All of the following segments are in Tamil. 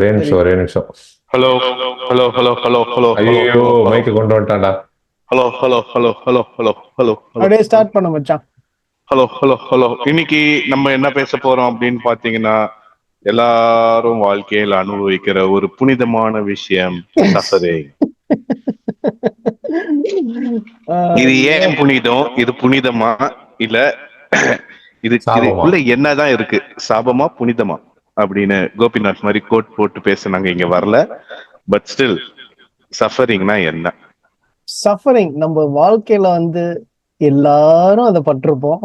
ஒரே நிமிஷம். Hello hello hello hello hello ஐயோ மைக்கு கொண்டு வந்துட்டான்டா. Hello hello hello hello hello hello அப்படியே ஸ்டார்ட் பண்ண மச்சான். Hello hello hello. இன்னைக்கு நம்ம என்ன பேச போறோம் அப்படின்னு பாத்தீங்கன்னா, எல்லாரும் வாழ்க்கையில் அனுபவிக்கிற ஒரு புனிதமான விஷயம் சஃபரிங். இது ஏன் புனிதம்? இது புனிதமா இல்ல இதுக்குள்ள என்னதான் இருக்கு? சாபமா புனிதமா அப்படின்னு கோபிநாத் மாதிரி கோட் போட்டு பேசுனாங்க, இங்க வரல. பட் ஸ்டில் சஃபரிங்னா என்ன? சஃபரிங் நம்ம வாழ்க்கையில எல்லாரும் அதை பட்டிருப்போம்,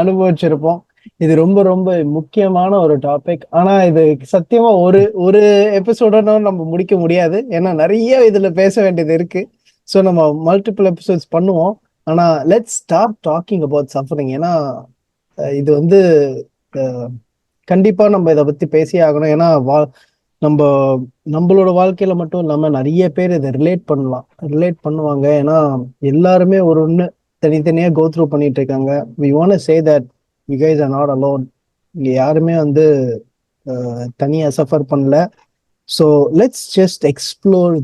அனுபவிச்சிருப்போம். இது ரொம்ப ரொம்ப முக்கியமான ஒரு டாபிக். ஆனா இது சத்தியமா ஒரு ஒரு எபிசோட நம்ம முடிக்க முடியாது, ஏன்னா நிறைய இதுல பேச வேண்டியது இருக்கு. ஸோ நம்ம மல்டிபிள் எபிசோட்ஸ் பண்ணுவோம். ஆனா let's start talking about suffering. ஏன்னா இது கண்டிப்பா நம்ம இதை பத்தி பேசியே ஆகணும். ஏன்னா நம்மளோட வாழ்க்கையில மட்டும் இல்லாம நிறைய பேர் இதை ரிலேட் பண்ணுவாங்க. ஏன்னா எல்லாருமே ஒன்று தனித்தனியா கோ த்ரூ பண்ணிட்டு இருக்காங்க. we want to say that you guys are not alone. இங்க யாருமே தனியா சஃபர் பண்ணல. So let's just explore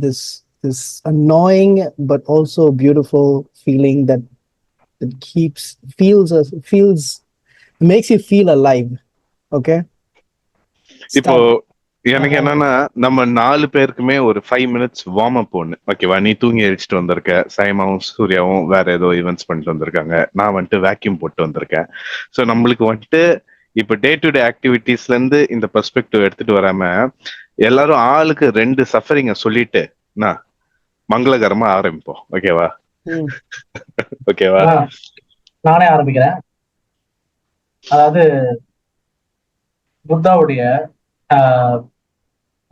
this annoying but also beautiful feeling that makes you feel alive. Okay, இப்போ எனக்கு என்னன்னா, நம்ம 4 பேருக்குமே ஒரு 5 minutes வார்ம் அப் ஒண்ணு ஓகேவா? நீ தூங்கி அடிச்சுட்டு வந்திருக்க, சைமாவும் சூர்யாவும் வேற ஏதோ ஈவெண்ட்ஸ் பண்ணிட்டு வந்திருக்காங்க, நான் வேக்யூம் போட்டு வந்திருக்கேன். ஸோ நம்மளுக்கு இப்ப டே டு டே ஆக்டிவிட்டிஸ்ல இருந்து இந்த பெர்ஸ்பெக்டிவ் எடுத்துட்டு வராம எல்லாரும் ஆளுக்கு 2 சஃபரிங்க சொல்லிட்டு நான் மங்களகரமா ஆரம்பிப்போம். ஓகேவா? ஓகேவா? நானே ஆரம்பிக்கிறேன். அதாவது புத்தாவுடைய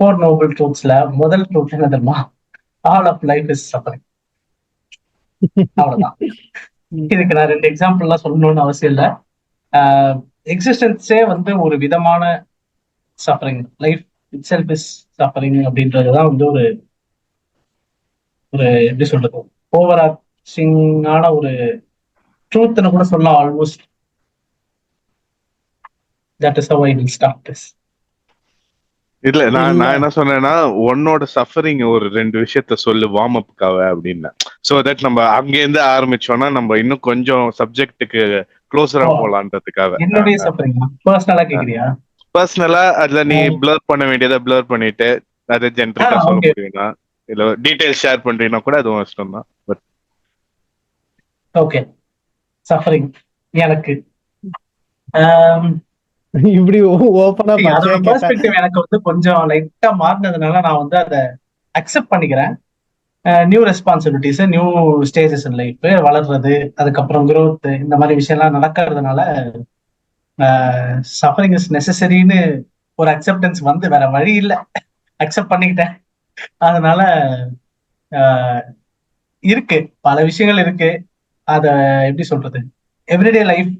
4 noble truthsல முதல் ட்ரூத் என்ன தெரியுமா? All of life is suffering. அவ்வளவுதான். இதுக்கு நான் 2 எக்ஸாம்பிள்லாம் சொல்லணும்னு அவசியம் இல்லை. எக்ஸிஸ்டன்ஸே ஒரு விதமான suffering. Life it self is suffering அப்படின்றதுதான் ஒரு எப்படி சொல்றது, ஓவர் ஆக்சிங்கான ஒரு ட்ரூத்னு கூட சொல்லலாம் almost. That is how I will start this. இல்ல நான் என்ன சொன்னேன்னா, உன்னோட சஃபரிங் ஒரு 2 விஷயத்த சொல்லு வார்ம் அப்காக அப்படின்னு. சோ தட் நம்ம அங்க இருந்து ஆரம்பிச்சோம்னா நம்ம இன்னும் கொஞ்சம் சப்ஜெக்ட்டுக்கு க்ளோஸரா போலான்றதுக்காக. என்னுடைய சஃபரிங் பர்சனலா கேக்குறியா? பர்சனலா அதுல நீ பிளர் பண்ண வேண்டியதை பிளர் பண்ணிட்டு அதை ஜென்ரலா சொல்ல முடியும்னா, இல்ல டீடைல் ஷேர் பண்றீங்கன்னா கூட அதுவும் இஷ்டம் தான். பட் ஓகே, சஃபரிங் எனக்கு இப்படி ஓபனா பெர்ஸ்பெக்டிவ் எனக்கு கொஞ்சம் லைட்டா மாறினதுனால நான் அதை அக்செப்ட் பண்ணிக்கிறேன். New responsibilities, new stages in life, வளர்றது, அதுக்கப்புறம் growth, இந்த மாதிரி விஷயம்லாம் நடக்கிறதுனால சஃபரிங் இஸ் நெசசரின்னு ஒரு அக்செப்டன்ஸ் வேற வழி இல்லை, அக்செப்ட் பண்ணிக்கிட்டேன். அதனால இருக்கு, பல விஷயங்கள் இருக்கு. அத எப்படி சொல்றது, எவ்ரிடே லைஃப்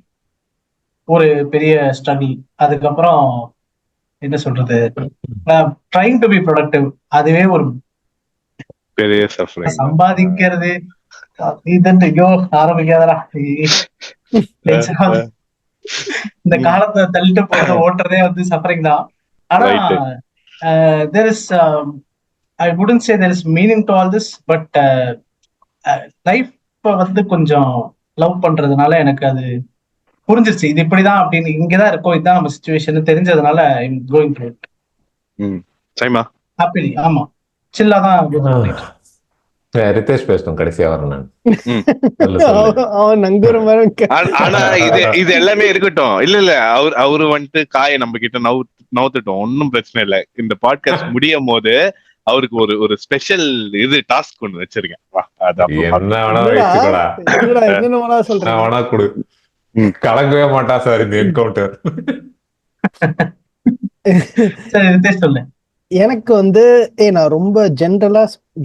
ஒரு பெரிய ஸ்ட்ரகிள். அதுக்கப்புறம் என்ன சொல்றது, ட்ரைங் டு பி ப்ரொடக்டிவ், அதுவே ஒரு பெரிய சஃபரிங். சம்பாதிக்கிறது ஐயோ ஆரம்பிக்காதரா. இந்த காலத்தை தள்ளிட்டு போறது ஓட்டுறதே சஃபரிங் தான். ஆனா there is I wouldn't say there is meaning to all this, but life கொஞ்சம் லவ் பண்றதுனால எனக்கு அது புரிஞ்சிருச்சு, இது இப்படிதான் அப்படின்னு, இங்கதான் இருக்கோம், இதுதான் நம்ம சிச்சுவேஷன் தெரிஞ்சதுனால I'm going through it. SIMA happily. ஆமா, சில்லா தான். ரிதேஷ் பேசணும் கடைசியா வரணும். ஆனா இது எல்லாமே இருக்கட்டும். இல்ல அவரு காயை நம்ம கிட்ட நவுத்துட்டோம், ஒன்னும் பிரச்சனை இல்ல. இந்த பாட்காஸ்ட் முடியும் போது அவருக்கு ஒரு ஸ்பெஷல் டாஸ்க் ஒண்ணு வச்சிருக்கேன். கலங்கவே மாட்டா சார் இந்த என்கவுண்டர். எனக்கு நான் ரொம்ப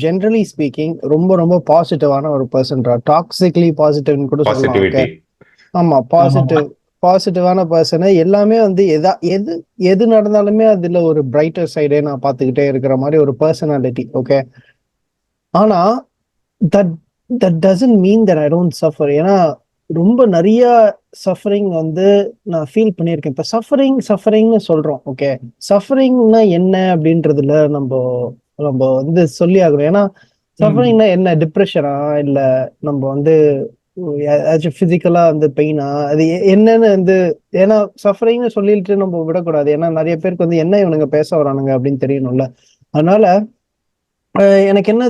ஜென்ரலி ஸ்பீக்கிங் ரொம்ப ரொம்ப பாசிட்டிவான ஒரு பர்சன்டா, டாக்ஸிக்லி பாசிட்டிவ்னு கூட சொல்லலாம். ஆமா, பாசிட்டிவான பர்சன். எல்லாமே எது நடந்தாலுமே அதுல ஒரு பிரைட்டர் சைடே நான் பார்த்துக்கிட்டே இருக்கிற மாதிரி ஒரு பர்சனாலிட்டி. ஓகே, ஆனா that doesn't mean that I don't suffer. ஏன்னா ரொம்ப நிறைய சஃபரிங் வந்து நான் ஃபீல் பண்ணியிருக்கேன். இப்ப சஃபரிங்னு சொல்றோம். ஓகே, சஃபரிங்னா என்ன அப்படின்றதுல நம்ம நம்ம வந்து சொல்லி ஆகணும். ஏன்னா சஃபரிங்னா என்ன, டிப்ரெஷனா, இல்ல நம்ம வந்து ஏதாச்சும் பிசிக்கலா வந்து பெயினா, அது என்னன்னு வந்து, ஏன்னா சஃபரிங்னு சொல்லிட்டு நம்ம விடக்கூடாது. ஏன்னா நிறைய பேருக்கு வந்து என்ன இவனுங்க பேச வரானுங்க அப்படின்னு தெரியணும்ல. அதனால எனக்கு என்ன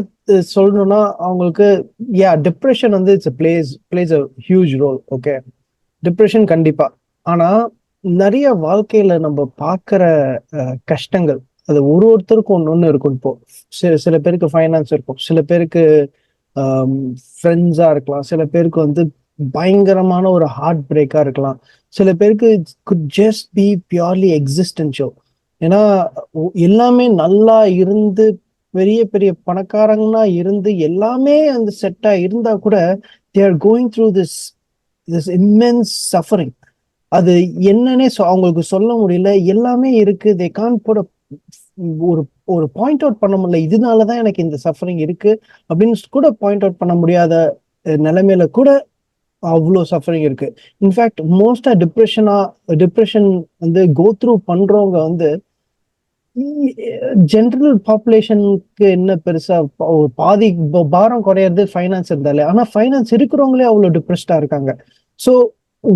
சொல்லணும்னா அவங்களுக்கு, டிப்ரெஷன் வந்து it's plays a huge role. Okay, depression கண்டிப்பா. ஆனா நிறைய வாழ்க்கையில நம்ம பார்க்கிற கஷ்டங்கள் அது ஒருத்தருக்கும் ஒண்ணு இருக்கும். இப்போ சில பேருக்கு ஃபைனான்ஸ் இருக்கும், சில பேருக்கு ஃப்ரெண்ட்ஸா இருக்கலாம், சில பேருக்கு வந்து பயங்கரமான ஒரு ஹார்ட் பிரேக்கா இருக்கலாம், சில பேருக்கு good just be purely existential. ஏன்னா எல்லாமே நல்லா இருந்து பெரிய பெரிய பணக்காரங்களா இருந்து எல்லாமே அந்த செட்டா இருந்தா கூட they are going through this immense suffering. அது என்னன்னே அவங்களுக்கு சொல்ல முடியல. எல்லாமே இருக்கு, they can't put ஒரு ஒரு பாயிண்ட் அவுட் பண்ண முடியல, இதனாலதான் எனக்கு இந்த சஃபரிங் இருக்கு அப்படின்னு கூட பாயிண்ட் அவுட் பண்ண முடியாத நிலைமையில கூட அவ்வளோ சஃபரிங் இருக்கு. இன்ஃபேக்ட் மோஸ்டா டிப்ரெஷன் வந்து கோ த்ரூ பண்றவங்க வந்து ஜென்ரல் பாப்புலேஷனுக்கு என்ன பெருசா ஒரு பாதி பாரம் குறையிறது ஃபைனான்ஸ் இருந்தாலே. ஆனா ஃபைனான்ஸ் இருக்கிறவங்களே அவ்வளவு டிப்ரெஸ்டா இருக்காங்க. So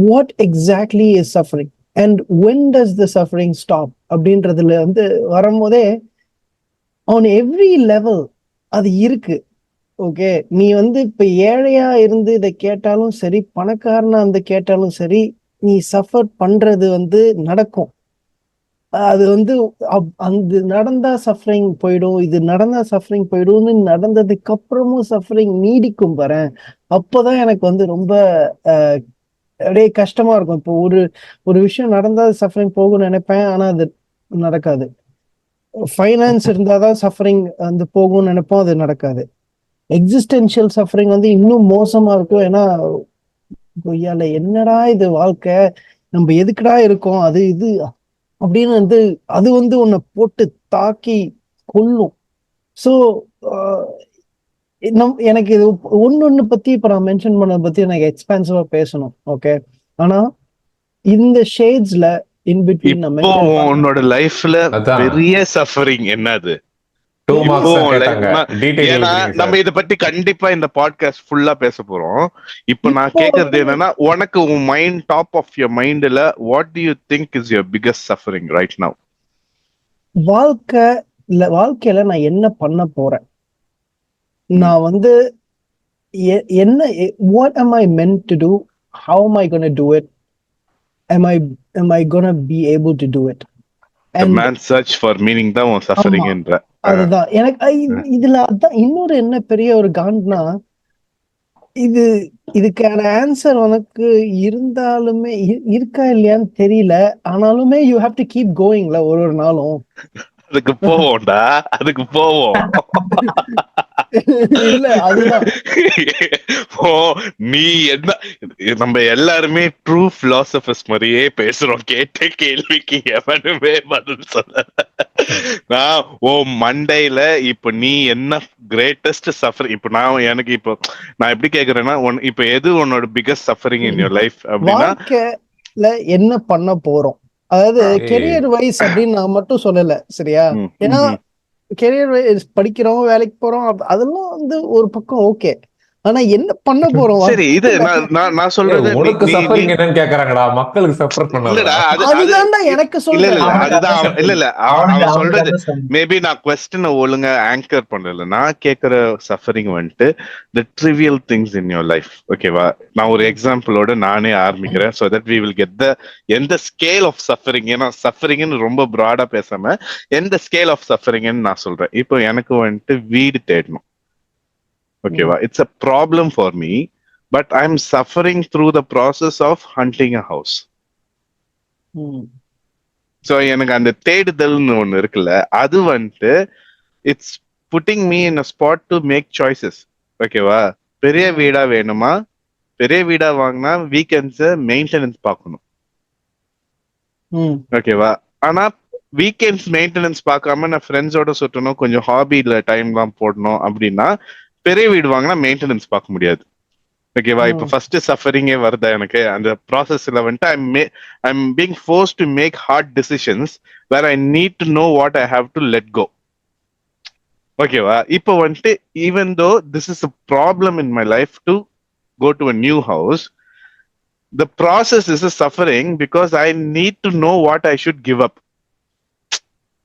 what exactly is suffering and when does the suffering stop அப்படின்றதுல வந்து வரும்போதே ஆன் எவ்ரி லெவல் அது இருக்கு. ஓகே, நீ வந்து இப்ப ஏழையா இருந்து இதை கேட்டாலும் சரி, பணக்காரனா வந்து கேட்டாலும் சரி, நீ சஃபர் பண்றது வந்து நடக்கும். அது வந்து அந்த நடந்தா சஃபரிங் போயிடும், இது நடந்தா சஃபரிங் போயிடும்னு நடந்ததுக்கு அப்புறமும் சஃபரிங் நீடிக்கும் பாரு. அப்பதான் எனக்கு வந்து ரொம்ப அப்படியே கஷ்டமா இருக்கும். இப்போ ஒரு விஷயம் நடந்தா சஃபரிங் போகும்னு நினைப்பேன், ஆனா அது நடக்காது. ஃபைனான்ஸ் இருந்தாதான் சஃபரிங் வந்து போகும்னு நினைப்போம், அது நடக்காது. எக்ஸிஸ்டென்ஷியல் சஃபரிங் வந்து இன்னும் மோசமா இருக்கும். ஏன்னா கொய்யால என்னடா இது வாழ்க்கை, நம்ம எதுக்குடா இருக்கோம், அது இது அப்படின்னு வந்து அது வந்து உன்னை போட்டு தாக்கி கொல்லும். ஸோ எனக்கு இது ஒன்னு பத்தி இப்ப நான் மென்ஷன் பண்ணதை பத்தி எனக்கு எக்ஸ்பென்சிவா பேசணும். ஓகே, ஆனா இந்த ஷேட்ஸ்ல இன் பிட்வீன் உன்னோட லைஃப்ல பெரிய சஃபரிங் என்னது? ஏன்னா நம்ம இத பத்தி கண்டிப்பா இந்த பாட்காஸ்ட் ஃபுல்லா பேச போறோம். இப்ப நான் கேக்குறது என்னன்னா, உனக்கு உன் மைண்ட் டாப் ஆஃப் யுவர் மைண்ட்ல what to you think is your biggest suffering right now? வாழ்க்கையில நான் என்ன பண்ண போறேன், நான் வந்து என்ன, what am I meant to do, how am I going to do it, am I going to be able to do it? The man search for meaning தான் உன் சஃபரிங் என்ற. அதுதான் எனக்கு இதுல அதான் இன்னொரு என்ன பெரிய ஒரு காண்ட்னா, இதுக்கான ஆன்சர் உனக்கு இருந்தாலுமே இருக்கா இல்லையான்னு தெரியல, ஆனாலுமே யூ ஹேவ் டு கீப் கோயிங்ல ஒரு நாளும். அதுக்கு போவோம்டா, அதுக்கு போவோம். இல்ல அதுதான் நீ என்ன, நம்ம எல்லாருமே ட்ரூ பிலாசபர்ஸ் மாதிரியே பேசுறோம். கேட்ட கேள்விக்கு எவனுமே பதில் சொல்ல. நான் ஓ மண்டையில இப்ப நீ என்ன கிரேட்டஸ்ட் சஃபரிங், இப்ப எனக்கு இப்போ நான் எப்படி கேக்குறேன்னா, இப்ப எது உன்னோட biggest suffering in your life அப்படின்னா, என்ன பண்ண போறோம், அதாவது கெரியர் வைஸ் அப்படின்னு நான் மட்டும் சொல்லல, சரியா? ஏன்னா கெரியர் வைஸ் படிக்கிறோம், வேலைக்கு போறோம், அதெல்லாம் வந்து ஒரு பக்கம் ஓகே. ஆனா என்ன பண்ண போறோம்? சரி, இது நான் சொல்றது உனக்கு சஃபரிங் என்னன்னு கேக்குறாங்கடா, மக்களுக்கு சஃபர் பண்ணலடா. அதுதான்டா எனக்கு சொல்றேன். அதுதான் அவன் சொல்றது. மேபி நான் क्वेश्चन ஒழுங்கா ஆங்கர் பண்ணல. நான் கேக்குற சஃபரிங் வந்துட்டு the trivial things in your life. ஓகேவா? நான் ஒரு எக்ஸாம்பிளோட நானே ஆரம்பிக்கிறேன், so that we will get the எந்த ஸ்கேல் ஆஃப் சஃபரிங். ஏன்னா சஃபரிங்னு ரொம்ப ப்ராடா பேசாம எந்த ஸ்கேல் ஆஃப் சஃபரிங்னு நான் சொல்றேன். இப்போ எனக்கு வந்துட்டு வீடு தேடணும். ஓகேவா? It's a problem for me, but I'm suffering through the process of hunting a house. So எனக்கு அந்த தேடுதல்னு ஒண்ணு இருக்குல்ல, அது வந்துட்டு it's putting me in a spot to make choices. ஓகேவா? பெரிய வீடா வேணுமா? பெரிய வீடா வாங்கினா வீக்கெண்ட்ஸ் மெயின்டெனன்ஸ் பார்க்கணும். ஓகேவா? ஆனா வீக்கெண்ட்ஸ் மெயின்டெனன்ஸ் பார்க்காம நான் ஃப்ரெண்ட்ஸோட சுற்றணும், கொஞ்சம் ஹாபில டைம் தான் போடணும் அப்படின்னா பெரிய வீடு வாங்கினா மெயின்டெனன்ஸ் பார்க்க முடியாது. ஓகேவா? இப்ப ஃபர்ஸ்ட் சஃபரிங்கே வருதா எனக்கு அந்த ப்ராசஸ்ல வந்துட்டு I'm being forced to make hard decisions where I need to know what I have to let go. ஓகேவா? இப்போ வந்துட்டு even though this is a problem in my life to go to a new house, the process is a suffering because I need to know what I should give up.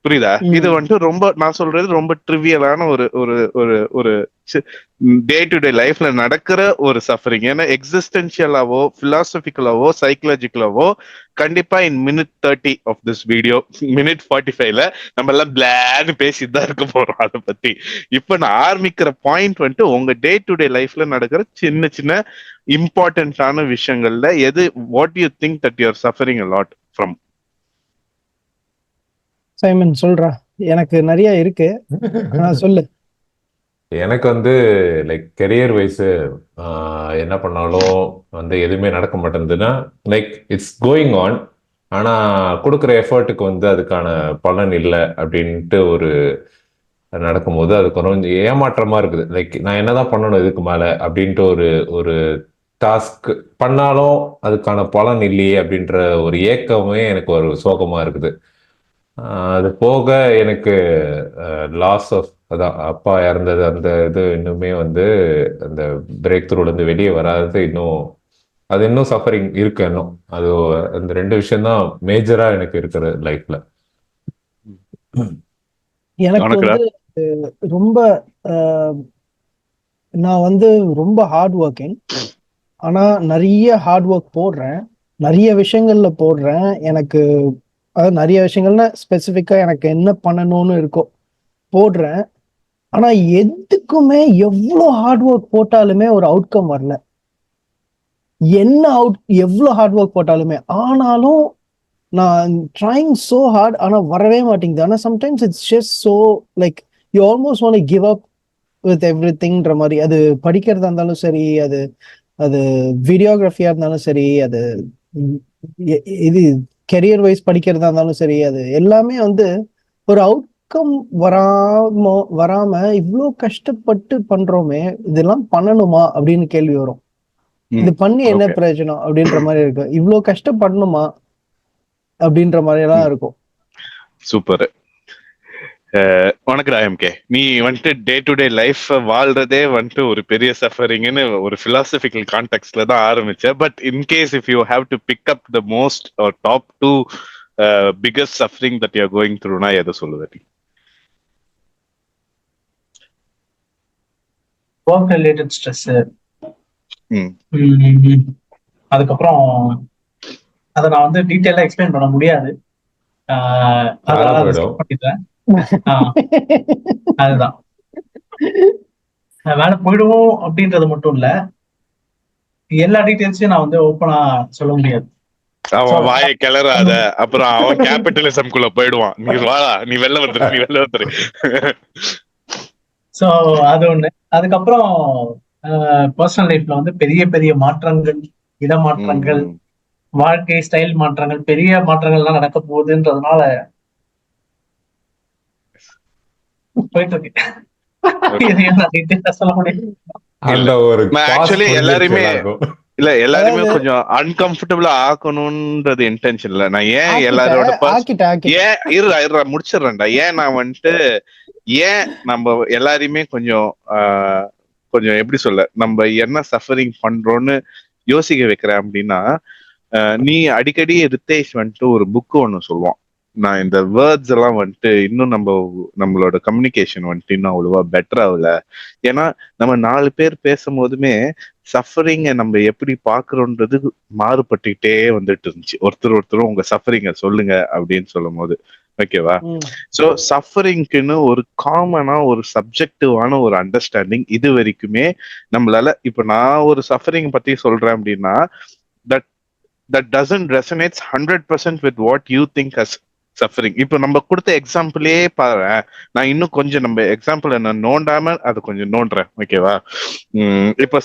புரியுதா? இது வந்துட்டு ரொம்ப நான் சொல்றது ரொம்ப ட்ரிவியலான ஒரு ஒரு ஒரு ஒரு டே டு டே லைஃப்ல நடக்கிற ஒரு சஃபரிங். ஏன்னா எக்ஸிஸ்டென்ஷியலாவோ பிலாசபிக்கலாவோ சைக்கலாஜிக்கலாவோ கண்டிப்பா in minute 30 of this video, minute 45ல நம்ம எல்லாம் பிளான்னு பேசிட்டு தான் இருக்க போறோம் அதை பத்தி. இப்ப நான் ஆரம்பிக்கிற பாயிண்ட் வந்துட்டு உங்க டே டு டே லைஃப்ல நடக்கிற சின்ன சின்ன இம்பார்ட்டன்டான விஷயங்கள்ல எது what you think that you are suffering a lot from? Simon சொல்றா, எனக்கு நிறைய இருக்கு, சொல்லு. எனக்கு வந்து லைக் கெரியர் வைஸ் என்ன பண்ணாலும் வந்து எதுவுமே நடக்க மாட்டேங்குதுன்னா லைக் இட்ஸ் கோயிங் ஆன், ஆனால் கொடுக்குற எஃபர்ட்டுக்கு வந்து அதுக்கான பலன் இல்லை அப்படின்ட்டு ஒரு நடக்கும்போது அது கொஞ்சம் ஏமாற்றமா இருக்குது. லைக் நான் என்னதான் பண்ணணும் இதுக்கு மேலே அப்படின்ட்டு ஒரு ஒரு டாஸ்க் பண்ணாலும் அதுக்கான பலன் இல்லையே அப்படின்ற ஒரு ஏக்கமே எனக்கு ஒரு சோகமா இருக்குது. அது போக எனக்கு லாஸ் ஆஃப் அதான் அப்பா இறந்தது அந்த இது இன்னுமே வந்து அந்த பிரேக் த்ரூலேருந்து வெளியே வராது. அது இன்னும் சஃபரிங் இருக்கு இன்னும். அது அந்த 2 விஷயம் தான் மேஜரா எனக்கு இருக்கிற லைஃப்ல. எனக்கு வந்து ரொம்ப நான் வந்து ரொம்ப ஹார்ட் ஒர்க்கிங், ஆனா நிறைய ஹார்ட் ஒர்க் போடுறேன், நிறைய விஷயங்கள்ல போடுறேன். எனக்கு அதாவது நிறைய விஷயங்கள்னா ஸ்பெசிஃபிக்கா எனக்கு என்ன பண்ணணும்னு இருக்கோ போடுறேன். ஆனா எதுக்குமே எவ்வளோ ஹார்ட் ஒர்க் போட்டாலுமே ஒரு அவுட்கம் வரல. எவ்வளோ ஹார்ட் ஒர்க் போட்டாலுமே. ஆனாலும் நான் ட்ரைங் சோ ஹார்ட், ஆனா வரவே மாட்டேங்குது. ஆனா sometimes it's just so like you almost want to give up with எவ்ரிதிங்ன்ற மாதிரி. அது படிக்கிறதா இருந்தாலும் சரி, அது அது வீடியோகிராஃபியா இருந்தாலும் சரி, அது இது கெரியர் வைஸ் படிக்கிறதா இருந்தாலும் சரி, அது எல்லாமே வந்து ஒரு அவுட்கம் வராம இவ்வளோ கஷ்டப்பட்டு பண்றோமே, இதெல்லாம் பண்ணணுமா அப்படின்னு கேள்வி வரும். இது பண்ணி என்ன பிரயோஜனம் அப்படின்ற மாதிரி இருக்கு. இவ்வளோ கஷ்டப்படணுமா அப்படின்ற மாதிரி எல்லாம் இருக்கும். சூப்பர். உனக்கு எம்கே, நீ வந்துட்டு டே டு டே லைஃப் வாழ்றதே வந்துட்டு ஒரு பெரிய சஃபரிங்னு ஒரு பிலாசபிக்கல் கான்டெக்ட்ல தான் ஆரம்பிச்ச. But in case if you have to pick up the most top 2 biggest suffering that you are going த்ரூனா எதை சொல்லுவ நீ? ஒர்க் ரிலேட்டட் ஸ்ட்ரெஸ், அதுக்கப்புறம் அதை நான் வந்து டீட்டெயிலா எக்ஸ்பிளைன் பண்ண முடியாது. அதுதான் வேலை போயிடுவோம் அப்படின்றது மட்டும் இல்ல, எல்லா டீடைல்ஸையும் நான் வந்து ஓப்பனா சொல்ல முடியாது. அவன் வாயை கிளறாத, அப்புறம் அவன் கேபிட்டலிசம் குள்ள போயிடுவான். நீ வாடா, நீ வெளில வந்துரு. சோ அது ஒண்ணு. அதுக்கப்புறம் பர்சனல் லைஃப்ல வந்து பெரிய பெரிய மாற்றங்கள், இடமாற்றங்கள், வாழ்க்கை ஸ்டைல் மாற்றங்கள், பெரிய மாற்றங்கள்லாம் நடக்க போகுதுன்றதுனால போயிட்டு இருக்கு. சொல்ல முடியும். ஆக்சுவலி எல்லாருமே எல்லாருமே கொஞ்சம் அன்கம்ஃபர்டபுளா ஆக்கணும்ன்றது இன்டென்ஷன் இல்ல. நான் ஏன் எல்லாரோட ஏன் முடிச்சிடறேன்டா. ஏன் நான் வந்துட்டு ஏன் நம்ம எல்லாரையுமே கொஞ்சம் கொஞ்சம் எப்படி சொல்ல, நம்ம என்ன சஃபரிங் பண்றோம்னு யோசிக்க வைக்கிறேன் அப்படின்னா, நீ அடிக்கடி ரித்தேஷ் வந்துட்டு ஒரு புக்கு ஒண்ணு சொல்லுவான். நான் இந்த வேர்ட்ஸ் எல்லாம் வந்துட்டு இன்னும் நம்மளோட கம்யூனிகேஷன் வந்துட்டு இன்னும் அவ்வளவா பெட்டர் ஆகல. ஏன்னா நம்ம 4 பேர் பேசும்போதுமே சஃபரிங்கை நம்ம எப்படி பாக்குறோன்றது மாறுபட்டுக்கிட்டே வந்துட்டு இருந்துச்சு. ஒருத்தரும் உங்க சஃபரிங்க சொல்லுங்க அப்படின்னு சொல்லும் போது, ஓகேவா? சோ சஃபரிங்க்குன்னு ஒரு காமனா ஒரு சப்ஜெக்டிவான ஒரு அண்டர்ஸ்டாண்டிங் இது வரைக்குமே நம்மளால, இப்ப நான் ஒரு சஃபரிங் பத்தி சொல்றேன் அப்படின்னா that doesn't resonates 100% with what you think as suffering. இப்ப நம்ம கொடுத்த எக்ஸாம்பிளே பாரு, நான் இன்னும் கொஞ்சம் நம்ம எக்ஸாம்பிள் நான் நோண்டாம அதை கொஞ்சம் நோண்டுறேன், ஓகேவா? இப்ப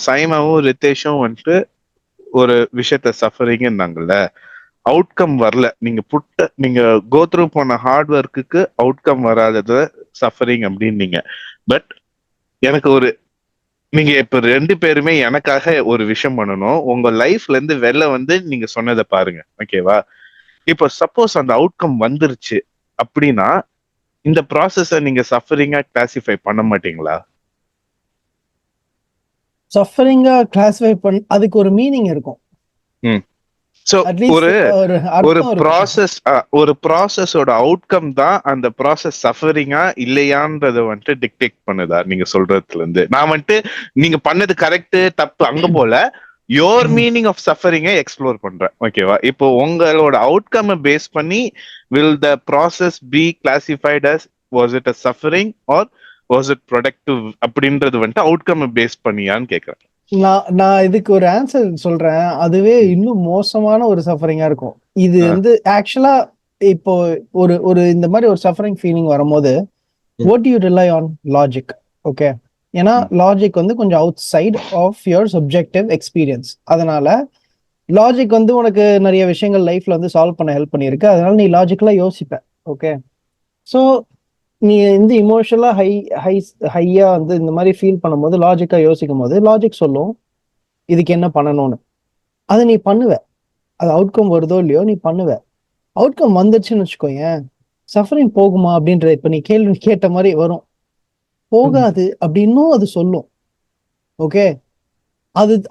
சைமாவும் ரித்தேஷும் வந்துட்டு ஒரு விஷயத்த சஃபரிங்னாங்கல்ல, அவுட்கம் வரல. நீங்க கோத்ரூ போன ஹார்ட் ஒர்க்குக்கு அவுட்கம் வராதது சஃபரிங் அப்படின்னீங்க. பட் எனக்கு ஒரு நீங்க இப்ப 2 பேருமே எனக்காக ஒரு விஷயம் பண்ணணும். உங்க லைஃப்ல இருந்து வெளில வந்து நீங்க சொன்னதை பாருங்க. ஓகேவா? இப்போ சப்போஸ் அந்த அவுட்கம் வந்துருச்சு அப்படின்னா, இந்த ப்ராசஸ நீங்க சஃபரிங்கா கிளாசிஃபை பண்ண மாட்டீங்களா? சஃபரிங்கா கிளாஸிஃபை அதுக்கு ஒரு மீனிங் இருக்கும். ம். சோ ஒரு அட்லீஸ்ட் ஒரு ஒரு அர்த்தம் இருக்கும். ப்ராசஸோட அவுட்கம் தான் அந்த ப்ராசஸ் சஃபரிங்கா இல்லையான்றத வந்துட்டு டிக்டேட் பண்ணுதா நீங்க சொல்றதுல இருந்து? நான் வந்துட்டு நீங்க பண்ணது கரெக்ட் தப்பு அங்க போல யோர் மீனிங் ஆஃப் சஃபரிங்கை எக்ஸ்ப்ளோர் பண்றேன். ஓகேவா? இப்போ உங்களோட அவுட்கம் பேஸ் பண்ணி will the process be classified as was it a suffering or was it productive அப்படின்றது வந்துட்டு அவுட்கம் பேஸ் பண்ணியான்னு கேக்குறேன். நான் இதுக்கு ஒரு ஆன்சர் சொல்றேன். அதுவே இன்னும் மோசமான ஒரு சஃபரிங்கா இருக்கும். இது வந்து ஆக்சுவலா இப்போ ஒரு ஒரு இந்த மாதிரி ஒரு சஃபரிங் ஃபீலிங் வரும்போது what you rely on logic. Okay, ஏன்னா லாஜிக் வந்து கொஞ்சம் outside of your subjective experience. அதனால லாஜிக் வந்து உனக்கு நிறைய விஷயங்கள் லைஃப்ல வந்து சால்வ் பண்ண ஹெல்ப் பண்ணியிருக்கு. அதனால நீ லாஜிக்கலா யோசிப்ப. ஓகே, ஸோ நீ வந்து இமோஷனலா ஹையா வந்து இந்த மாதிரி ஃபீல் பண்ணும்போது லாஜிக்கா யோசிக்கும் போது லாஜிக் சொல்லும் இதுக்கு என்ன பண்ணணும்னு. அதை நீ பண்ணுவ. அது அவுட்கம் வருதோ இல்லையோ நீ பண்ணுவ. அவுட்கம் வந்துருச்சுன்னு வச்சுக்கோயேன், சஃபரிங் போகுமா அப்படின்ற இப்ப நீ கேள்வி கேட்ட மாதிரி வரும். போகாது அப்படின்னும் அது சொல்லும். ஓகே,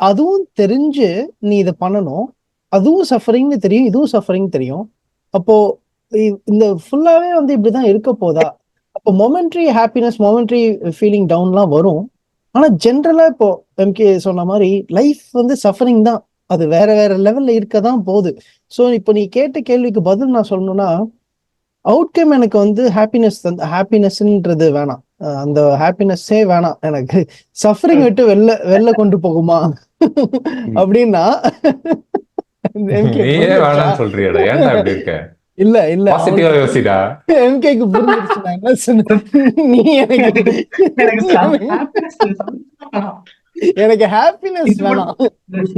அதுவும் தெரிஞ்சு நீ இதை பண்ணணும். அதுவும் சஃபரிங்னு தெரியும், இதுவும் சஃபரிங் தெரியும். அப்போ இந்த ஃபுல்லாவே வந்து இப்படிதான் இருக்க போதா? அப்போ மொமெண்ட்ரி ஹாப்பினஸ், மொமெண்ட்ரி ஃபீலிங் டவுன்லாம் வரும். ஆனா ஜென்ரலா இப்போ எம்கே சொன்ன மாதிரி லைஃப் வந்து சஃபரிங் தான். அது வேற வேற லெவல்ல இருக்கதான் போகுது. ஸோ இப்போ நீ கேட்ட கேள்விக்கு பதில் நான் சொல்லணும்னா, அவுட்கம் எனக்கு வந்து ஹாப்பினஸ்ன்றது வேணாம். அந்த ஹாப்பினஸ்ஸே வேணாம் எனக்கு. சஃபரிங் விட்டு வெளில கொண்டு போகுமா அப்படின்னா MK நீயே வேணாம்னு சொல்றியடா, ஏன்டா இப்படி இருக்க? இல்ல இல்ல பாசிட்டிவா யோசிடா. எம்கேக்கு புரிஞ்சிருச்சு நான் என்ன சொன்னேன். நீ எனக்கு எனக்கு ஹாப்பினஸ் வேணாம்,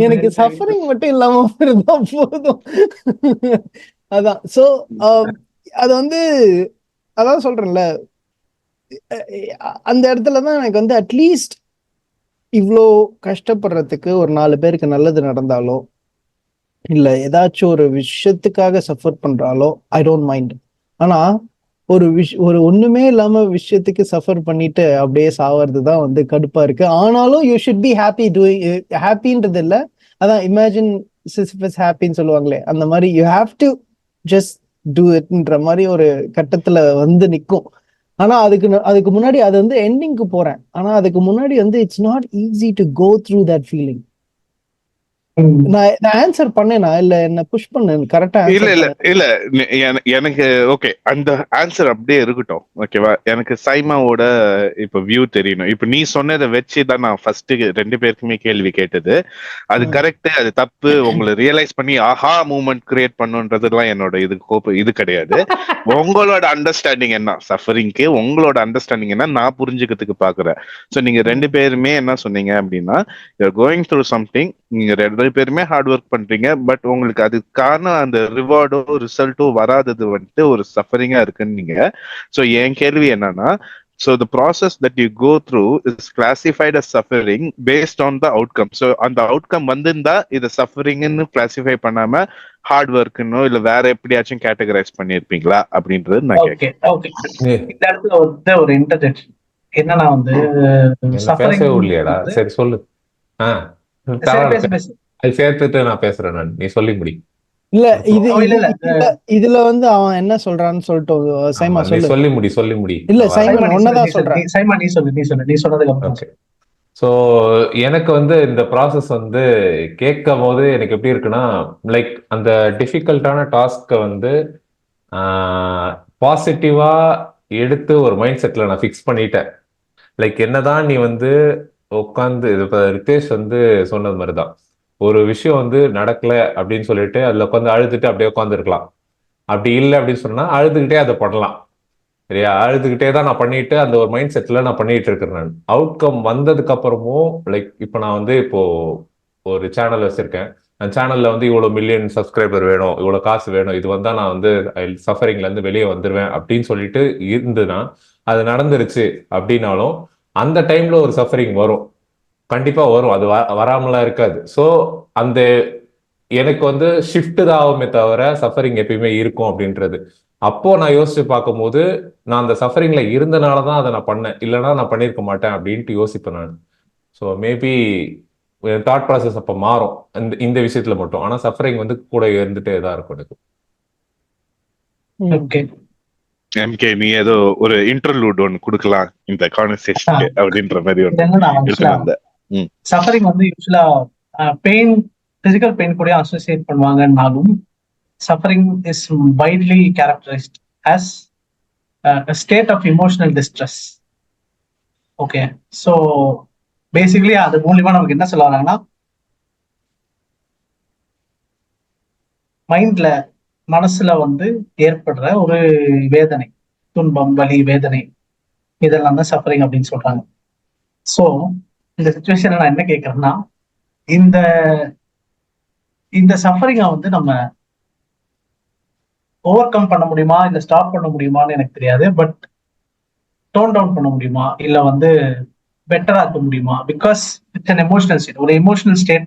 எனக்கு சஃபரிங் மட்டும் இல்லாம இருந்தா போதும். அதான். சோ அது வந்து அதான் சொல்றேன்ல, அந்த இடத்துலதான் எனக்கு வந்து அட்லீஸ்ட் இவ்வளோ கஷ்டப்படுறதுக்கு ஒரு 4 பேருக்கு நல்லது நடந்தாலோ இல்ல ஏதாச்சும் ஒரு விஷயத்துக்காக சஃபர் பண்றாலோ ஐ டோன்ட் மைண்ட். ஆனா ஒரு ஒண்ணுமே இல்லாம விஷயத்துக்கு சஃபர் பண்ணிட்டு அப்படியே சாவறது தான் வந்து கடுப்பா இருக்கு. ஆனாலும் you should be happy doing. ஹாப்பின்றது இல்ல, அதான் இமேஜின் சிசிஃபஸ் ஹாப்பின்னு சொல்லுவாங்களே, அந்த மாதிரி you have to just do இட்ன்ற மாதிரி ஒரு கட்டத்துல வந்து நிக்கும். ஆனா அதுக்கு முன்னாடி அது வந்து எண்டிங்க்கு போறேன். ஆனா அதுக்கு முன்னாடி வந்து it's not easy to go through that feeling. நான் ஆன்சர் பண்ணேனா இல்ல என்ன புஷ் பண்ணு கரெக்டா? இல்ல இல்ல இல்ல எனக்கு ஓகே, அந்த ஆன்சர் அப்படியே இருக்கட்டும். ஓகேவா? எனக்கு சைமாவோட இப்ப வியூ தெரியணும். இப்ப நீ சொன்னதை வச்சுதான் நான் ஃபர்ஸ்ட் 2 பேருக்குமே கேள்வி கேட்டது. அது கரெக்ட், அது தப்பு, உங்களை ரியலைஸ் பண்ணி ஆஹா மூமெண்ட் கிரியேட் பண்ணுன்றதுலாம் என்னோட இது கிடையாது. உங்களோட அண்டர்ஸ்டாண்டிங் என்ன சஃபரிங்க்கு, உங்களோட அண்டர்ஸ்டாண்டிங் என்ன நான் புரிஞ்சுக்கிறதுக்கு பாக்குறேன். சோ நீங்க 2 பேருமே என்ன சொன்னீங்க அப்படின்னா, யூஆர் கோயிங் த்ரூ சம்திங், நீங்க 2 பேருமே ஹார்ட் ஒர்க் பண்றீங்க, பட் உங்களுக்கு அது காரணம் அந்த ரிவார்டோ ரிசல்ட்டோ வராதது வந்துட்டு ஒரு சஃபரிங்கா இருக்குன்னு நீங்க. சோ என் கேள்வி என்னன்னா, so the process that you go through is classified as suffering based on the outcome. So அந்த அவுட்கம் வந்திருந்தா இதை சஃபரிங்னு கிளாசிஃபை பண்ணாம ஹார்ட் ஒர்க்னோ இல்ல வேற எப்படியாச்சும் கேட்டகரைஸ் பண்ணிருப்பீங்களா அப்படின்றது நான் கேட்கிறேன். ஓகே இந்த இடத்துல வந்து ஒரு இன்டர்ஜெக்ஷன் என்னன்னா வந்து பேசவே இல்லையாடா? சரி சொல்லு. அது சேர்த்துட்டு நான் பேசுறேன். நான் நீ சொல்லி முடி. இல்ல இதுல வந்து அவன் என்ன சொல்றான்னு சொல்லிட்டு சைமா சொல்லி முடி. இல்ல சைமன் ஒன்னதான் சொல்றேன். சைமா நீ சொன்னதுக்கு அப்புறம். ஸோ எனக்கு வந்து இந்த ப்ராசஸ் வந்து கேட்கும் போது எனக்கு எப்படி இருக்குன்னா, லைக் அந்த டிஃபிகல்ட்டான டாஸ்க்கை வந்து பாசிட்டிவா எடுத்து ஒரு மைண்ட் செட்ல நான் ஃபிக்ஸ் பண்ணிட்டேன். லைக் என்னதான் நீ வந்து உட்காந்து இப்போ ரிதேஷ் வந்து சொன்னது மாதிரிதான், ஒரு விஷயம் வந்து நடக்கல அப்படின்னு சொல்லிட்டு அதுல உட்காந்து அழுதுட்டு அப்படியே உட்காந்துருக்கலாம். அப்படி இல்லை அப்படின்னு சொன்னா அழுதுகிட்டே அதை பண்ணலாம். சரியா? அழுதுகிட்டே தான் நான் பண்ணிட்டு அந்த ஒரு மைண்ட் செட்ல நான் பண்ணிட்டு இருக்கிறேன். நான் அவுட்கம் வந்ததுக்கு அப்புறமும் லைக் இப்போ நான் வந்து இப்போ ஒரு சேனல் வச்சிருக்கேன். அந்த சேனல்ல வந்து இவ்வளவு மில்லியன் சப்ஸ்கிரைபர் வேணும், இவ்வளவு காசு வேணும், இது வந்தா நான் வந்து சஃபரிங்ல இருந்து வெளியே வந்துருவேன் அப்படின்னு சொல்லிட்டு இருந்துன்னா அது நடந்துருச்சு அப்படின்னாலும் அந்த டைம்ல ஒரு சஃபரிங் வரும். கண்டிப்பா வரும். அது வராமலாம் இருக்காது. ஸோ அந்த எனக்கு வந்து ஷிஃப்ட் தான் ஆகுமே தவிர சஃபரிங் எப்பயுமே இருக்கும் அப்படின்றது. அப்போ நான் யோசிச்சு பார்க்கும்போது நான் அந்த சஃபரிங்ல இருந்தனால தான் அதை நான் பண்ணேன், இல்லைன்னா நான் பண்ணியிருக்க மாட்டேன் அப்படின்ட்டு யோசிப்பேன் நான். ஸோ மேபி என் தாட் ப்ராசஸ் அப்போ மாறும் இந்த இந்த விஷயத்துல மட்டும். ஆனால் சஃபரிங் வந்து கூட இருந்துட்டே தான் இருக்கும் எனக்கு. ஓகே. எம்கே நீ ஏதோ ஒரு இன்டர்லூட் ஒன்னு கொடுக்கலாம் இந்த கான்வர்சேஷனுக்கு அப்படின்ற மாதிரி இது ஒன்று என்னன்னா எடுத்துட்டு வந்தேன். சஃபரிங் வந்து யூஸ்வலா பெயின், பிசிக்கல் பெயின் கூட அசோசியேட் பண்ணுவாங்கன்னாலும் suffering is widely characterised as state of emotional distress. Okay, so basically அது மூலியமா நமக்கு என்ன சொல்ல வராங்கன்னா, மைண்ட்ல மனசுல வந்து ஏற்படுற ஒரு வேதனை, துன்பம், வலி, வேதனை, இதெல்லாம் தான் சஃபரிங் அப்படின்னு சொல்றாங்க. ஸோ இந்த சுச்சுவேஷன்ல நான் என்ன கேட்கறேன்னா, இந்த இந்த சஃபரிங்கை வந்து நம்ம ஓவர் கம் பண்ண முடியுமா இல்ல ஸ்டாப் பண்ண முடியுமான்னு எனக்கு தெரியாது. பட் டோன் டவுன் பண்ண முடியுமா இல்ல வந்து பெட்டரா இருக்க முடியுமா? Because it's an emotional state. ஒரு எமோஷனல் ஸ்டேட்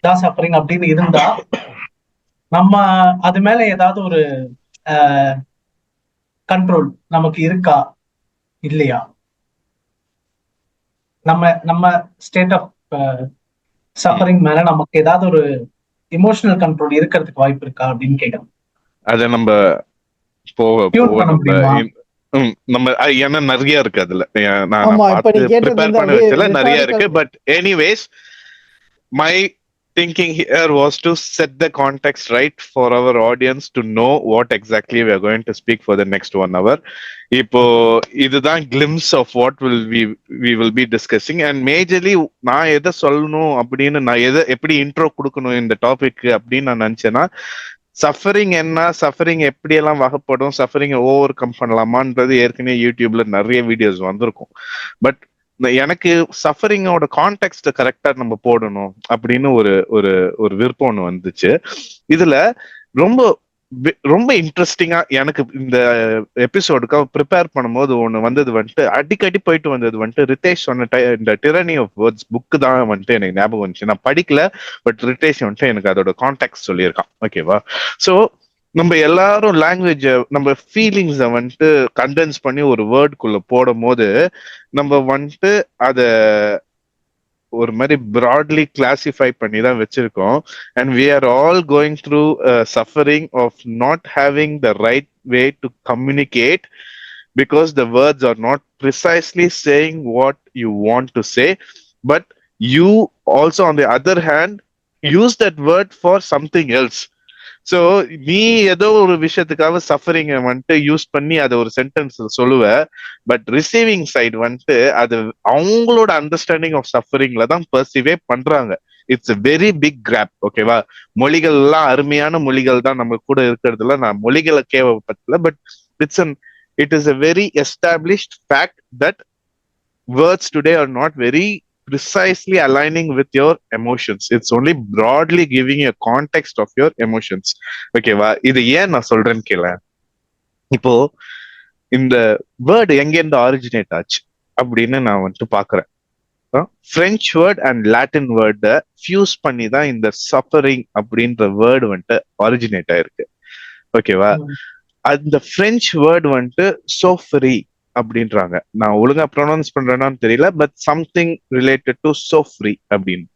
தான் சஃபரிங் அப்படின்னு இருந்தா நம்ம அது மேல ஏதாவது ஒரு கண்ட்ரோல் நமக்கு இருக்கா இல்லையா? நம்ம ஸ்டேட் ஆஃப் சஃபரிங் மேல நமக்கு ஏதாவது ஒரு இமோஷனல் கண்ட்ரோல் இருக்கிறதுக்கு வாய்ப்பு இருக்கா அப்படின்னு கேட்கறேன். அத நம்ம போக டியூன் பண்ண முடியுமா? நம்ம ஏன்னா நிறைய இருக்கு அதுல. நான் ஆமா, இப்ப நீ பார்த்து கேட்டது ப்ரிப்பேர் வந்து பண்ண அப்படியே வச்சல நிறைய rhetorical. இருக்கு. But anyways my thinking here was to set the context right for our audience to know what exactly we are going to speak for the next 1 hour. இப்போ இதுதான் glimpse of what we will be discussing, and majorly நான் எதை சொல்லணும் அப்படின்னு, நான் எதை எப்படி இன்ட்ரோ கொடுக்கணும் இந்த டாபிக் அப்படின்னு நான் நினைச்சேன்னா, சஃபரிங் என்ன, சஃபரிங் எப்படி எல்லாம் வகைப்படும், சஃபரிங் ஓவர் கம் பண்ணலாமான்றது ஏற்கனவே யூடியூப்ல நிறைய வீடியோஸ் வந்திருக்கும். பட் எனக்கு சஃபரிங்கோட கான்டெக்ட் கரெக்டா நம்ம போடணும் அப்படின்னு ஒரு ஒரு ஒரு விருப்பம் ஒண்ணு வந்துச்சு. இதுல ரொம்ப ரொம்ப இன்ட்ரெஸ்டிங்கா எனக்கு இந்த எபிசோடுக்காக ப்ரிப்பேர் பண்ணும்போது ஒண்ணு வந்தது வந்துட்டு, அடிக்கடி போயிட்டு வந்தது வந்துட்டு, ரிதேஷ் சொன்ன இந்த டிரனி ஆஃப் வேர்ட்ஸ் புக்கு தான் வந்துட்டு எனக்கு ஞாபகம் வந்துச்சு. நான் படிக்கல, பட் ரிதேஷ் வந்துட்டு எனக்கு அதோட கான்டெக்ட் சொல்லியிருக்கான். ஓகேவா? ஸோ நம்ம எல்லாரும் லாங்குவேஜ, நம்ம ஃபீலிங்ஸை வந்துட்டு கண்டென்ஸ் பண்ணி ஒரு வேர்டுக்குள்ள போடும் போது நம்ம வந்துட்டு அத ஒரு மாதிரி ப்ராட்லி கிளாசிஃபை பண்ணி தான் வச்சிருக்கோம். And we are all going through suffering of not having the right way to communicate, because the words are not precisely saying what you want to say, but you also on the other hand use that word for something else. So நீ ஏதோ ஒரு விஷயத்துக்காக சஃபரிங்க வந்துட்டு யூஸ் பண்ணி அதை ஒரு சென்டென்ஸ் சொல்லுவ, பட் ரிசீவிங் சைடு வந்துட்டு அது அவங்களோட அண்டர்ஸ்டாண்டிங் ஆஃப் சஃபரிங்ல தான் பர்சீவே பண்றாங்க. It's very big crap. ஓகேவா? மொழிகள் எல்லாம் அருமையான மொழிகள் தான் நம்ம கூட இருக்கிறதுல, நான் மொழிகளை கேவப்பட்டல, but it is a very established fact that words today are not very precisely aligning with your emotions. It's only broadly giving you a context of your emotions. ஓகேவா? இது ஏன் நான் சொல்றேன்னு கேள. இப்போ இந்த வேர்டு எங்க இருந்து ஆரிஜினேட் ஆச்சு அப்படின்னு நான் வந்துட்டு பாக்குறேன். பிரெஞ்சு வேர்ட் அண்ட் லாட்டின் வேர்டை ஃபியூஸ் பண்ணி தான் இந்த சஃபரிங் அப்படின்ற வேர்டு வந்துட்டு ஆரிஜினேட் ஆயிருக்கு. ஓகேவா? அந்த பிரெஞ்சு வேர்டு வந்துட்டு சோஃபரி அப்படின்றாங்க. நான் ஒழுங்கா ப்ரொனவுன்ஸ் பண்றேன்னு தெரியல, பட் சம்திங் ரிலேட்டட் டு சோஃப்ரி அப்படின்னு.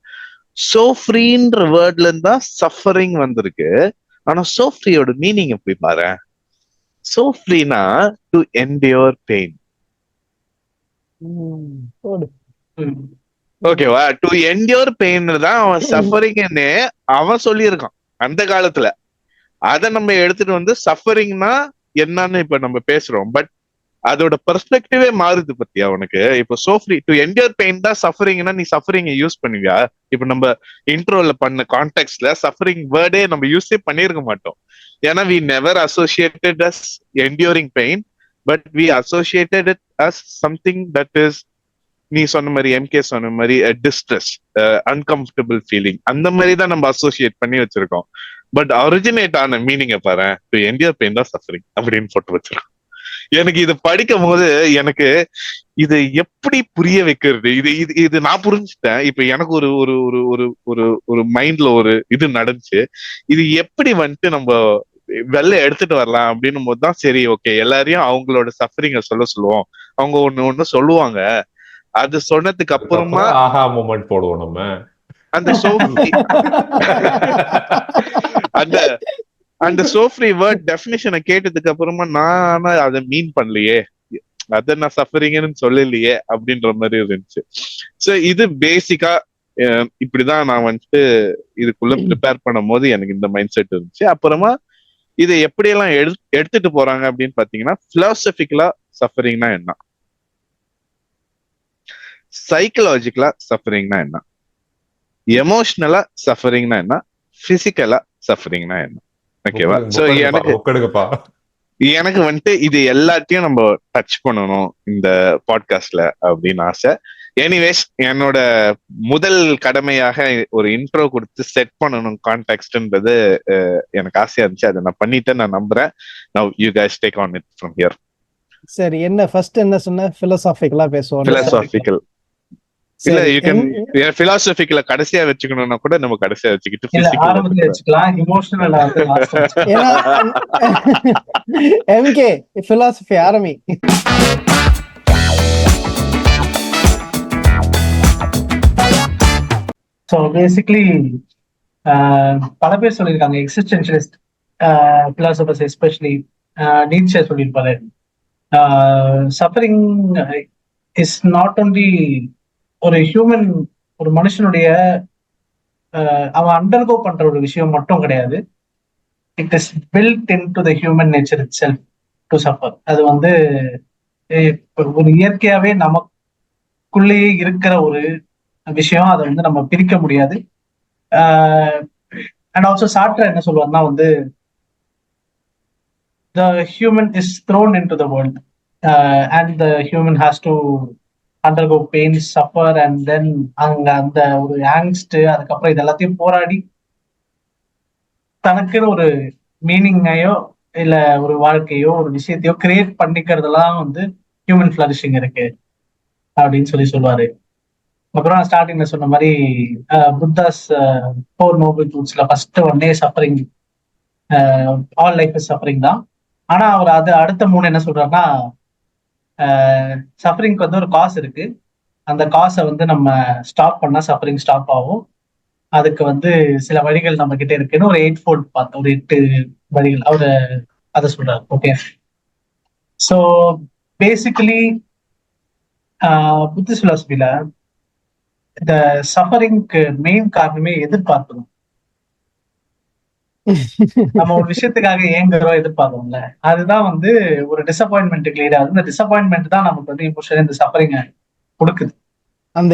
சோஃப்ரின்ற வேர்ட்ல இருந்தா சஃபரிங் வந்திருக்கு. ஆனா சோஃப்ரியோட மீனிங் எப்படி பாரு. சோஃப்ரினா டு என்டியூர் பெயின். ஓகேவா? டு என்டியூர் பெயின் தான் அவன் சஃபரிங்னு அவன் சொல்லியிருக்கான் அந்த காலத்துல. அதை நம்ம எடுத்துட்டு வந்து சஃபரிங்னா என்னன்னு இப்ப நம்ம பேசுறோம். பட் அதோட பெர்ஸ்பெக்டிவே மாறுது பத்தியா உனக்கு? இப்போ சோஃப்ரி டு என்டியூர் பெயின் தான் சஃபரிங்னா நீ சஃபரிங் யூஸ் பண்ணுவியா? இப்ப நம்ம இன்ட்ரோல பண்ண கான்டெக்ட்ல சஃபரிங் வேர்டே நம்ம யூஸே பண்ணிருக்க மாட்டோம். ஏன்னா we never associated as enduring pain, but we associated it as something that is, நீ சொன்ன மாதிரி, எம்கே சொன்ன மாதிரி, டிஸ்ட்ரெஸ், அன்கம்ஃபர்டபிள் ஃபீலிங், அந்த மாதிரி தான் நம்ம அசோசியேட் பண்ணி வச்சிருக்கோம். பட் ஒரிஜினேட் ஆன மீனிங்கை பாரு, டு என்டியூர் பெயின் தான் சஃபரிங் அப்படின்னு போட்டு வச்சிருக்கோம். எனக்கு இது படிக்கும் போது எனக்கு இது எப்படி புரிய வைக்கிறது, இது இது இது நான் புரிஞ்சுட்டேன். இப்ப எனக்கு ஒரு ஒரு ஒரு ஒரு ஒரு ஒரு மைண்ட்ல ஒரு இது நடந்துச்சு. இது எப்படி வந்துட்டு நம்ம வெளில எடுத்துட்டு வரலாம் அப்படின்னும் போதுதான் சரி ஓகே எல்லாரையும் அவங்களோட சஃபரிங்க சொல்லுவோம். அவங்க ஒண்ணு ஒண்ணு சொல்லுவாங்க. அது சொன்னதுக்கு அப்புறமா அதுக்கப்புறம் ஆஹா மூமெண்ட் போடுவோம் நம்ம. அந்த சோஃப்ரி அந்த அந்த சோஃப்ரி வேர்ட் டெஃபினிஷனை கேட்டதுக்கு அப்புறமா நான் அதை மீன் பண்ணலையே, அதை நான் சஃபரிங்னு சொல்லலையே அப்படின்ற மாதிரி இருந்துச்சு. சோ இது பேசிக்கா இப்படிதான் நான் வந்துட்டு இதுக்குள்ள ப்ரிப்பேர் பண்ணும் போது எனக்கு இந்த மைண்ட் செட் இருந்துச்சு. அப்புறமா இதை எப்படியெல்லாம் எடுத்துட்டு போறாங்க அப்படின்னு பாத்தீங்கன்னா, பிலாசபிக்கலா சஃபரிங்னா என்ன, சைக்கலாஜிக்கலா சஃபரிங்னா என்ன, எமோஷனலா சஃபரிங்னா என்ன, பிசிக்கலா சஃபரிங்னா என்ன. ஓகேவா? சோ எனக்கு வந்துட்டு இது எல்லாத்தையும் நம்ம டச் பண்ணணும் இந்த பாட்காஸ்ட்ல அப்படின்னு ஆசை. எனிவேஸ், என்னோட முதல் கடமையாக ஒரு இன்ட்ரோ கொடுத்து செட் பண்ணணும் கான்டெக்ஸ்ட்ன்றது எனக்கு ஆசையா இருந்துச்சு. அதை நான் பண்ணிட்டேன், நான் நம்புறேன். Now you guys take on it from here. சரி, என்ன ஃபர்ஸ்ட் என்ன சொன்ன? பிலோசாபிக்கலா பேசுவோம். பிலாசாபிக்கல் இல்ல, யூ கேன் பிலாசபிக்கல கடைசியா வச்சுக்கணும்னா கூட நம்ம கடைசியா வச்சுக்கிட்டு ஆரம்பத்துல வச்சுக்கலாம். இமோஷனல் ஏன்னா எம்கே பிலாசபி ஆரம்பி. ஸோ பேசிக்லி பல பேர் சொல்லியிருக்காங்க, எக்ஸிஸ்டென்ஷியலிஸ்ட் பிலாசபர்ஸ் எஸ்பெஷலி நீட்சே சொல்லியிருப்பாரு, சஃபரிங் இஸ் நாட் ஒன்லி ஒரு ஹியூமன், ஒரு மனுஷனுடைய அவன் அண்டர்கோ பண்ற ஒரு விஷயம் மட்டும் கிடையாது. It is built in to the human nature it self to suffer. அது வந்து ஒரு இயற்கையாவே நமக்குள்ளேயே இருக்கிற ஒரு விஷயம். அதை வந்து நம்ம பிரிக்க முடியாது. அண்ட் ஆல்சோ சார்ட்ரர் என்ன சொல்லுவாருன்னா வந்து, the human is thrown into the world and the human has to undergo pain, suffer and then அங்க அந்த ஒரு ஆங்ஸ்ட், அதுக்கப்புறம் இது எல்லாத்தையும் போராடி தனக்குன்னு ஒரு மீனிங்கையோ இல்ல ஒரு வாழ்க்கையோ ஒரு விஷயத்தையோ கிரியேட் பண்ணிக்கிறதுலாம் வந்து ஹியூமன் ஃபிளரிஷிங் இருக்கு அப்படின்னு சொல்லுவாரு. அப்புறம் ஸ்டார்டிங்ல சொன்ன மாதிரி புத்தாஸ் 4 நோபல் ட்ரூத்ஸ்ல ஃபர்ஸ்ட் ஒன்னே suffering, all life is suffering தான். ஆனா அவர் அது அடுத்த 3 என்ன சொல்றாருன்னா, சஃபரிங்க்கு வந்து ஒரு காசு இருக்கு, அந்த காசை வந்து நம்ம ஸ்டாப் பண்ணா சஃபரிங் ஸ்டாப் ஆகும், அதுக்கு வந்து சில வழிகள் நம்ம கிட்ட இருக்குன்னு ஒரு 8 ஃபோல்ட் பார்த்தோம், ஒரு 8 வழிகள் அவரு அதை சொல்றாரு. ஓகே, ஸோ பேசிக்கலி புத்திஸ்ட் பிலாசபில இந்த சஃபரிங்க்கு மெயின் காரணமே எதிர்பார்ப்பு. நம்ம ஒரு விஷயத்துக்காக ஏங்குறோம், எதிர்பார்க்கோம்ல, அதுதான் வந்து ஒரு டிசப்பாயின்மெண்ட்டுக்கு லீட் ஆகுது. இந்த டிசப்பாயின்மெண்ட் தான் நமக்கு வந்து இமோஷனல் இந்த சஃபரிங்க கொடுக்குது. அந்த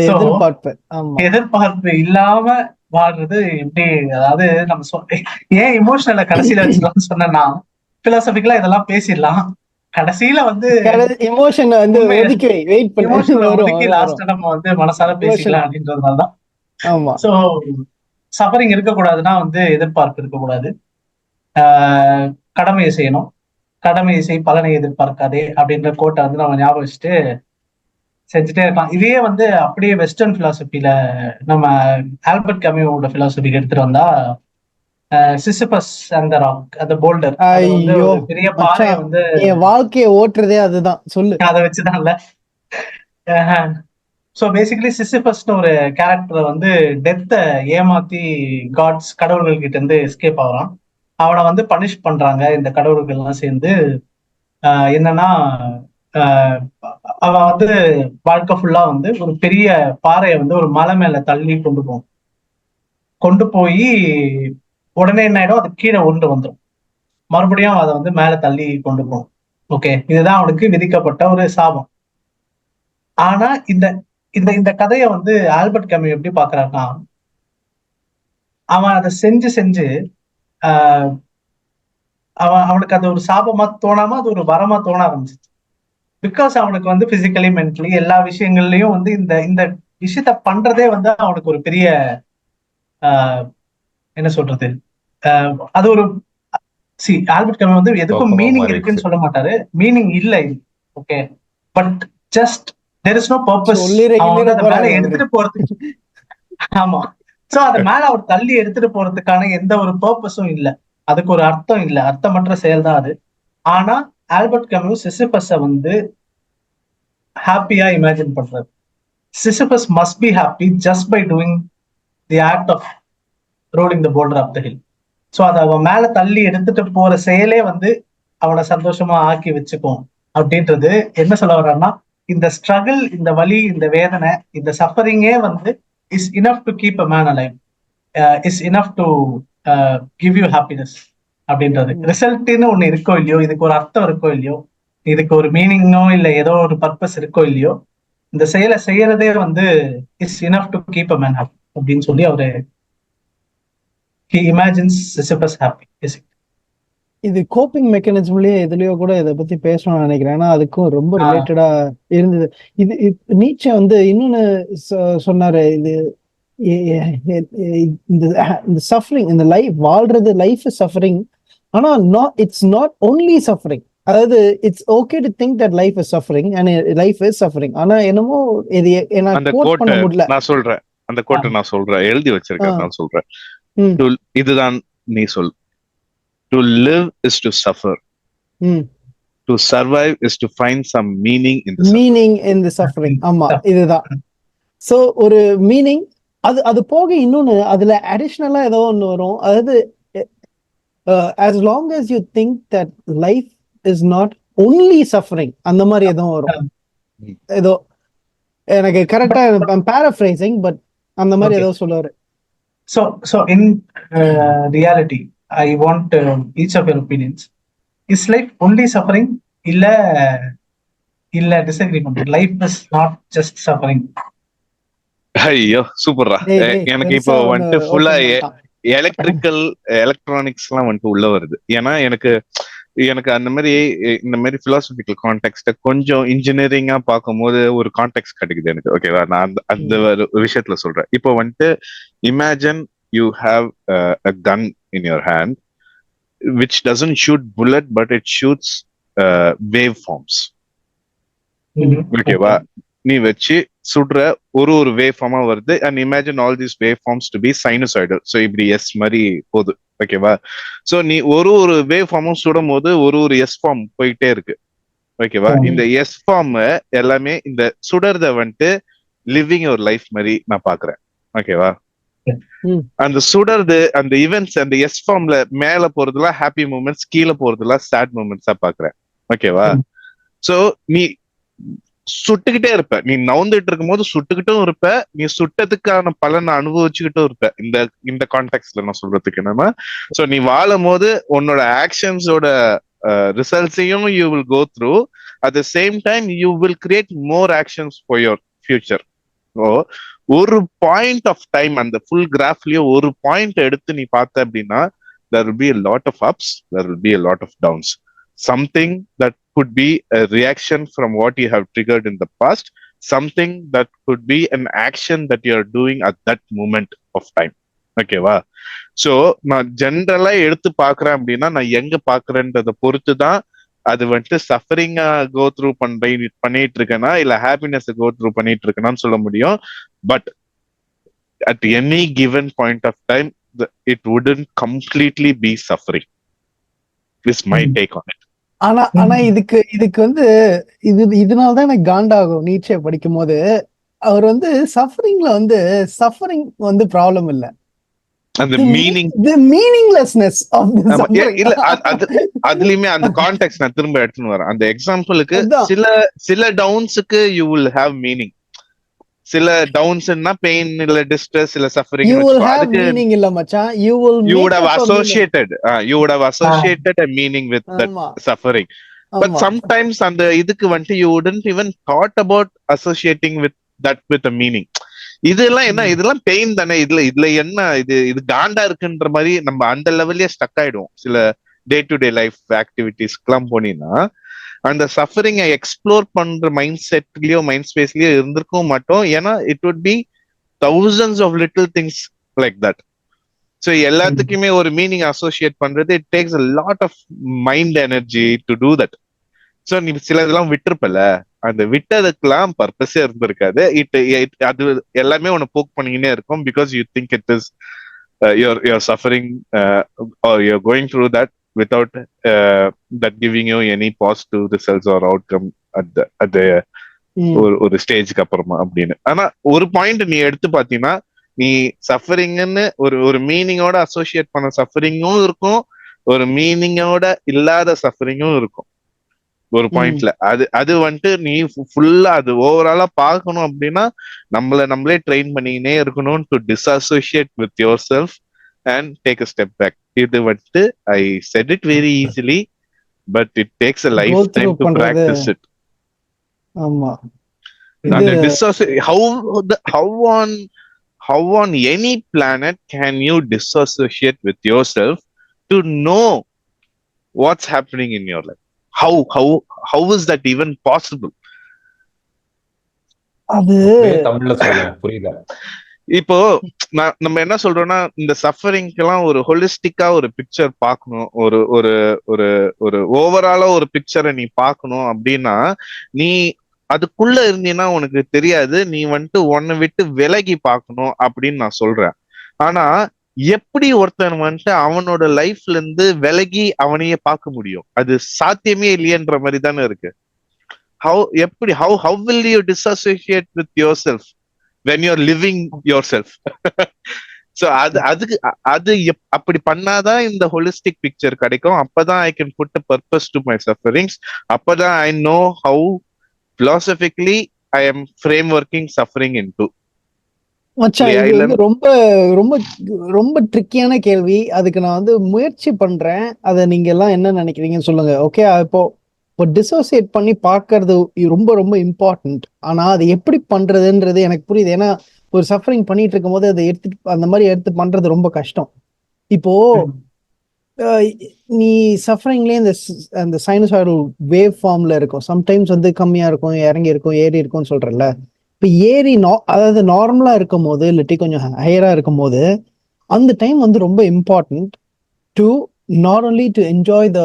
எதிர்பார்ப்பு இல்லாம வாழ்றது எப்படி? அதாவது நம்ம ஏன் இமோஷனல கடைசியில வச்சுக்கலாம்னு சொன்னா, பிலாசபிக்கலா இதெல்லாம் பேசிடலாம், கடைசியில வந்து எமோஷன் வந்து ஒதுக்கி லாஸ்ட் நம்ம வந்து மனசால பேசிக்கலாம் அப்படின்றதுனாலதான். ஆமா, சோ சஃபரிங் இருக்கக்கூடாதுன்னா வந்து எதிர்பார்ப்பு இருக்கக்கூடாது, கடமையை செய்யணும், கடமையை செய் பலனை எதிர்பார்க்காதே அப்படின்ற கோட்டை வந்து நம்ம ஞாபகம் வச்சுட்டு செஞ்சுட்டே இருக்கலாம். இதே வந்து அப்படியே வெஸ்டர்ன் பிலாசபில நம்ம ஆல்பர்ட் கமியோட பிலாசபிக்கு எடுத்துட்டு வந்தா, சிசிபஸ் அந்த ராக், அந்த போல்டர், பெரிய பாறை வந்து என் வாழ்க்கையை ஓட்டுறதே அதுதான். சொல்லு, அதை வச்சுதான்ல. ஸோ பேசிக்கலி சிசிபஸ்னு ஒரு கேரக்டரை வந்து டெத்தை ஏமாத்தி காட்ஸ் கடவுள்கள் கிட்ட இருந்து எஸ்கேப் ஆகிறான். அவனை வந்து பனிஷ் பண்றாங்க இந்த கடவுள்கள்லாம் சேர்ந்து. என்னன்னா அவன் வந்து வாழ்க்கை ஃபுல்லா வந்து ஒரு பெரிய பாறையை வந்து ஒரு மலை மேல தள்ளி கொண்டு போய் உடனே என்ன ஆயிடும், அது கீழே உருண்டு வந்துடும், மறுபடியும் அதை வந்து மேல தள்ளி கொண்டு போகும். ஓகே, இதுதான் அவனுக்கு விதிக்கப்பட்ட ஒரு சாபம். ஆனா இந்த இந்த இந்த கதையை வந்து ஆல்பர்ட் கம்யூ எப்படி பாக்குறாருன்னா, அவன் அதை செஞ்சு அவனுக்கு அது ஒரு சாபமா தோணாம அது ஒரு வரமா தோண ஆரம்பிச்சிச்சு. பிகாஸ் அவனுக்கு வந்து பிசிக்கலி மென்டலி எல்லா விஷயங்கள்லயும் வந்து இந்த இந்த விஷயத்த பண்றதே வந்து அவனுக்கு ஒரு பெரிய என்ன சொல்றது, அது ஒரு சி ஆல்பர்ட் கம்யூ வந்து எதுக்கும் நோக்கமா மீனிங் மாறிடுச்சு. இருக்குன்னு சொல்ல மாட்டாரு, மீனிங் இல்ல. Okay, but just there is no purpose. சொல்லிட அவன் வந்து கிள்ளிட அதை மேல போறாரு அவரு. எடுத்துட்டு போறதுக்கு, ஆமா, சோ அத மேல அவர் தள்ளி எடுத்துட்டு போறதுக்கான எந்த ஒரு பர்பஸும் இல்ல, அதுக்கு ஒரு அர்த்தம் இல்ல, அர்த்தமற்ற செயல் தான் அது. ஆனா ஆல்பர்ட் கம்யூ சிசிபஸ வந்து ஹாப்பியா இமேஜின் பண்றாரு. Sisyphus must be happy just by doing the act of rolling the boulder up the hill. So அதை அவன் மேல தள்ளி எடுத்துட்டு போற செயலே வந்து அவனை சந்தோஷமா ஆக்கி வச்சுக்கும் அப்படின்றது என்ன சொல்ல வர்றான்னா, இந்த ஸ்ட்ரகிள், இந்த வலி, இந்த வேதனை, இந்த சஃபரிங்கே வந்து is enough to keep a man alive, is enough to give you happiness அப்படின்றது. ரிசல்ட்னு ஒண்ணு இருக்கோ இல்லையோ, இதுக்கு ஒரு அர்த்தம் இருக்கோ இல்லையோ, இதுக்கு ஒரு மீனிங்கோ இல்ல ஏதோ ஒரு பர்பஸ் இருக்கோ இல்லையோ, இந்த செயலை செய்யறதே வந்து is enough to keep a man happy அப்படின்னு சொல்லி அவரு he imagines Sisyphus happy. இது கோப்பிங் மெக்கானிசம்லயே எதுலயோ கூட இதை பத்தி பேசணும்னு நினைக்கிறேன். ஏன்னா அதுக்கும் ரொம்ப ஆ. ரிலேட்டடா இருந்தது. நீச்சே வந்து இன்னொன்னு சொன்னாரு. இது இந்த சஃபரிங், இந்த லைஃப் வாழ்றது, லைஃப் இஸ் சஃபரிங். ஆனா இட்ஸ் நாட் ஓன்லி சஃபரிங். அதாவது it's okay to think that life is suffering and life is suffering. ஆனா என்னமோ இது அந்த கோட் பண்ண முடியல. நான் சொல்றேன், அந்த கோட்டை நான் சொல்றேன், எழுதி வச்சிருக்கேன், நான் சொல்றேன். இதுதான் நீ சொல். To live is to suffer. To survive is to find some meaning in the meaning in the suffering. ஆமா, இதுதான். சோ ஒரு மீனிங் அது போக இன்னொன்னு அதுல அடிஷனலா ஏதோ ஒண்ணு வரும். அதாவது as long as you think that life is not only suffering, அந்த மாதிரி ஏதோ வரும். ஏதோ எனக்கு கரெக்டா paraphrasing, but அந்த மாதிரி ஏதோ சொல்லுவாரு. So in reality, I want each of your opinions. Is life only suffering? இல்ல disagree பண்றேன். Life is not just suffering. ஐயோ சூப்பர்ரா. எனக்கு இப்போ வந்துட்டு ஃபுல்லா எலக்ட்ரிக்கல் எலக்ட்ரானிக்ஸ் எல்லாம் வந்துட்டு உள்ள வருது. ஏன்னா எனக்கு அந்த மாதிரி இந்த மாதிரி பிலாசபிக்கல் கான்டெக்ட் கொஞ்சம் இன்ஜினியரிங்கா பார்க்கும்போது ஒரு கான்டெக்ட் கிடைக்குது எனக்கு. ஓகேவா, நான் அந்த ஒரு விஷயத்துல சொல்றேன். இப்போ வந்துட்டு imagine you have a gun in your hand which doesn't shoot bullet but it shoots waveforms. ஓகேவா, நீ வச்சு சுடுற ஒரு வேவ் ஃபார்மா வருது. And imagine all these wave forms to be sinusoidal. So இப்படி எஸ் மாதிரி போகுது. ஓகேவா, ஸோ நீ ஒரு வேவ் ஃபார்மும் சுடும் போது ஒரு எஸ் ஃபார்ம் போயிட்டே இருக்கு. ஓகேவா, இந்த எஸ் ஃபார்ம் எல்லாமே இந்த சுடறத வந்துட்டு லிவிங் ஒரு லைஃப் மாதிரி நான் பாக்குறேன். ஓகேவா, அந்த சுடறது, அந்த ஈவென்ட்ஸ், அந்த எஸ் ஃபார்ம்ல மேல போறதுலாம் ஹாப்பி மூமெண்ட்ஸ், கீழே போறதுலாம் சேட் மூமெண்ட்ஸா பாக்குறேன். ஓகேவா, சோ நீ சுட்டுக்கிட்டே இருப்ப, நீ நவுந்துட்டு இருக்கும் போது சுட்டுக்கிட்டும் இருப்ப, நீ சுட்டதுக்கான பலனை அனுபவிச்சுக்கிட்டும் இருப்ப. இந்த கான்டெக்ட்ல நான் சொல்றதுக்கு என்னன்னா, சோ நீ வாழும் போது உன்னோட ஆக்ஷன்ஸோட ரிசல்ட்ஸையும் you will go through. At the same time you will create more actions for your future. ஒரு பாயிண்ட் ஆஃப் டைம், அந்த ஃபுல் கிராஃப்லயோ ஒரு பாயிண்ட் எடுத்து நீ பார்த்த அப்படின்னா, there will be a lot of ups, there will be a lot of downs. Something that could be a reaction from what you have triggered in the past, something that could be an action that you are doing at that moment of time. ஓகேவா, சோ நான் ஜென்ரலா எடுத்து பாக்குறேன் அப்படின்னா, நான் எங்க பாக்குறேன்றத பொறுத்து தான் அது வந்துட்டு சஃபரிங்கா கோ த்ரூ பண்ணிட்டு இருக்கேனா இல்ல ஹாப்பினஸ் கோ த்ரூ பண்ணிட்டு இருக்கேனான்னு சொல்ல முடியும். But at any given point of time it wouldn't completely be suffering. This is my take on it. ஆனா இதுக்கு வந்து இதனாலதான் எனக்கு காண்டாகும். நீச்சே படிக்கும் போது அவர் வந்து சஃபரிங் வந்து ப்ராப்ளம் இல்ல, அந்த meaning, the meaninglessness of the suffering. இல்ல அதுலயுமே அந்த கான்டெக்ஸ்ட் நான் திரும்ப எடுத்துன்னு வரேன். அந்த எக்ஸாம்பிளுக்கு சில டவுன்ஸுக்கு you will have meaning, சில டவுன்ஸ்னா பெயின் இல்ல டிஸ்ட்ரெஸ் இல்ல suffering, you will have meaning இல்ல மச்சான், you would have associated a meaning with that suffering. But sometimes அந்த இதுக்கு வந்து you wouldn't even thought about associating with that with a meaning. இதெல்லாம் என்ன, இதெல்லாம் பெயின் தானே, இதுல என்ன இது காண்டா இருக்குன்ற மாதிரி நம்ம அந்த லெவல்லயே ஸ்டக் ஆயிடுவோம். சில டே டு டே லைஃப் ஆக்டிவிட்டிஸ்க்குலாம் போனீங்கன்னா அந்த சஃபரிங்கை எக்ஸ்ப்ளோர் பண்ற மைண்ட் செட்லயோ மைண்ட் ஸ்பேஸ்லயோ இருந்திருக்கவும் மாட்டோம். ஏன்னா it would be thousands of little things like that. So எல்லாத்துக்குமே ஒரு மீனிங் அசோசியேட் பண்றது it takes a lot of mind energy to do that. So நீ சிலதெல்லாம் விட்டுருப்பல, அந்த விட்டதுக்கெல்லாம் பர்பஸே இருந்திருக்காது. அது எல்லாமே உன்னை போக் பண்ணிக்கினே இருக்கும். Because you think it is you're suffering or you're going through that without that giving you any positive results or outcome at the ஒரு ஸ்டேஜ்க்கு அப்புறமா அப்படின்னு. ஆனா ஒரு பாயிண்ட் நீ எடுத்து பாத்தீங்கன்னா, நீ சஃபரிங்னு ஒரு மீனிங்கோட அசோசியேட் பண்ண சஃபரிங்கும் இருக்கும், ஒரு மீனிங்கோட இல்லாத சஃபரிங்கும் இருக்கும் ஒரு பாயிண்ட்ல. அது வந்துட்டு நீ ஃபுல்லா அது ஓவராலா பார்க்கணும் அப்படின்னா நம்மளே ட்ரெயின் பண்ணினே இருக்கணும் to disassociate with your self and take a step back. இது வந்துட்டு I said it very easily, but it takes a life time to practise it. ஆமா. And how on any planet can you disassociate with yourself to know what's happening in your life? How is that even possible? அது தமிழ்ல சொல்ல புரியல. இப்போ நம்ம என்ன சொல்றோம்னா, இந்த சஃபரிங்க்கெல்லாம் ஒரு ஹோலிஸ்டிக்கா ஒரு பிக்சர் பார்க்கணும், ஒரு ஒரு ஒரு ஒரு ஓவராலா ஒரு பிக்சரை நீ பார்க்கணும் அப்படின்னா, நீ அதுக்குள்ள இருந்தீங்கன்னா உனக்கு தெரியாது. நீ வந்துட்டு உன்னை விட்டு விலகி பார்க்கணும் அப்படின்னு நான் சொல்றேன். ஆனா எப்படி ஒருத்தன் வந்துட்டு அவனோட லைஃப்ல இருந்து விலகி அவனையே பார்க்க முடியும்? அது சாத்தியமே இல்லையன்ற மாதிரி தானே இருக்கு. how will you disassociate with yourself when you're living yourself? So அது அப்படி பண்ணாதான் இந்த ஹோலிஸ்டிக் பிக்சர் கிடைக்கும். அப்பதான் I can put a purpose to my sufferings. அப்பதான் I know how philosophically I am frameworking suffering into. மச்சான், இது வந்து ரொம்ப ரொம்ப ரொம்ப ட்ரிக்கியான கேள்வி. அதுக்கு நான் வந்து முயற்சி பண்றேன். அதை நீங்க எல்லாம் என்ன நினைக்கிறீங்கன்னு சொல்லுங்க. ஓகே, இப்போ டிசோசியேட் பண்ணி பார்க்கறது ரொம்ப ரொம்ப இம்பார்ட்டன்ட். ஆனா அது எப்படி பண்றதுன்றது எனக்கு புரியுது. ஏன்னா ஒரு சஃபரிங் பண்ணிட்டு இருக்கும் போது அதை அந்த மாதிரி எடுத்து பண்றது ரொம்ப கஷ்டம். இப்போ நீ சஃபரிங்லேயே அந்த சைனசாய்டல் வேவ் ஃபார்ம்ல இருக்கும். சம்டைம்ஸ் வந்து கம்மியா இருக்கும், இறங்கி இருக்கும், ஏறி இருக்கும்னு சொல்றல. இப்போ ஏறி அதாவது நார்மலா இருக்கும் போது இல்லாட்டி கொஞ்சம் ஹையரா இருக்கும் போது அந்த டைம் வந்து ரொம்ப important to not only to enjoy the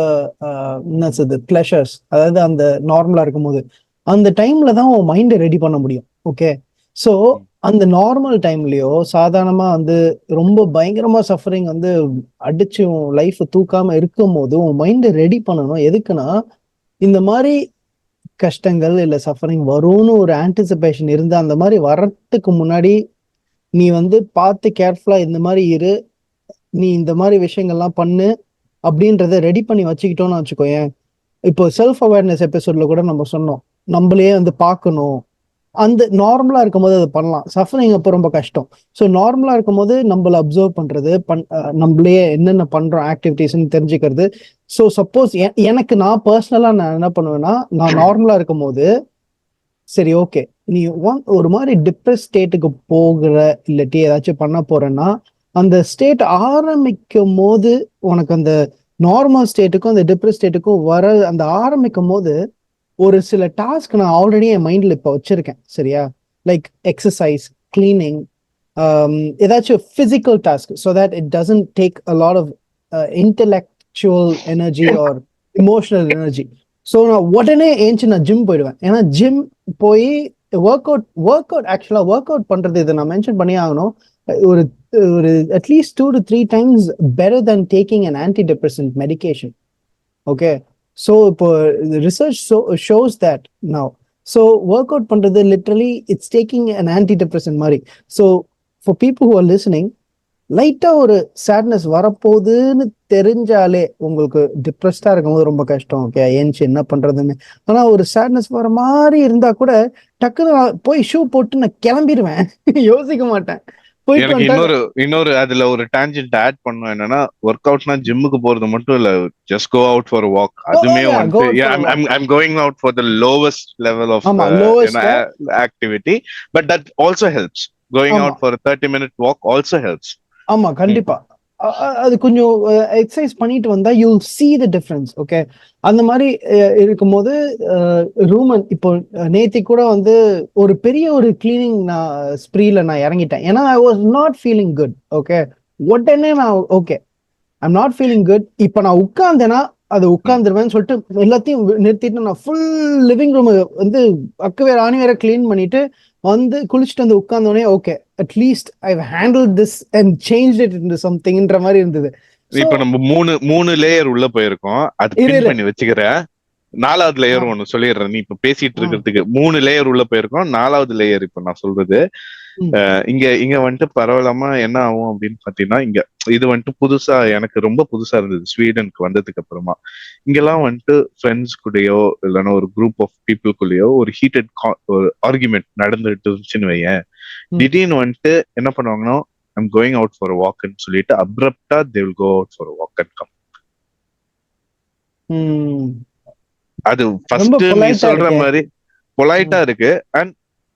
pleasures. அதாவது அந்த நார்மலா இருக்கும் போது அந்த டைம்ல தான் உன் மைண்டை ரெடி பண்ண முடியும். ஓகே, ஸோ அந்த நார்மல் டைம்லயோ சாதாரணமா வந்து ரொம்ப பயங்கரமா சஃபரிங் வந்து அடிச்சு உன் லைஃப் தூக்காம இருக்கும் போது உன் மைண்டை ரெடி பண்ணணும். எதுக்குன்னா, இந்த மாதிரி கஷ்டங்கள் இல்ல சஃபரிங் வரும்னு ஒரு ஆன்டிசிபேஷன் இருந்து அந்த மாதிரி வர்றதுக்கு முன்னாடி நீ வந்து பார்த்து கேர்ஃபுல்லா இந்த மாதிரி இரு, நீ இந்த மாதிரி விஷயங்கள்லாம் பண்ணு அப்படின்றத ரெடி பண்ணி வச்சுக்கிட்டோம்னு வச்சுக்கோயேன். இப்போ செல்ஃப் அவேர்னஸ் எபிசோட்ல கூட நம்ம சொன்னோம், நம்மளே வந்து பார்க்கணும். அந்த நார்மலா இருக்கும் போது அதை பண்ணலாம். சஃபரிங் அப்போ ரொம்ப கஷ்டம். ஸோ நார்மலா இருக்கும் போது நம்மள அப்சர்வ் பண்றது, நம்மளே என்னென்ன பண்றோம் ஆக்டிவிட்டிஸ்ன்னு தெரிஞ்சுக்கிறது. ஸோ சப்போஸ் நான் பர்சனலா நான் என்ன பண்ணுவேன்னா, நான் நார்மலா இருக்கும் போது சரி ஓகே நீ ஒரு மாதிரி டிப்ரெஸ் ஸ்டேட்டுக்கு போகிற இல்லாட்டி ஏதாச்சும் பண்ண போறேன்னா, அந்த ஸ்டேட் ஆரம்பிக்கும் போது உனக்கு அந்த நார்மல் ஸ்டேட்டுக்கும் அந்த டிப்ரெஸ் ஸ்டேட்டுக்கும் அந்த ஆரம்பிக்கும் போது ஒரு சில டாஸ்க் நான் ஆல்ரெடி என் மைண்ட்ல இப்போ வச்சிருக்கேன். சரியா, லைக் எக்ஸசைஸ், கிளீனிங், ஏதாச்சும் physical task, so that it doesn't take a lot of intellectual energy or emotional energy. So நான் உடனே ஏஞ்சி நான் ஜிம் போயிடுவேன். ஏன்னா ஜிம் போய் ஒர்க் அவுட் பண்றது, இதை நான் மென்ஷன் பண்ணி ஆகணும், ஒரு at least 2 to 3 times better than taking an antidepressant medication. Okay, so இப்போ research shows that now. So workout பண்றது literally it's taking an antidepressant மாதிரி. So for people who are listening, லைட்டா ஒரு சேட்னஸ் வரப்போகுதுன்னு தெரிஞ்சாலே, உங்களுக்கு டிப்ரெஸ்டா இருக்கும்போது ரொம்ப கஷ்டம், ஓகே ஏன்ச்சு என்ன பண்றதுன்னு. ஆனா ஒரு சேட்னஸ் வர மாதிரி இருந்தா கூட டக்குன்னு போய் ஷூ போட்டு நான் கிளம்பிடுவேன், யோசிக்க மாட்டேன். எனக்கு இன்னொரு அதுல ஒரு டான்ஜென்ட் ஆட் பண்ணும். என்னன்னா, ஒர்க் அவுட்னா ஜிம்முக்கு போறது மட்டும் இல்ல, just go out for walk. அதுமே I'm going out for the lowest level of activity, but that also helps. Going out for a 30-minute walk also helps. ஆமா, கண்டிப்பா. அது கொஞ்சம் எக்ஸசைஸ் பண்ணிட்டு வந்தா you see the difference. Okay, அந்த மாதிரி இருக்கும்போது ரூமன் இப்போ நேத்தி கூட வந்து ஒரு பெரிய ஒரு கிளீனிங் ஸ்ப்ரீல நான் இறங்கிட்டேன். ஏன்னா I was not feeling good. Okay, உடனே நான் okay I'm not feeling good. இப்ப நான் உட்கார்ந்தேன்னா அது உட்கார்ந்துருவேன்னு சொல்லிட்டு எல்லாத்தையும் நிறுத்திட்டு நான் ஃபுல் லிவிங் ரூம் வந்து அக்கு வேற ஆணி வேற கிளீன் பண்ணிட்டு வந்து குளிச்சுட்டு வந்து உட்கார்ந்தோடனே okay at least I handle this and change it into சம்திங்ன்ற மாதிரி இருந்தது. இப்ப நம்ம மூணு லேயர் உள்ள போயிருக்கோம். அது பின் பண்ணி வச்சுக்கிற 4வது லேயர் ஒண்ணு சொல்லிடுறேன். நீ இப்ப பேசிட்டு இருக்கிறதுக்கு 3 லேயர் உள்ள போயிருக்கோம். 4வது லேயர் இப்ப நான் சொல்றது இங்க வந்துட்டு பரவலாமா என்ன ஆகும் அப்படின்னு பாத்தீங்கன்னா, இங்க இது வந்துட்டு புதுசா எனக்கு ரொம்ப புதுசா இருந்தது ஸ்வீடனுக்கு வந்ததுக்கு அப்புறமா. இங்கெல்லாம் வந்துட்டு ஃப்ரெண்ட்ஸ் கூடயோ இல்லைன்னா ஒரு குரூப் ஆஃப் பீப்புள்குள்ளேயோ ஒரு ஹீட்டட் ஒரு ஆர்குமெண்ட் நடந்துட்டு இருந்துச்சுன்னு வையேன், திடீர்னு வந்துட்டு என்ன பண்ணுவாங்கன்னா ஐம் கோயிங் அவுட் ஃபார் வாக்ன்னு சொல்லிட்டு abruptly they will go out for walk and come. அது ஃபர்ஸ்ட் நீ சொல்ற மாதிரி பொலைட்டா இருக்கு. And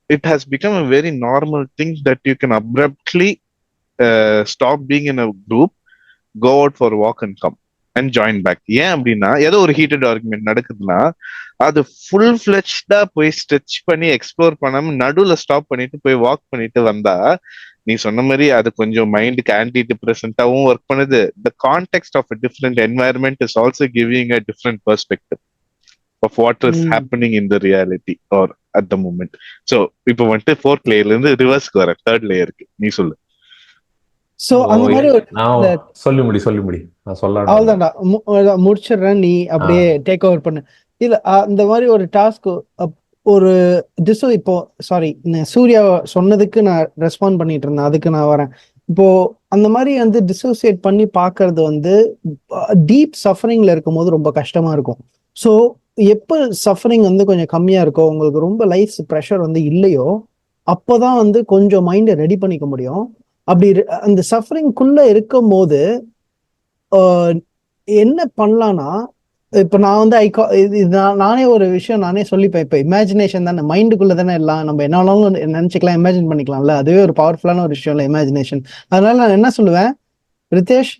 it has become a very normal thing that you can abruptly stop being in a group, go out for a walk and come and join back. ஏன் அப்படின்னா ஏதோ ஒரு ஹீட்டட் ஆர்குமெண்ட் நடக்குதுன்னா அது ஃபுல் ஃபிளெஜ்டா போய் ஸ்ட்ரெச் பண்ணி எக்ஸ்ப்ளோர் பண்ணாம நடுவுல ஸ்டாப் பண்ணிட்டு போய் வாக் பண்ணிட்டு வந்தா நீ சொன்ன மாதிரி அது கொஞ்சம் மைண்டுக்கு ஆன்டி டிப்ரெசன்டாவும் ஒர்க் பண்ணுது. The context of a different environment is also giving a different perspective of what is happening in the reality or at the moment. So இப்போ வந்துட்டு 4th லேயர்ல இருந்து ரிவர்ஸ்க்கு வர 3rd லேயருக்கு நீ சொல்லு. சோ அந்த மாதிரி சொல்லி முடி நான் சொல்ல அவ்வளவுதான்டா முடிச்சிடுறேன், நீ அப்படியே டேக் ஓவர் பண்ணு. இல்ல அந்த மாதிரி ஒரு டாஸ்க் ஒரு இப்போ சாரி சூர்யா சொன்னதுக்கு நான் ரெஸ்பாண்ட் பண்ணிட்டு இருந்தேன், அதுக்கு நான் வரேன். இப்போ அந்த மாதிரி வந்து டிசோசியேட் பண்ணி பாக்குறது வந்து டீப் சஃபரிங்ல இருக்கும் போது ரொம்ப கஷ்டமா இருக்கும். ஸோ எப்போ சஃபரிங் வந்து கொஞ்சம் கம்மியா இருக்கோ, உங்களுக்கு ரொம்ப லைஃப் ப்ரெஷர் வந்து இல்லையோ, அப்போதான் வந்து கொஞ்சம் மைண்டை ரெடி பண்ணிக்க முடியும். அப்படி அந்த சஃபரிங்குள்ள இருக்கும் போது என்ன பண்ணலாம்னா, இப்ப நான் வந்து நானே ஒரு விஷயம் நானே சொல்லிப்பேன். இப்ப இமேஜினேஷன் தானே, மைண்டுக்குள்ள தானே எல்லாம், நம்ம என்னாலும் நினைச்சுக்கலாம், இமேஜின் பண்ணிக்கலாம்ல, அதுவே ஒரு பவர்ஃபுல்லான ஒரு விஷயம் இல்ல இமேஜினேஷன். அதனால நான் என்ன சொல்லுவேன், ரிதேஷ்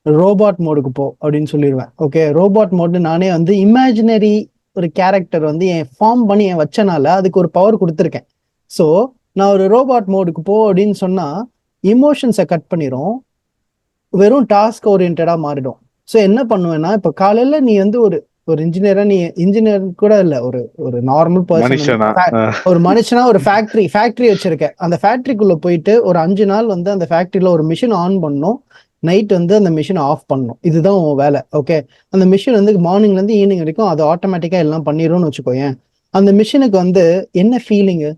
ரோபாட் மோடுக்கு போ அப்படின்னு சொல்லிடுவேன். ஓகே, ரோபாட் மோடு நானே வந்து இமேஜினரி ஒரு கேரக்டர் வந்து என் ஃபார்ம் பண்ணி என் வச்சனால அதுக்கு ஒரு பவர் கொடுத்துருக்கேன். ஸோ நான் ஒரு ரோபாட் மோடுக்கு போ அப்படின்னு சொன்னா இமோஷன்ஸை கட் பண்ணிரும், வெறும் டாஸ்க் ஓரியன்டா மாறிடும். ஸோ என்ன பண்ணுவேன்னா, இப்ப காலையில நீ வந்து ஒரு இன்ஜினியரா, நீ இன்ஜினியர் கூட இல்ல, ஒரு நார்மல் பர்சன், ஒரு மனுஷனா ஒரு ஃபேக்டரி வச்சிருக்க. அந்த ஃபேக்டரிக்குள்ள போயிட்டு ஒரு 5 நாள் வந்து அந்த ஃபேக்டரியில ஒரு மிஷின் ஆன் பண்ணும், நைட் வந்து அந்த மிஷின் ஆஃப் பண்ணணும். இதுதான் உன் வேலை. ஓகே, அந்த மிஷின் வந்து மார்னிங்ல இருந்து ஈவினிங் வரைக்கும் அது ஆட்டோமேட்டிக்கா எல்லாம் பண்ணிடும்னு வச்சுக்கோயேன். அந்த மிஷினுக்கு வந்து என்ன ஃபீலிங்கு,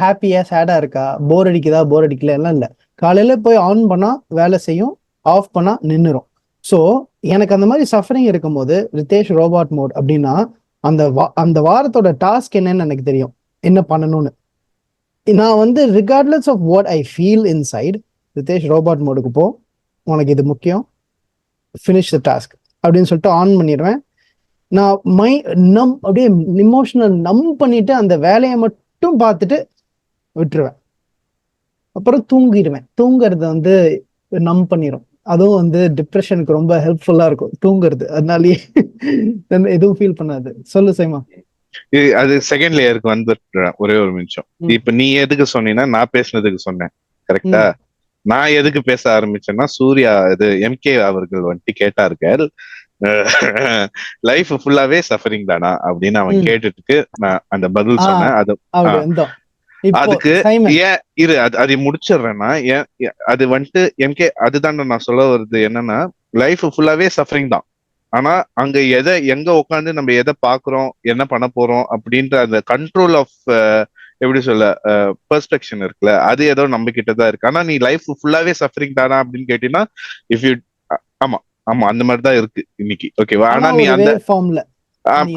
ஹாப்பியா சேடா இருக்கா, போர் அடிக்குதா போர் அடிக்கல எல்லாம் இல்லை. காலையில போய் ஆன் பண்ணா வேலை செய்யும், ஆஃப் பண்ணா நின்னுரும். ஸோ எனக்கு அந்த மாதிரி சஃபரிங் இருக்கும்போது ரிதேஷ் ரோபாட் மோட் அப்படின்னா அந்த வாரத்தோட டாஸ்க் என்னன்னு எனக்கு தெரியும், என்ன பண்ணணும்னு. நான் வந்து regardless of what I feel inside, Ritesh robot மோடுக்கு போ, உனக்கு இது முக்கியம், ஃபினிஷ் த டாஸ்க் அப்படின்னு சொல்லிட்டு ஆன் பண்ணிடுவேன். நான் அப்படியே இமோஷனல் பண்ணிட்டு அந்த வேலையை மட்டும் பார்த்துட்டு விட்டுருவேன். அப்புறம் தூங்கிடுவேன். தூங்குறது வந்து பண்ணிடும். அதுவும் வந்து டிப்ரெஷனுக்கு ரொம்ப ஹெல்ப்ஃபுல்லா இருக்கும் தூங்குறது. அதனாலயே எதுவும் ஃபீல் பண்ணாது. சொல்லு சைமா. அது செகண்ட் லேயருக்கு வந்துடுறேன். ஒரே ஒரு நிமிஷம். இப்ப நீ எதுக்கு சொன்னீங்கன்னா நான் பேசுனதுக்கு சொன்னேன், கரெக்டா? நான் எதுக்கு பேச ஆரம்பிச்சேன்னா, சூர்யா இது எம்கே அவர்கள் வந்துட்டு கேட்டார்கள், லைஃப் ஃபுல்லாவே சஃபரிங் தானா அப்படின்னு அவன் கேட்டுட்டு நான் அந்த பதில் சொன்னேன். அதுக்கு ஏன் இரு அதை முடிச்சிடுறேன்னா, அது வந்துட்டு எம்கே அதுதான் நான் சொல்ல வருது என்னன்னா, லைஃப் ஃபுல்லாவே சஃபரிங் தான். ஆனா அங்க எங்க உட்காந்து நம்ம எதை பாக்குறோம், என்ன பண்ண போறோம் அப்படின்ற அந்த கண்ட்ரோல் ஆஃப் எப்படி சொல்ல பெர்ஸ்பெக்ஷன் இருக்குல்ல, அது ஏதோ நம்ம கிட்டதான் இருக்கு. ஆனா நீ லைஃப் ஃபுல்லாவே சஃபரிங் தானா அப்படின்னு கேட்டீங்கன்னா, இஃப் யூ ஆமா அந்த மாதிரிதான் இருக்கு இன்னைக்கு. ஓகேவா? ஆனா நீ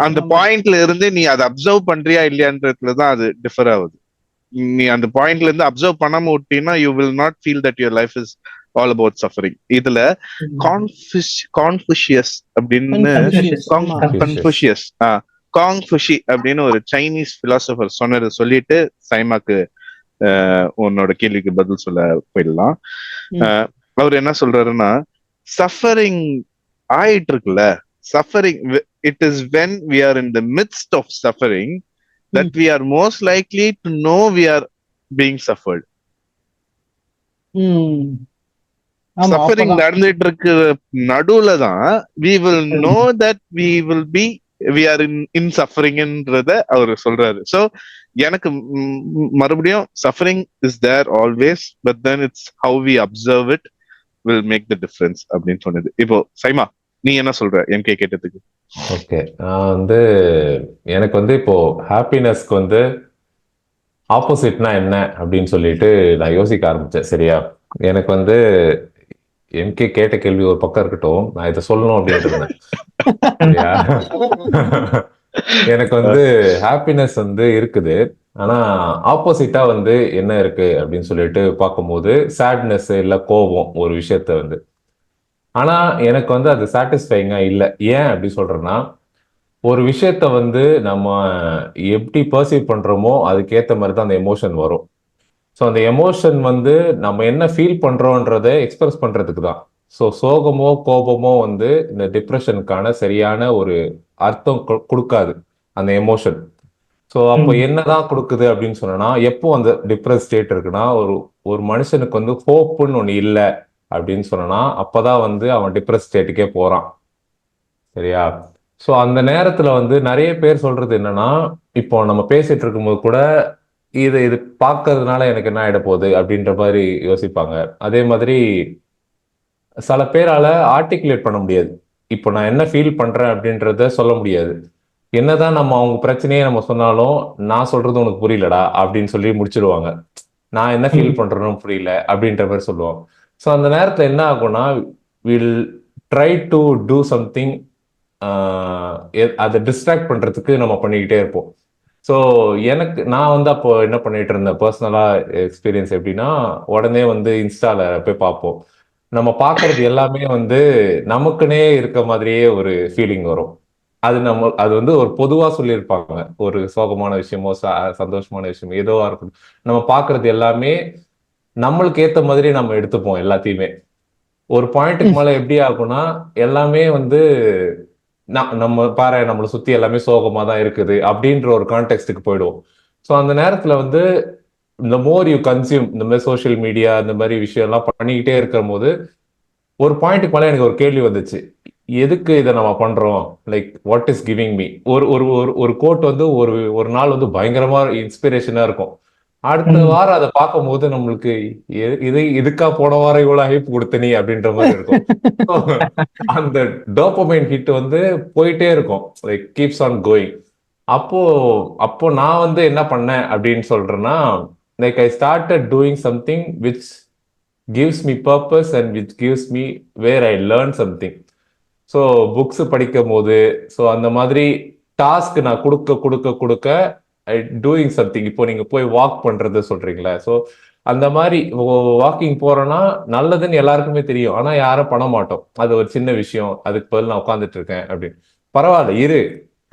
அந்த பாயிண்ட்ல இருந்து நீ அதை அப்சர்வ் பண்றியா இல்லையான்றதுலதான் அது டிஃபர் ஆகுது. நீ அந்த பாயிண்ட்ல இருந்து அப்சர்வ் பண்ணாம விட்டீங்கன்னா you will not feel that your life is all about suffering. இதுல கான்ஃபுஷியஸ் அப்படின்னு காங்ஃபுஷி அப்படின்னு ஒரு சைனீஸ் பிலாசபர் சொன்னது சொல்லிட்டு சைமாக்கு உன்னோட கேள்விக்கு பதில் சொல்ல போயிடலாம். அவர் என்ன சொல்றாருன்னா, சஃபரிங் ஆயிட்டு இருக்குல்ல, suffering it is when we are in the midst of suffering that we are most likely to know we are being suffered. ஆமா சஃபரிங் அப்பதான் நடந்துட்டு இருக்கு நடுவுல தான் we will know that we are in சஃபரிங்ன்றத அவர் சொல்றாரு. சோ எனக்கு மறுபடியும் suffering is there always, but then it's how we observe it will make the difference அப்படின்னு சொன்னது. இப்போ சைமா நீ என்ன சொல்ற எம்கே கேட்டதுக்கு? ஓகே, நான் வந்து எனக்கு வந்து இப்போ ஹாப்பினஸ்க்கு வந்து ஆப்போசிட்னா என்ன அப்படின்னு சொல்லிட்டு நான் யோசிக்க ஆரம்பிச்சேன். சரியா, எனக்கு வந்து எம்கே கேட்ட கேள்வி ஒரு பக்கம் இருக்கட்டும், நான் இதை சொல்லணும் அப்படின்ட்டு இருந்தேன். சரியா, எனக்கு வந்து ஹாப்பினஸ் வந்து இருக்குது. ஆனா ஆப்போசிட்டா வந்து என்ன இருக்கு அப்படின்னு சொல்லிட்டு பார்க்கும்போது சேட்னஸ் இல்ல கோபம் ஒரு விஷயத்த வந்து. ஆனா எனக்கு வந்து அது சாட்டிஸ்ஃபைங்கா இல்லை. ஏன் அப்படி சொல்றேன்னா, ஒரு விஷயத்த வந்து நம்ம எப்படி பர்சீவ் பண்றோமோ அதுக்கேற்ற மாதிரி தான் அந்த எமோஷன் வரும். ஸோ அந்த எமோஷன் வந்து நம்ம என்ன ஃபீல் பண்றோன்றதை எக்ஸ்பிரஸ் பண்றதுக்கு தான். ஸோ சோகமோ கோபமோ வந்து இந்த டிப்ரெஷனுக்கான சரியான ஒரு அர்த்தம் கொடுக்காது அந்த எமோஷன். ஸோ அப்போ என்னதான் கொடுக்குது அப்படின்னு சொன்னா, எப்போ அந்த டிப்ரெஸ் ஸ்டேட் இருக்குன்னா, ஒரு ஒரு மனுஷனுக்கு வந்து ஹோப்புன்னு ஒன்று இல்லை அப்படின்னு சொன்னா, அப்பதான் வந்து அவன் டிப்ரெஸ் ஸ்டேட்டுக்கே போறான். சரியா, ஸோ அந்த நேரத்துல வந்து நிறைய பேர் சொல்றது என்னன்னா, இப்போ நம்ம பேசிட்டு இருக்கும்போது கூட இது இது பார்க்கறதுனால எனக்கு என்ன ஆயிட போகுது அப்படின்ற மாதிரி யோசிப்பாங்க. அதே மாதிரி சில பேரால ஆர்டிகுலேட் பண்ண முடியாது. இப்போ நான் என்ன ஃபீல் பண்றேன் அப்படின்றத சொல்ல முடியாது. என்னதான் நம்ம அவங்க பிரச்சனையே நம்ம சொன்னாலும், நான் சொல்றது உனக்கு புரியலடா அப்படின்னு சொல்லி முடிச்சிருவாங்க. நான் என்ன ஃபீல் பண்றேன்னு புரியல அப்படின்ற மாதிரி சொல்லுவாங்க. ஸோ அந்த நேரத்துல என்ன ஆகும்னா, will try to do something, அதை டிஸ்ட்ராக்ட் பண்றதுக்கு நம்ம பண்ணிக்கிட்டே இருப்போம். ஸோ நான் வந்து அப்போ என்ன பண்ணிட்டு இருந்தேன் பர்சனலா எக்ஸ்பீரியன்ஸ் எப்படின்னா, உடனே வந்து இன்ஸ்டால போய் பார்ப்போம். நம்ம பார்க்கறது எல்லாமே வந்து நமக்குன்னே இருக்க மாதிரியே ஒரு ஃபீலிங் வரும். அது வந்து ஒரு பொதுவா சொல்லியிருப்பாங்க. ஒரு சோகமான விஷயமோ சந்தோஷமான விஷயமோ ஏதோவா இருக்கட்டும், நம்ம பார்க்கறது எல்லாமே நம்மளுக்கு ஏத்த மாதிரி நம்ம எடுத்துப்போம் எல்லாத்தையுமே. ஒரு பாயிண்ட்டுக்கு மேல எப்படி ஆகும்னா, எல்லாமே வந்து நம்ம பாரு நம்மளை சுத்தி எல்லாமே சோகமா தான் இருக்குது அப்படின்ற ஒரு கான்டெக்ட்டுக்கு போயிடுவோம். ஸோ அந்த நேரத்துல வந்து இந்த மோர் யூ கன்சியூம் இந்த மாதிரி சோஷியல் மீடியா இந்த மாதிரி விஷயம் எல்லாம் பண்ணிக்கிட்டே இருக்கும் போது, ஒரு பாயிண்ட்டுக்கு மேல எனக்கு ஒரு கேள்வி வந்துச்சு. எதுக்கு இதை நம்ம பண்றோம்? Like what is giving me? ஒரு ஒரு ஒரு ஒரு கோட் வந்து ஒரு ஒரு நாள் வந்து பயங்கரமா இன்ஸ்பிரேஷனா இருக்கும். அடுத்த வாரம் அதை பார்க்கும்போது நம்மளுக்கு இதுக்கா போன வாரம் இவ்வளவு ஹைப் கொடுத்த நீ அப்படின்ற மாதிரி இருக்கும். அந்த டோபமைன் ஹிட் வந்து போயிட்டே இருக்கும், லைக் கீப்ஸ் ஆன் கோயிங். அப்போ அப்போ நான் வந்து என்ன பண்ணேன் அப்படின்னு சொல்றேன்னா, like I started doing something which gives me purpose and which gives me where I learn something. So books படிக்கும் போது, ஸோ அந்த மாதிரி டாஸ்க் நான் கொடுக்க கொடுக்க கொடுக்க ஐ டூயிங் சம்திங். இப்போ நீங்க போய் வாக் பண்றது சொல்றீங்களா, ஸோ அந்த மாதிரி வாக்கிங் போறோம்னா நல்லதுன்னு எல்லாருக்குமே தெரியும், ஆனா யாரும் பண்ண மாட்டோம். அது ஒரு சின்ன விஷயம், அதுக்கு பதில் நான் உட்காந்துட்டு இருக்கேன் அப்படின்னு. பரவாயில்ல இரு,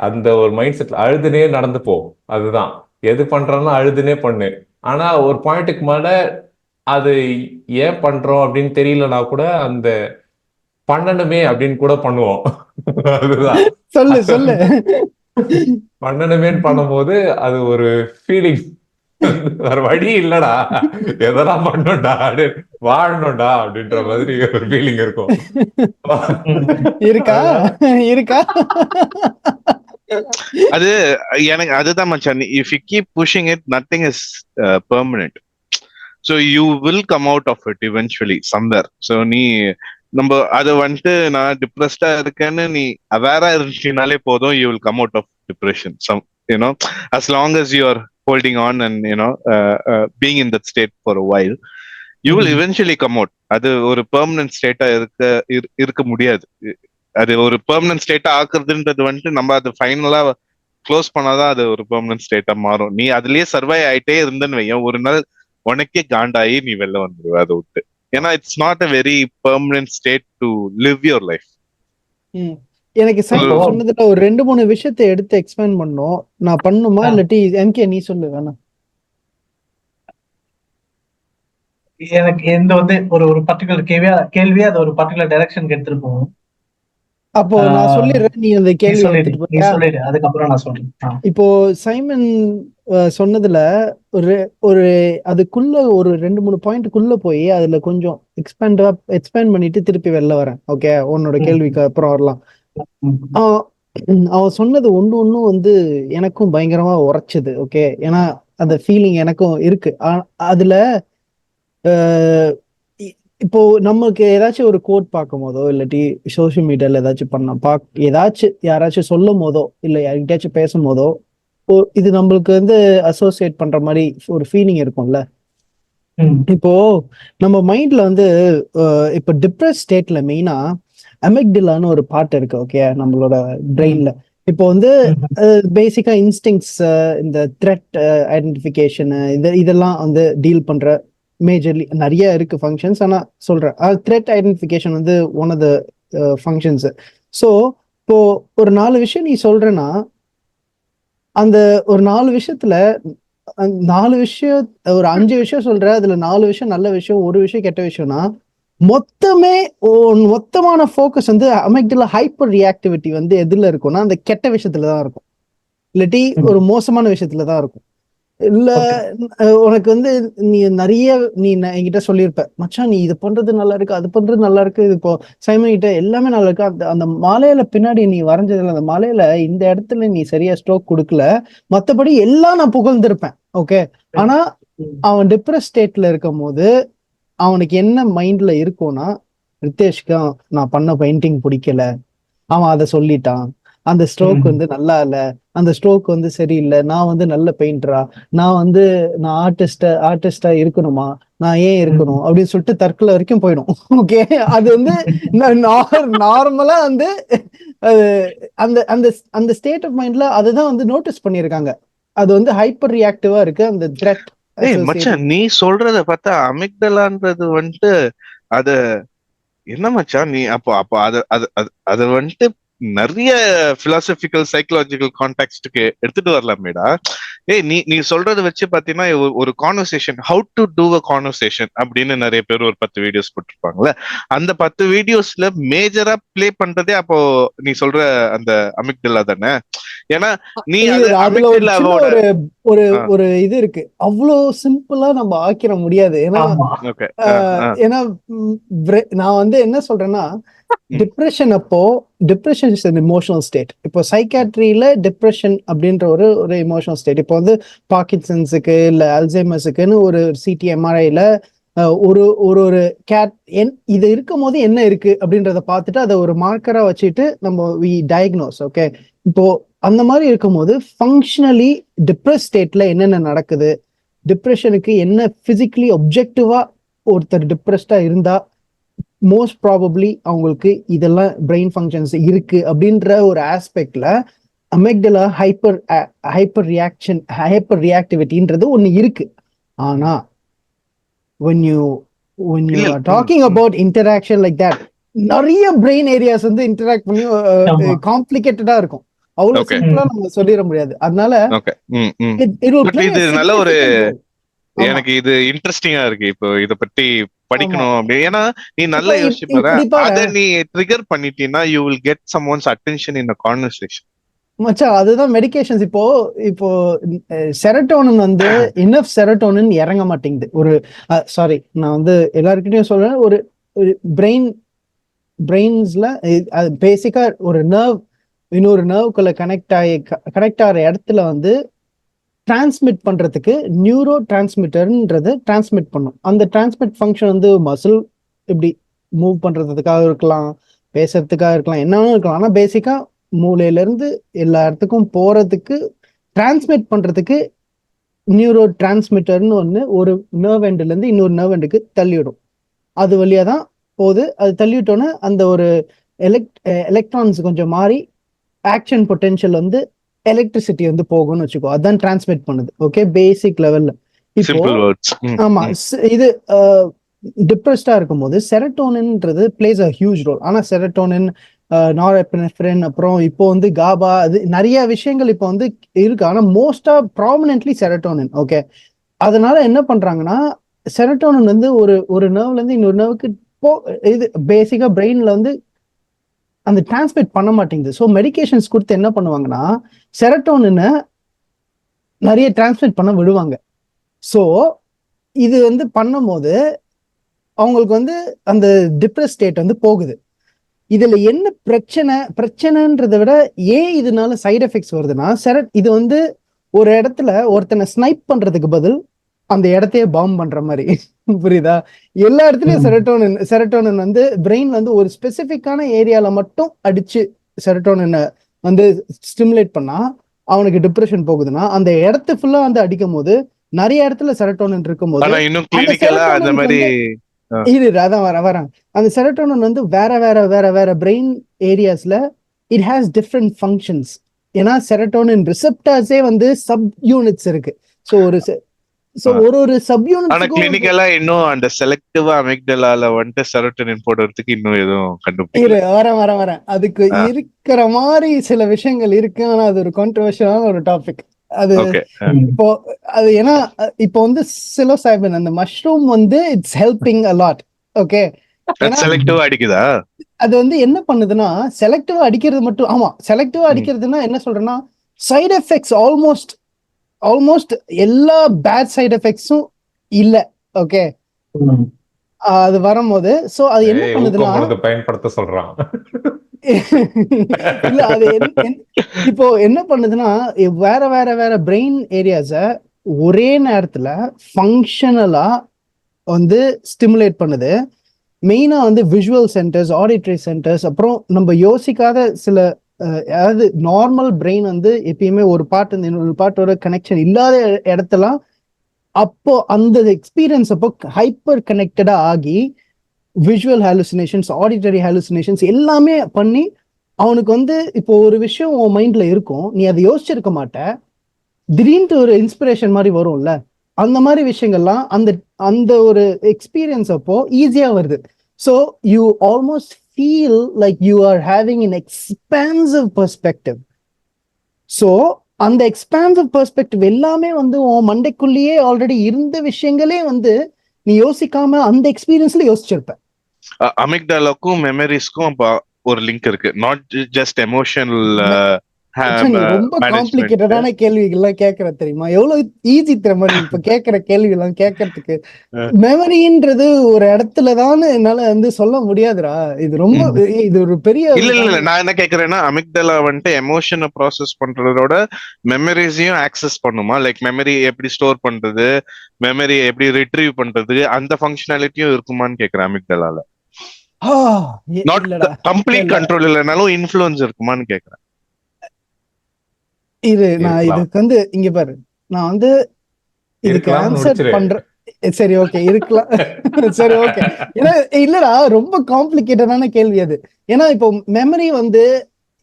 அந்த ஒரு மைண்ட் செட்ல அழுதுனே நடந்து போ. அதுதான் எது பண்றோம்னா அழுதுனே பண்ணு. ஆனா ஒரு பாயிண்ட்டுக்கு மேல அது ஏன் பண்றோம் அப்படின்னு தெரியலனா கூட அந்த பண்ணணுமே அப்படின்னு கூட பண்ணுவோம். அதுதான் சொல்லு சொல்லு. பண்ணணுமேன்னு பண்ணும்போது அது ஒரு ஃபீலிங். வேற வழி இல்லடா, எதெல்லாம் பண்ணணும்டா, வாழணும்டா அப்படின்ற மாதிரி ஒரு ஃபீலிங் இருக்கும். இருக்கா இருக்கா? அது எனக்கு அதுதான் மச்சான். If you keep pushing it nothing is permanent. So you will come out of it eventually somewhere. So நீ நம்ம அதை வந்துட்டு நான் டிப்ரெஸ்டா இருக்கேன்னு நீ அவேரா இருந்துச்சுனாலே போதும், you will come out of depression. Some you know as long as you are holding on and you know being in that state for a while, you will eventually come out. அது ஒரு பெர்மனன்ட் ஸ்டேட்டா இருக்க முடியாது. அது ஒரு பெர்மனன்ட் ஸ்டேட்டா ஆக்குறதுன்றது வந்துட்டு நம்ம அது ஃபைனலா க்ளோஸ் பண்ணாதான் அது ஒரு பெர்மனன்ட் ஸ்டேட்டா மாறும். நீ அதுலயே சர்வை ஆயிட்டே இருந்தேன்னு வையன், ஒரு நாள் உனக்கே காண்டாயி நீ வெளில வந்துடுவ அதை விட்டு. ஏன்னா it's not a very permanent state to live your life. எனக்கு சொன்னதுல ஒரு 2-3 விஷயத்தை எடுத்து எக்ஸ்பிளைன் பண்ணோம். நான் பண்ணுமா இல்லாட்டி எம்கே நீ சொல்லு வேணா? எனக்கு எந்த வந்து ஒரு ஒரு பர்டிகுலர் கேள்வியா அது ஒரு பர்டிகுலர் டைரக்ஷனுக்கு எடுத்துட்டு போகும். அப்போ நான் சொல்லிடுறேன், நீ அந்த நீ கேள்வி சொல்லிடு எடுத்துட்டு நீ போறியா? சொல்லிடு அதுக்கப்புறம் நான் சொல்றேன். இப்போ சைமன் சொன்னதுல ஒரு ஒரு அதுக்குள்ள ஒரு 2-3 பாயிண்ட்குள்ள போய் அதுல கொஞ்சம் எக்ஸ்பேண்ட் பண்ணிட்டு திருப்பி வெளில வரேன். ஓகே, உன்னோட கேள்விக்கு அப்புறம் வரலாம். அவன் அவன் சொன்னது ஒண்ணும் வந்து எனக்கும் பயங்கரமா உரைச்சது. ஓகே, ஏன்னா அந்த ஃபீலிங் எனக்கும் இருக்கு. அதுல இப்போ நமக்கு ஏதாச்சும் ஒரு கோட் பார்க்கும் போதோ இல்லாட்டி சோசியல் மீடியால ஏதாச்சும் ஏதாச்சும் யாராச்சும் சொல்லும் போதோ இல்ல யார்கிட்டயாச்சும் பேசும் போதோ இது நம்மளுக்கு வந்து அசோசியேட் பண்ற மாதிரி ஒரு ஃபீலிங் இருக்கும்ல. இப்போ நம்ம மைண்ட்ல வந்து இப்போ டிப்ரெஸ் ஸ்டேட்ல மெயினா அமெக்டிலான்னு ஒரு பார்ட் இருக்கு. ஓகே, நம்மளோட பிரெயின்ல இப்போ வந்து பேசிக்கா இன்ஸ்டிங்ஸ், இந்த த்ரெட் ஐடென்டிஃபிகேஷன், இதெல்லாம் வந்து டீல் பண்ற மேஜர்லி நிறைய இருக்கு ஃபங்க்ஷன்ஸ். ஆனா சொல்றேன், த்ரெட் ஐடென்டிஃபிகேஷன் வந்து one of the functions. So இப்போ ஒரு 4 விஷயம் நீ சொல்றேன்னா அந்த ஒரு 4 விஷயத்துல 4 விஷயம், ஒரு 5 விஷயம் சொல்ற, அதுல 4 விஷயம் நல்ல விஷயம், ஒரு விஷயம் கெட்ட விஷயம்னா மொத்தமான ஃபோக்கஸ் வந்து அமெக்டலா ஹைப்பர் ரியாக்டிவிட்டி வந்து எதுல இருக்கும்னா அந்த கெட்ட விஷயத்துலதான் இருக்கும், இல்லாட்டி ஒரு மோசமான விஷயத்துலதான் இருக்கும். இல்ல உனக்கு வந்து நீ நிறைய என்கிட்ட சொல்லியிருப்ப, மச்சான் நீ இது பண்றது நல்லா இருக்கு, அது பண்றது நல்லா இருக்கு, இது இப்போ சைமன் கிட்ட எல்லாமே நல்லா இருக்கு, அந்த மலையில பின்னாடி நீ வரைஞ்சதுல அந்த மலையில இந்த இடத்துல நீ சரியா ஸ்ட்ரோக் கொடுக்கல, மத்தபடி எல்லாம் நான் புகழ்ந்திருப்பேன். ஓகே, ஆனா அவன் டிப்ரெஸ் ஸ்டேட்ல இருக்கும் போது அவனுக்கு என்ன மைண்ட்ல இருக்கும்னா, ரித்தேஷ்க்கு நான் பண்ண பெயிண்டிங் பிடிக்கல, அவன் அதை சொல்லிட்டான், அந்த ஸ்ட்ரோக் வந்து நல்லா இல்ல, அந்த ஸ்ட்ரோக் வந்து சரியில்லை, நான் வந்து நல்ல பெயிண்டரா, நான் ஆர்டிஸ்டா இருக்கணுமா, நான் ஏன் இருக்கணும் அப்படின்னு சொல்லிட்டு தற்கொலை வரைக்கும் போயிடும். ஓகே, அது வந்து நார்மலா வந்து அந்த அந்த அந்த ஸ்டேட் ஆஃப் மைண்ட்ல அதுதான் வந்து நோட்டீஸ் பண்ணியிருக்காங்க. அது வந்து ஹைப்பர் ரியாக்டிவா இருக்கு அந்த த்ரெட். மச்சான் நீ சொல்றத பார்த்தா அமிக்டலான்றது வந்துட்டு அத என்ன மச்சான் நீ அப்போ அப்போ அது வந்துட்டு நிறைய பிலாசபிக்கல் சைக்கலாஜிக்கல் கான்டெக்ஸ்டுக்கு எடுத்துட்டு வரலாமேடா. நீ சொல்றத வச்சு பாத்தீங்கன்னா ஒரு conversation, how to do a conversation அப்படின்னு நிறைய பேர் ஒரு 10 வீடியோஸ் போட்டிருப்பாங்கல்ல. அந்த 10 வீடியோஸ்ல மேஜரா பிளே பண்றதே அப்போ நீ சொல்ற அந்த அமிக்டலா தானே. ஏன்னா நீ அதுல ஒரு சின்ன ஒரு ஒரு இது இருக்கு, அவ்வளவு சிம்பிளா நம்ம ஆக்கிட முடியாது. ஏன்னா ஏன்னா நான் வந்து என்ன சொல்றேன்னா, depression depression is an emotional state. இப்போ சைக்காட்ரியில டிப்ரெஷன் அப்படின்ற ஒரு எமோஷனல் ஸ்டேட். இப்போ வந்து பார்க்கின்சன்ஸுக்கு இல்ல அல்சைமர்ஸுக்குன்னு ஒரு சிடி எம்ஆர்ஐல ஒரு ஒரு ஒரு இது இருக்கும் போது என்ன இருக்கு அப்படின்றத பார்த்துட்டு அதை ஒரு மார்க்கரா வச்சுட்டு நம்ம வி டயக்னோஸ். ஓகே, இப்போ அந்த மாதிரி இருக்கும்போது ஃபங்க்ஷனலி டிப்ரெஸ் ஸ்டேட்ல என்னென்ன நடக்குது, டிப்ரெஷனுக்கு என்ன பிசிக்கலி ஒப்ஜெக்டிவா ஒருத்தர் டிப்ரெஸ்டா இருந்தா மோஸ்ட் ப்ராபப்ளி அவங்களுக்கு இதெல்லாம் பிரெயின் ஃபங்க்ஷன்ஸ் இருக்கு அப்படின்ற ஒரு ஆஸ்பெக்ட்ல அமெக்டலா ஹைப்பர் ரியாக்டிவிட்டின்றது ஒண்ணு இருக்கு. ஆனா when you are talking about interaction like that, நிறைய பிரெயின் ஏரியாஸ் வந்து இன்டராக்ட் பண்ணி காம்ப்ளிகேட்டடா இருக்கும். அவ்வளவு சிம்பிளா நம்ம சொல்லிட முடியாது. அதனால இது நல்ல ஒரு எனக்கு இது இன்ட்ரெஸ்டிங்கா இருக்கு. இப்போ இத பத்தி படிக்கணும் அப்படி. ஏன்னா நீ நல்லா யோசிச்சு பாரு, அத நீ trigger பண்ணிட்டீன்னா you will get someone's attention in a conversation. மச்சான் அதுதான் மெடிகேஷன்ஸ். இப்போ செரட்டோனின் வந்து இனஃப் செரட்டோனின் இறங்க மாட்டேங்குது. ஒரு சாரி, நான் வந்து எல்லாருக்கிட்டையும் சொல்றேன், ஒரு பிரெயின்ஸ்ல பேசிக்கா ஒரு நர்வ் இன்னொரு நர்வுக்குள்ள கனெக்ட் ஆகிற இடத்துல வந்து டிரான்ஸ்மிட் பண்றதுக்கு நியூரோ டிரான்ஸ்மிட்டர்ன்றது டிரான்ஸ்மிட் பண்ணும். அந்த டிரான்ஸ்மிட் ஃபங்க்ஷன் வந்து மசில் இப்படி மூவ் பண்றதுக்காக இருக்கலாம், பேசுறதுக்காக இருக்கலாம், என்னன்னு இருக்கலாம். ஆனா பேசிக்கா மூளையில இருந்து எல்லா இடத்துக்கும் போறதுக்கு டிரான்ஸ்மிட் பண்றதுக்கு நியூரோ டிரான்ஸ்மிட்டர்னு ஒண்ணு ஒரு நர்வ் எண்ட்ல இருந்து இன்னொரு நர்வ் எண்டுக்கு தள்ளிவிடும். அது வழியா தான் போகுது. அது தள்ளிவிட்டோன்னே அந்த ஒரு எலக்ட்ரான்ஸ் கொஞ்சம் மாறி ஆக்ஷன் பொட்டென்ஷியல் வந்து எலக்ட்ரிசிட்டி வந்து போகும்னு வச்சுக்கோ. அதான் டிரான்ஸ்மிட் பண்ணுது. ஓகே, பேசிக் லெவல்ல. இப்போ ஆமா, இது டிப்ரெஸ்டா இருக்கும்போது செரட்டோனின்ன்றது பிளேஸ் அ ஹியூஜ் ரோல். ஆனா செரட்டோனின், நாரெப்னெஃப்ரின், அப்புறம் இப்போ வந்து காபா, அது நிறைய விஷயங்கள் இப்போ வந்து இருக்கு. ஆனா மோஸ்டா ப்ராமினென்ட்லி செரட்டோனின். ஓகே, அதனால என்ன பண்றாங்கன்னா, செரட்டோனின் வந்து ஒரு நர்வ்ல இருந்து இன்னொரு நர்வுக்கு இது பேசிக்கா பிரெயின்ல வந்து அந்த டிரான்ஸ்மிட் பண்ண மாட்டேங்குது. ஸோ மெடிகேஷன்ஸ் கொடுத்து என்ன பண்ணுவாங்கன்னா செரட்டோனினை நிறைய டிரான்ஸ்மிட் பண்ண விடுவாங்க. ஸோ இது வந்து பண்ணும்போது அவங்களுக்கு வந்து அந்த டிப்ரெஸ் ஸ்டேட் வந்து போகுது. இதுல என்ன பிரச்சனைன்றதை விட ஏன் இதனால சைடு எஃபெக்ட்ஸ் வருதுன்னா, இது வந்து ஒரு இடத்துல ஒருத்தனை ஸ்னைப் பண்றதுக்கு பதில் அந்த இடத்தையே பாம்பு பண்ற மாதிரி. புரியுதா? எல்லா இடத்துலயும் செரட்டோனின் வந்து பிரெயின் வந்து ஒரு ஸ்பெசிபிக்கான ஏரியால மட்டும் அடிச்சு செரட்டோனினை வந்து ஸ்டிமுலேட் பண்ணா அவனுக்கு டிப்ரெஷன் போகுதுன்னா, அந்த இடத்து ஃபுல்லா வந்து அடிக்கும் போது நிறைய இடத்துல செரட்டோனின் இருக்கும் போது அதான் வரேன். அந்த செரட்டோனின் வந்து வேற பிரெயின் ஏரியாஸ்ல இட் ஹாஸ் டிஃப்ரெண்ட் ஃபங்க்ஷன்ஸ். ஏன்னா செரட்டோனின் ரிசெப்டார்ஸே வந்து சப் யூனிட்ஸ் இருக்கு. ஸோ ஒரு சப் யூனிட். ஆனா கிளினிக்கலா இன்னும் அந்த செலக்டிவா அமிக்டலால வந்து செரோட்டோனின் போடுறதுக்கு இன்னும் எதுவும் கண்டுபிடிக்கல. வரேன். அதுக்கு இருக்கிற மாதிரி சில விஷயங்கள் இருக்கு. ஆனா அது ஒரு கான்ட்ரோவர்ஷியலான ஒரு டாபிக். அது இப்போ அது ஏன்னா இப்போ வந்து சிலோசைபின் அந்த மஷ்ரூம் வந்து it's helping a lot. Okay, செலக்டிவா அடிக்குதா? அது வந்து என்ன பண்ணுதுன்னா செலக்டிவா அடிக்கிறது மட்டும். ஆமா, செலக்டிவா அடிக்கிறதுனா என்ன சொல்றேன்னா சைடு எஃபெக்ட்ஸ் ஆல்மோஸ்ட் எல்லா பேட் சைடு எஃபெக்ட்ஸும் இல்ல. ஓகே, அது வரும்போது சோ அது என்ன பண்ணுதுன்னா பயன்படுத்த சொல்றான். இல்ல அது இப்போ என்ன பண்ணுதுன்னா வேற பிரெயின் ஏரியாஸ ஒரே நேரத்துல ஃபங்க்ஷனலா வந்து ஸ்டிமுலேட் பண்ணுது. மெயினா வந்து விஷுவல் சென்டர்ஸ், ஆடிட்டரி சென்டர்ஸ், அப்புறம் நம்ம யோசிக்காத சில அதாவது நார்மல் பிரெயின் வந்து எப்பயுமே ஒரு பார்ட் இந்த இன்னொரு பார்ட்டோட கனெக்ஷன் இல்லாத இடத்தெல்லாம் அப்போ அந்த எக்ஸ்பீரியன்ஸ் அப்போ ஹைப்பர் கனெக்டடா ஆகி விஷுவல் ஹாலுசினேஷன்ஸ், ஆடிட்டரி ஹாலுசினேஷன்ஸ் எல்லாமே பண்ணி அவனுக்கு வந்து இப்போ ஒரு விஷயம் உன் மைண்ட்ல இருக்கும், நீ அதை யோசிச்சிருக்க மாட்ட, திடீர்னு ஒரு இன்ஸ்பிரேஷன் மாதிரி வரும்ல, அந்த மாதிரி விஷயங்கள்லாம் அந்த ஒரு எக்ஸ்பீரியன்ஸ் அப்போ ஈஸியா வருது. So you almost feel like you are having an expansive perspective. So அந்த எக்ஸ்பான்சிவ் பெர்ஸ்பெக்டிவ் எல்லாமே வந்து உன் மண்டைக்குள்ளேயே ஆல்ரெடி இருந்த விஷயங்களே வந்து நீ யோசிக்காம அந்த எக்ஸ்பீரியன்ஸ்ல யோசிச்சிருப்ப. அமிக்டாலாக்கும் மெமரிஸ்க்கும் ஒரு லிங்க் இருக்கு. Not just emotional. ரொம்ப காம்ப்ளிகேட்டடான கேள்விகள்லாம் கேட்கற தெரியுமா? எவ்வளவு ஈஸி தெரியுமா நீ இப்ப கேட்கற கேள்வி எல்லாம் கேட்கறதுக்கு? மெமரின்றது ஒரு இடத்துலதான் என்னால வந்து சொல்ல முடியாதுடா. இது ஒரு பெரிய இல்ல நான் என்ன கேக்குறேன்னா, அமிக்டலா வந்துட்டு எமோஷனை ப்ராசஸ் பண்றதோட மெமரிஸையும் ஆக்சஸ் பண்ணுமா? லைக் மெமரி எப்படி ஸ்டோர் பண்றது, மெமரி எப்படி ரிட்ரீவ் பண்றது, அந்த ஃபங்க்ஷனாலிட்டியும் இருக்குமான்னு கேக்குறேன் அமிக்டலால. நாட் கம்ப்ளீட் கண்ட்ரோல் இல்லைனாலும் இன்ஃப்ளூயன்ஸ் இருக்குமான்னு கேக்குறேன். நான் இதுக்கு வந்து இங்க பாரு, நான் வந்து இதுக்கு ஆன்சர் பண்றேன். சரி, ஓகே, இருக்கலாம். சரி, ஓகே. ஏன்னா இல்லடா, ரொம்ப காம்ப்ளிகேட்டடான கேள்வி அது. ஏன்னா இப்போ மெமரி வந்து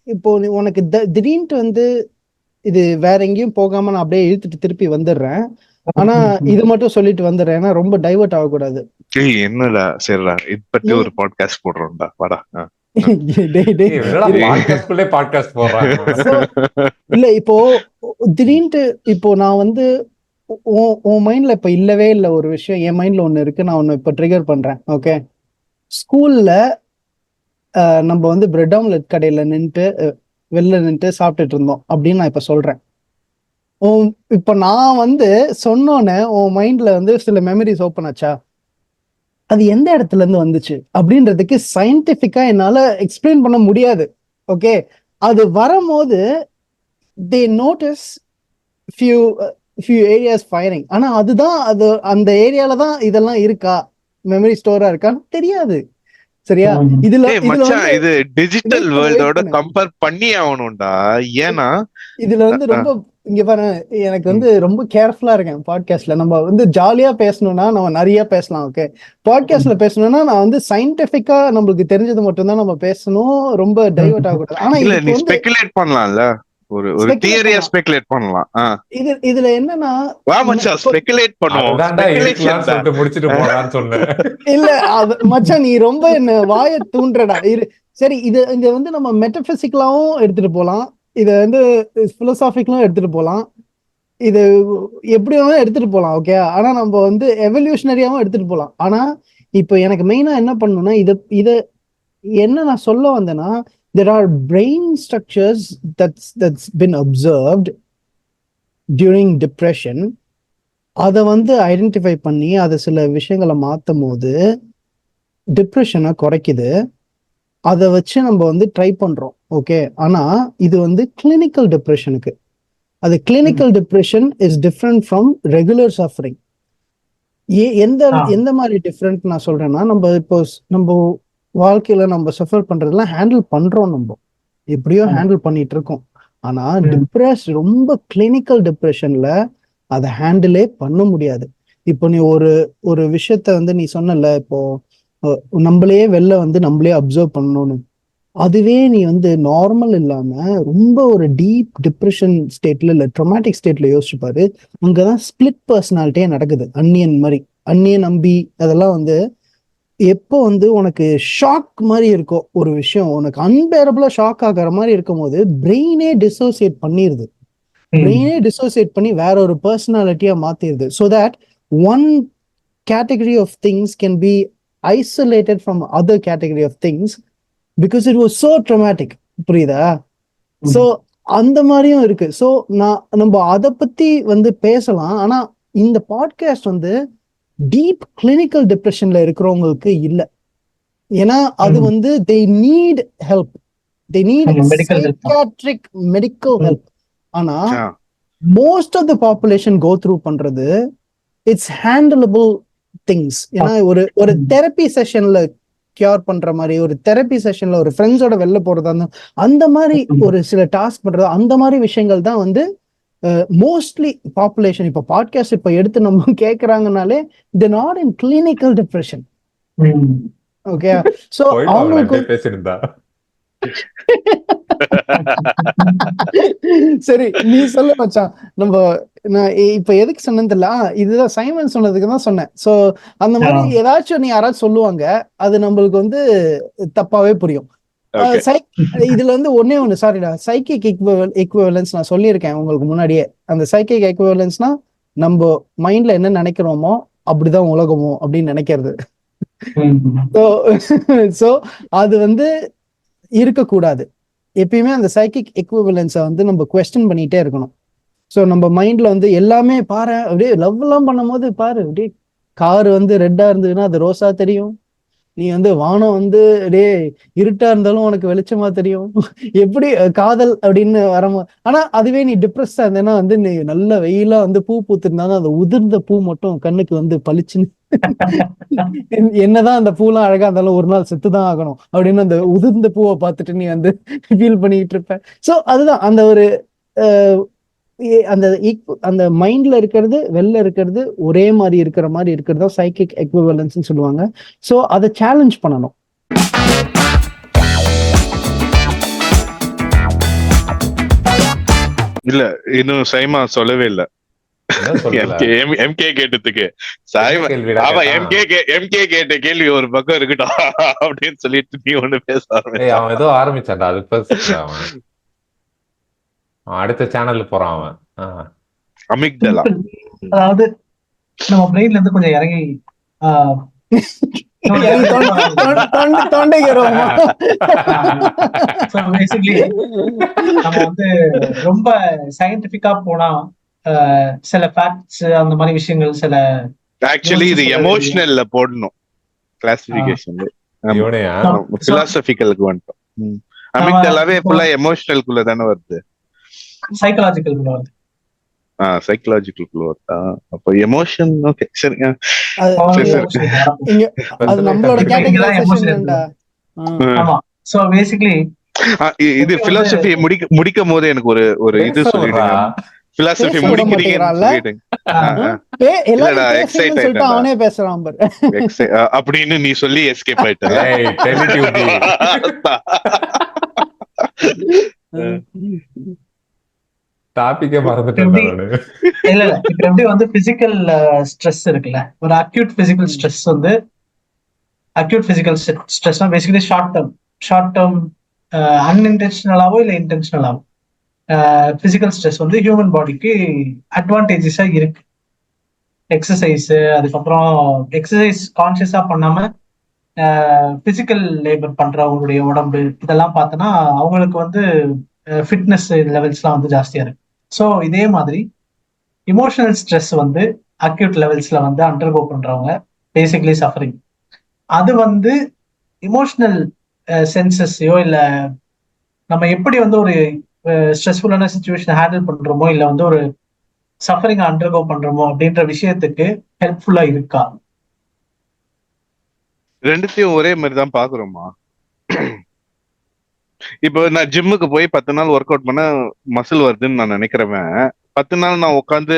இப்போ உனக்கு திடீர்னு வந்து இது வேற எங்கேயும் போகாம நான் அப்படியே இழுத்துட்டு திருப்பி வந்துடுறேன். ஆனா இது மட்டும் சொல்லிட்டு வந்துடுறேன், ஏன்னா ரொம்ப டைவர்ட் ஆகக்கூடாது. என்னடா சரிடா, இது பத்தி ஒரு பாட்காஸ்ட் போடுறோம்டா, வாடா. இல்ல இப்போ திடீர்னு இப்போ நான் வந்து உன் மைண்ட்ல இப்ப இல்லவே இல்ல ஒரு விஷயம், என் மைண்ட்ல ஒண்ணு இருக்கு, நான் ஒண்ணு இப்ப ட்ரிகர் பண்றேன். ஓகே, ஸ்கூல்ல நம்ம வந்து பிரெட் ஆம்லெட் கடையில நின்றுட்டு வெளில நின்றுட்டு சாப்பிட்டுட்டு இருந்தோம் அப்படின்னு நான் இப்ப சொல்றேன். இப்ப நான் வந்து சொன்னோன்னே உன் மைண்ட்ல வந்து சில மெமரிஸ் ஓப்பன் ஆச்சா? அது எந்த இடத்துல இருந்து வந்துச்சு அப்படின்றதுக்கு சயின்டிபிக்கா என்னால எக்ஸ்பிளைன் பண்ண முடியாது. ஓகே, அது வரும்போது they notice few areas firing. ஆனா அதுதான் அது அந்த ஏரியால தான் இதெல்லாம் இருக்கா, மெமரி ஸ்டோரா இருக்கான்னு தெரியாது. சரியா? இது டிஜிட்டல் வேர்ல்டோட கம்பேர் பண்ணி ஆகணும்டா. ஏன்னா இதுல வந்து ரொம்ப இங்க பாரு, எனக்கு வந்து ரொம்ப கேர்ஃபுல்லா இருக்கேன் பாட்காஸ்ட்ல. நம்ம வந்து ஜாலியா பேசணும்னா நம்ம நிறைய பேசலாம். ஓகே, பாட்காஸ்ட்ல பேசணும்னா நான் வந்து சயின்டிபிக்கா நம்மளுக்கு தெரிஞ்சது மட்டும் தான் நம்ம பேசணும், ரொம்ப டைவர்ட் ஆகக்கூடாது. ஆனா இல்ல, நீ ஸ்பெகுலேட் பண்ணலாம்ல, ஒரு தியரியா ஸ்பெகுலேட் பண்ணலாம். இதுல என்னன்னா வா மச்சான் ஸ்பெகுலேட் பண்ணுவோம். முடிச்சிட்டு போறான்னு சொன்னேன். இல்ல மச்சான், நீ ரொம்ப என்ன வாயை தூண்டுறடா. சரி, இது வந்து நம்ம மெட்டபிசிக்கலாவும் எடுத்துட்டு போலாம், இத வந்து பிலோசாபிக்கலும் எடுத்துட்டு போலாம், இது எப்படி வேணாலும் எடுத்துட்டு போலாம். ஓகே, ஆனா நம்ம வந்து எவல்யூஷனரியாவும் எடுத்துட்டு போலாம். ஆனா இப்போ எனக்கு மெயினா என்ன பண்ணணும்னா இத என்ன நான் சொல்ல வந்தேன்னா, there are brain structures that's been observed during depression. அதை வந்து ஐடென்டிஃபை பண்ணி அதை சில விஷயங்களை மாற்றும் போது டிப்ரெஷனை குறைக்குது. அதை வச்சு நம்ம வந்து ட்ரை பண்றோம். ஓகே, ஆனா இது வந்து கிளினிக்கல் டிப்ரெஷனுக்கு. அது clinical depression is different from regular suffering. எந்த மாதிரி டிஃப்ரெண்ட் நான் சொல்றேன்னா, நம்ம வாழ்க்கையில நம்ம சஃபர் பண்றதெல்லாம் ஹேண்டில் பண்றோம், நம்ம எப்படியோ ஹேண்டில் பண்ணிட்டு இருக்கோம். ஆனா ரொம்ப கிளினிக்கல் டிப்ரெஷன்ல அதை ஹேண்டிலே பண்ண முடியாது. இப்போ நீ ஒரு விஷயத்த வந்து நீ சொன்னல, இப்போ நம்மளே வெளில வந்து நம்மளே அப்சர்வ் பண்ணணும்னு, அதுவே நீ வந்து நார்மல் இல்லாம ரொம்ப ஒரு டீப் டிப்ரெஷன் ஸ்டேட்ல இல்ல ட்ரமாட்டிக் ஸ்டேட்ல யோசிச்சு பாரு. அங்கதான் ஸ்பிளிட் பர்சனாலிட்டியே நடக்குது. அந்நியன் நம்பி அதெல்லாம் வந்து எப்போ வந்து உனக்கு ஷாக் மாதிரி இருக்கோ, ஒரு விஷயம் உனக்கு அன்பேரபிளா ஷாக் ஆகிற மாதிரி இருக்கும் போது பிரெயினே டிசோசியேட் பண்ணிருது. பிரெயினே டிசோசியேட் பண்ணி வேற ஒரு பர்சனாலிட்டியா மாத்திருது. So that one category of things can be isolated from other category of things because it was so traumatic. புரியுதா? ஸோ அந்த மாதிரியும் இருக்கு. ஸோ நம்ம அதை பத்தி வந்து பேசலாம். ஆனா இந்த பாட்காஸ்ட் வந்து டீப் கிளினிக்கல் டிப்ரெஷன்ல இருக்கிறவங்களுக்கு இல்ல. ஏன்னா அது வந்து they need help, they need psychiatric medical help. ஆனா most of the population go through பண்றது it's handleable things. ஏன்னா ஒரு தெரப்பி செஷன்ல கியூர் பண்ற மாதிரி, ஒரு தெரப்பி செஷன்ல ஒரு ஃப்ரெண்ட்ஸோட வெளில போறதா, அந்த மாதிரி ஒரு சில டாஸ்க் பண்றது, அந்த மாதிரி விஷயங்கள் தான் வந்து மோஸ்ட்லி பாப்புலேஷன் இப்போ பாட்காஸ்ட் இப்போ எடுத்து நம்ம கேட்கறாங்கனாலே they're not in clinical depression. Okay, so அவங்களுக்கு பேசிருந்தா சரி நீ சொல்ல மச்சான். நான் இப்ப எதுக்கு சொன்னேன்னு தெரியல. இதுதான் சைமன் சொன்னதுக்கு தான் சொன்னேன். சோ அந்த மாதிரி ஏதாச்சும் நீ யாராவது சொல்லுவாங்க, அது நம்மளுக்கு வந்து தப்பாவே புரியும். இதுல வந்து ஒண்ணு சாரிடா, சைக்கிக் எக்விவலன்ஸ் நான் சொல்லியிருக்கேன் உங்களுக்கு முன்னாடியே. அந்த சைக்கிக் எக்விவலன்ஸ்னா நம்ம மைண்ட்ல என்ன நினைக்கிறோமோ அப்படிதான் உலகமோ அப்படின்னு நினைக்கிறது. சோ அது வந்து இருக்கக்கூடாது. எப்பயுமே அந்த சைக்கிக் எக்விவலன்ஸை வந்து நம்ம குவெஸ்டன் பண்ணிட்டே இருக்கணும். ஸோ நம்ம மைண்ட்ல வந்து எல்லாமே பாரு, அப்படியே லவ் எல்லாம் பண்ணும் போது பாரு, அப்படியே கார் வந்து ரெட்டா இருந்ததுன்னா அது ரோஸா தெரியும். நீ வந்து வானம் வந்து அப்படியே இருட்டா இருந்தாலும் உனக்கு வெளிச்சமா தெரியும். எப்படி காதல் அப்படின்னு வரமோ. ஆனா அதுவே நீ டிப்ரெஸ்டா இருந்தேன்னா வந்து நீ நல்ல வெயிலா வந்து பூ பூத்திருந்தாலும் அந்த உதிர்ந்த பூ மட்டும் கண்ணுக்கு வந்து பளிச்சுன்னு என்னதான் அந்த பூலாம் அழகா இருந்தாலும் ஒரு நாள் செத்துதான் ஆகணும் அப்படின்னு அந்த உதிர்ந்த பூவை பார்த்துட்டு நீ வந்து ஃபீல் பண்ணிட்டு இருப்ப. சோ அதுதான் அந்த ஒரு அந்த மைண்ட்ல இருக்கிறது வெளில இருக்கிறது ஒரே மாதிரி இருக்கிற மாதிரி இருக்கிறதா சைக்கிக் எக்விவலன்ஸ் சொல்லுவாங்க. சோ அதை சேலஞ்ச் பண்ணணும். இல்ல இன்னும் சைமா சொல்லவே இல்ல. எம்கே கேட்டதுக்கு எம்கே கேட்ட கேள்வி ஒரு பக்கம் இருக்கட்டும் அப்படின்னு சொல்லிட்டு நீ ஒண்ணு பேச அவன் ஏதோ ஆரம்பிச்சான்டா. அது அடுத்த சேனல்ல போறான் அவன். அமிக்டலா, அதாவது நம்ம பிரெயின்ல இருந்து கொஞ்சம் இறங்கி நம்ம வந்து ரொம்ப சயின்டிபிக்கா போனா சில ஃபேக்ட்ஸ் அந்த மாதிரி விஷயங்கள் சில ஆக்சுவலி இது எமோஷனல்ல போடணும் கிளாசிஃபிகேஷன்ல. பிலாசபிக்கலுக்கு வந்துட்டோம். அமிக்டலாவே ஃபுல்லா எமோஷனல்குள்ள தானே வருது. சைக்காலஜிக்கல் வருது. சைக்காலஜிக்கல் வருதா? அப்ப எமோஷன் ஓகே சரிங்க. அது நம்மளோட கேட்டகரைசேஷன். ஆமா. சோ பேசிக்கலி இது பிலாசபி முடிக்கும் போது எனக்கு ஒரு இது சொல்லிடுங்க. பிலாசபி முடிக்கிறீங்கன்னு அவனே பேசுறான் அப்படின்னு நீ சொல்லி எஸ்கேப் ஆயிட்ட. டாபிக்கே மறந்துட்டேன். இல்ல இப்ப எப்படி வந்து பிசிக்கல் ஸ்ட்ரெஸ் இருக்குல்ல, ஒரு அக்யூட் பிசிக்கல் ஸ்ட்ரெஸ் வந்து அக்யூட் பிசிக்கல் ஸ்ட்ரெஸ்னா பேசிக்கலி ஷார்ட் டேர்ம் அன்இன்டென்ஷனலாவோ இல்ல இன்டென்ஷனலாவோ பிசிக்கல் ஸ்ட்ரெஸ் வந்து ஹியூமன் பாடிக்கு அட்வான்டேஜஸா இருக்கு. எக்ஸசைஸ், அதுக்கப்புறம் எக்ஸசைஸ் கான்சியஸா பண்ணாம பிசிக்கல் லேபர் பண்றவங்களுடைய உடம்பு இதெல்லாம் பார்த்தோன்னா அவங்களுக்கு வந்து ஃபிட்னஸ் லெவல்ஸ்லாம் வந்து ஜாஸ்தியா இருக்கு. ஸோ இதே மாதிரி இமோஷனல் ஸ்ட்ரெஸ் வந்து அக்யூட் லெவல்ஸ்ல வந்து அண்டர்கோ பண்றவங்க பேசிக்கலி சஃபரிங். அது வந்து இமோஷனல் சென்சஸையோ இல்ல நம்ம எப்படி வந்து ஒரு ஸ்ட்ரெஸ்ஃபுல்லான சுச்சுவேஷனை ஹேண்டில் பண்றோமோ இல்ல வந்து ஒரு சஃபரிங் அண்டர்கோ பண்றோமோ அப்படின்ற விஷயத்துக்கு ஹெல்ப்ஃபுல்லா இருக்கா? ரெண்டுத்தையும் ஒரே மாதிரி தான் பாக்குறோமா. இப்போ நான் ஜிம்முக்கு போய் 10 நாள் ஒர்க் அவுட் பண்ண மசில் வருதுன்னு நான் நினைக்கிறவன் 10 நாள் நான் உட்காந்து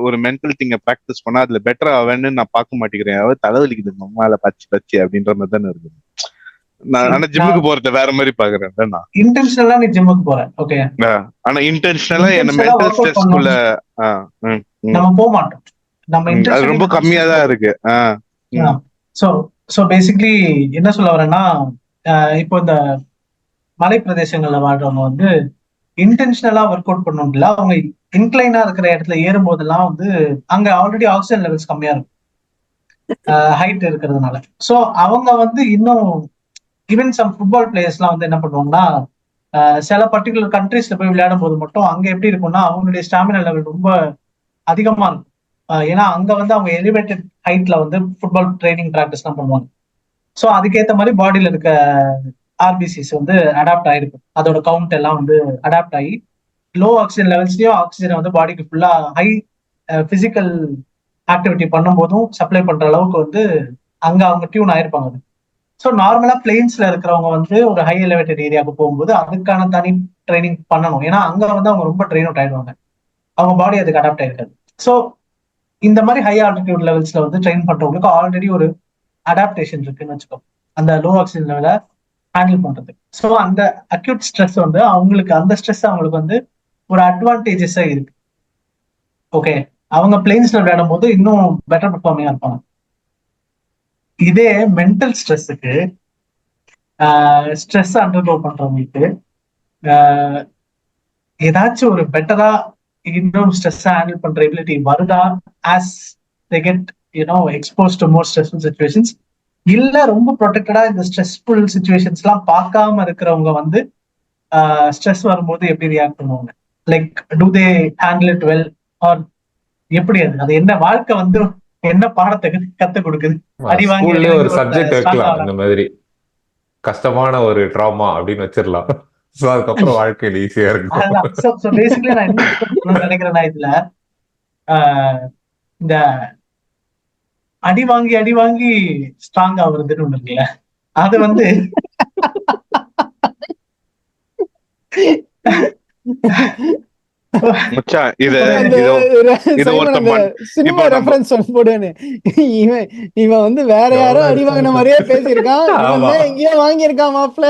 ஒரு மென்டல் திங்க பிராக்டிஸ் பண்ணா அதுல பெட்டர் ஆவேன்னு நான் பார்க்க மாட்டேங்கிறேன். அதாவது தலைவலிக்குது நம்மளால பச்சு அப்படின்ற மாதிரி தானே இருக்கு. நான் ஆனா ஜிம்முக்கு போறத வேற மாதிரி பாக்குறேன் நான். இன்டென்ஷனலா நீ ஜிம்முக்கு போற, ஓகே, ஆனா இன்டென்ஷனலா என்ன மென்டல் ஸ்ட்ரெஸ்க்குள்ள நம்ம போக மாட்டோம். நம்ம அது ரொம்ப கம்மியா தான் இருக்கு. சோ பேசிக்கலி என்ன சொல்ல வரேன்னா, இப்போ இந்த மலை பிரதேசங்கள்ல வாழ்றவங்க வந்து இன்டென்ஷனலா ஒர்க் அவுட் பண்ணணும்ல, அவங்க இன்க்ளைனா இருக்கிற இடத்துல ஏறும் போதெல்லாம் வந்து அங்க ஆல்ரெடி ஆக்சிஜன் லெவல்ஸ் கம்மியா இருக்கும் ஹைட் இருக்கிறதுனால. சோ அவங்க வந்து இன்னும் ஈவன் சம் ஃபுட்பால் பிளேயர்ஸ்லாம் வந்து என்ன பண்ணுவாங்கன்னா, சில பர்டிகுலர் கண்ட்ரீஸ்ல போய் விளையாடும் போது மட்டும் அங்க எப்படி இருக்கும்னா அவங்களுடைய ஸ்டாமினா லெவல் ரொம்ப அதிகமா இருக்கும். ஏன்னா அங்க வந்து அவங்க எலிவேட்டட் ஹைட்ல வந்து ஃபுட்பால் ட்ரைனிங் ப்ராக்டிஸ் எல்லாம் பண்ணுவாங்க. ஸோ அதுக்கேற்ற மாதிரி பாடியில இருக்க ஆர்பிசிஸ் வந்து அடாப்ட் ஆயிருக்கும். அதோட கவுண்ட் எல்லாம் வந்து அடாப்ட் ஆகி லோ ஆக்சிஜன் லெவல்ஸ்லயும் ஆக்சிஜனை வந்து பாடிக்கு ஃபுல்லா ஹை பிசிக்கல் ஆக்டிவிட்டி பண்ணும் போதும் சப்ளை பண்ற அளவுக்கு வந்து அங்க அவங்க டியூன் ஆயிருப்பாங்க. ஸோ நார்மலா பிளெயின்ஸ்ல இருக்கிறவங்க வந்து ஒரு ஹை எலிவேட்டட் ஏரியாவுக்கு போகும்போது அதுக்கான தனி ட்ரைனிங் பண்ணணும். ஏன்னா அங்க வந்து அவங்க ரொம்ப ட்ரெயின் அவுட் ஆயிடுவாங்க, அவங்க பாடி அதுக்கு அடாப்ட் ஆயிருக்காது. ஸோ இந்த மாதிரி ஹை ஆல்டிடியூட் லெவல்ஸ்ல வந்து ட்ரெயின் பண்றவங்களுக்கு ஆல்ரெடி ஒரு அடாப்டேஷன் இருக்குன்னு வச்சுக்கோ, அந்த லோ ஆக்சிஜன் லெவலை ஹேண்டில் பண்றது. ஸோ அந்த அக்யூட் ஸ்ட்ரெஸ் வந்து அவங்களுக்கு, அந்த ஸ்ட்ரெஸ் அவங்களுக்கு வந்து ஒரு அட்வான்டேஜஸா இருக்கு. ஓகே, அவங்க பிளேன்ஸ்ல விளையாடும் போது இன்னும் பெட்டர் பெர்ஃபார்மிங்கா இருப்பாங்க. இதே மென்டல் ஸ்ட்ரெஸ்ஸுக்கு ஸ்ட்ரெஸ் அண்டர்கோ பண்றவங்களுக்கு ஏதாச்சும் ஒரு பெட்டரா இன்னும் ஸ்ட்ரெஸ் ஹேண்டில் பண்ற எபிலிட்டி வருதா as they get expose to more stressful situations? இல்ல ரொம்ப ப்ரொடெக்டடா இந்த ஸ்ட்ரெஸ்ஃபுல் சிச்சுவேஷன்ஸ் எல்லாம் பார்க்காம இருக்கிறவங்க வந்து ஸ்ட்ரெஸ் வரும்போது எப்படி ரியாக்ட் பண்ணுவாங்க? Like do they handle it well or எப்படி? அது என்ன வாழ்க்கை வந்து என்ன பாடத்தை கத்து கொடுக்குது? ஸ்கூல்ல ஒரு சப்ஜெக்ட் வைக்கலாம், இந்த மாதிரி கஷ்டமான ஒரு ட்ராமா அப்படின்னு வச்சிடலாம். அதுக்கப்புறம் வாழ்க்கையில ஈஸியா இருக்கும். பேசிக்கலி நான் என்ன நினைக்கிறேன்னா இதுல இந்த அடி வாங்கி ஸ்ட்ராங் ஆகுறதுன்னு ஒண்ணு இருக்குல்ல, அது வந்து இவன் வந்து வேற யாரோ அடி வாங்கின மாதிரியே பேசியிருக்கான், எங்கேயோ வாங்கியிருக்கான் மாப்ள.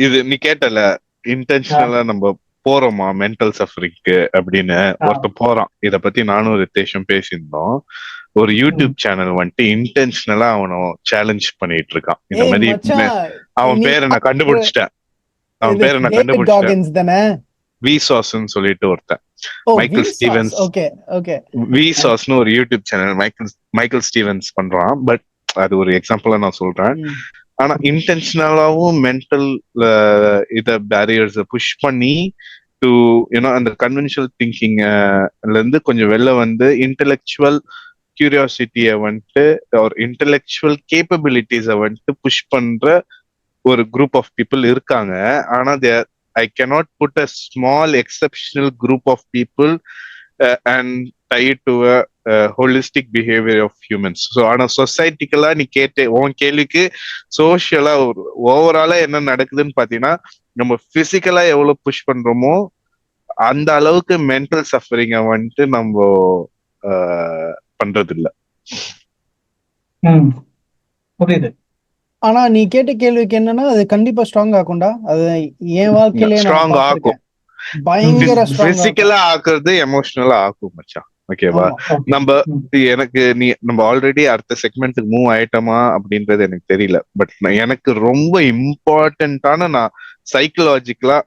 இது நீ கேட்டல இன்டென்ஷனலா நம்ம போறோமா மென்டல் சஃபரிங்க்கு அப்படின்னு ஒருத்த போறான். இத பத்தி நானும் ரித்தேஷும் பேசியிருந்தோம். ஒரு யூடியூப் சேனல் வந்துட்டு இன்டென்ஷனலா அவனை சேலஞ்ச் பண்ணிட்டு இருக்கான். இந்த மாதிரி அவன் பேரை நான் கண்டுபிடிச்சிட்டேன். அவன் பேரை நான் கண்டுபிடிச்சிட்டேன். விசாஸ்ன்னு சொல்லிட்டு ஒருத்தன், மைக்கேல் ஸ்டீவன்ஸ். விசாஸ்னு ஒரு யூடியூப் சேனல் மைக்கேல் ஸ்டீவன்ஸ் பண்றான். பட் அது ஒரு எக்ஸாம்பிளா நான் சொல்றேன். ஆனா இன்டென்ஷனலாவும் மென்டல் இத பேரியர்ஸ புஷ் பண்ணி டு அந்த கன்வென்ஷனல் திங்கிங்ல இருந்து கொஞ்சம் வெளில வந்து இன்டெலெக்சுவல் கியூரியாசிட்டிய வந்துட்டு ஒரு இன்டெலெக்சுவல் கேப்பபிலிட்டிஸ வந்துட்டு புஷ் பண்ற ஒரு குரூப் ஆஃப் பீப்புள் இருக்காங்க. ஆனா I cannot put a small exceptional group of people and tie it to a holistic behavior of humans. So ஆனா சொசைட்டிக்கலா நீ உன் கேள்விக்கு சோசியலா ஓவராலா என்ன நடக்குதுன்னு பாத்தீங்கன்னா, நம்ம பிசிக்கலா எவ்வளவு புஷ் பண்றோமோ அந்த அளவுக்கு மென்டல் சஃபரிங்க வந்துட்டு நம்ம பண்றது இல்ல. புரியுது. ஆனா நீ கேட்ட கேள்விக்கு என்னன்னா, அது கண்டிப்பா ஸ்ட்ராங் ஆகும்டா. அது என் வாழ்க்கையிலே ஸ்ட்ராங் ஆகும், பயங்கர பிசிக்கலா ஆக்குறது எமோஷனலா ஆக்கும் மச்சான். ஓகேவா? நம்ம ஆல்ரெடி அடுத்த செக்மெண்ட்டுக்கு மூவ் ஆயிட்டோமா அப்படின்றது எனக்கு தெரியல. பட் எனக்கு ரொம்ப இம்பார்ட்டன்டான நான் சைக்கலாஜிக்கலா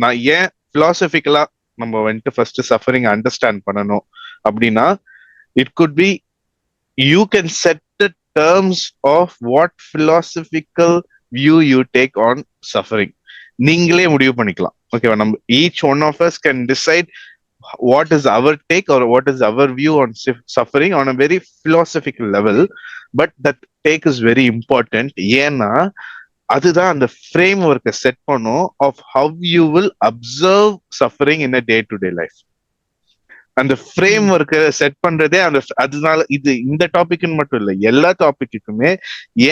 நான் ஏன் பிலாசபிக்கலா நம்ம வந்துட்டு ஃபர்ஸ்ட் சஃபரிங் அண்டர்ஸ்டாண்ட் பண்ணணும் அப்படின்னா, it could be you can set terms of what philosophical view you take on suffering. நீங்களே முடிவு பண்ணிக்கலாம். ஓகேவா? நம்ம each one of us can decide what is our take or what is our view on suffering on a very philosophical level. But that take is very important. ஏன்னா அதுதான் அந்த ஃப்ரேம் ஒர்க்கை செட் பண்ணும் of how you will observe suffering in a day to day life. அந்த ஃப்ரேம் ஒர்க்கை செட் பண்றதே அந்த அதனால இது இந்த டாபிக்னு மட்டும் இல்லை, எல்லா டாபிக்குமே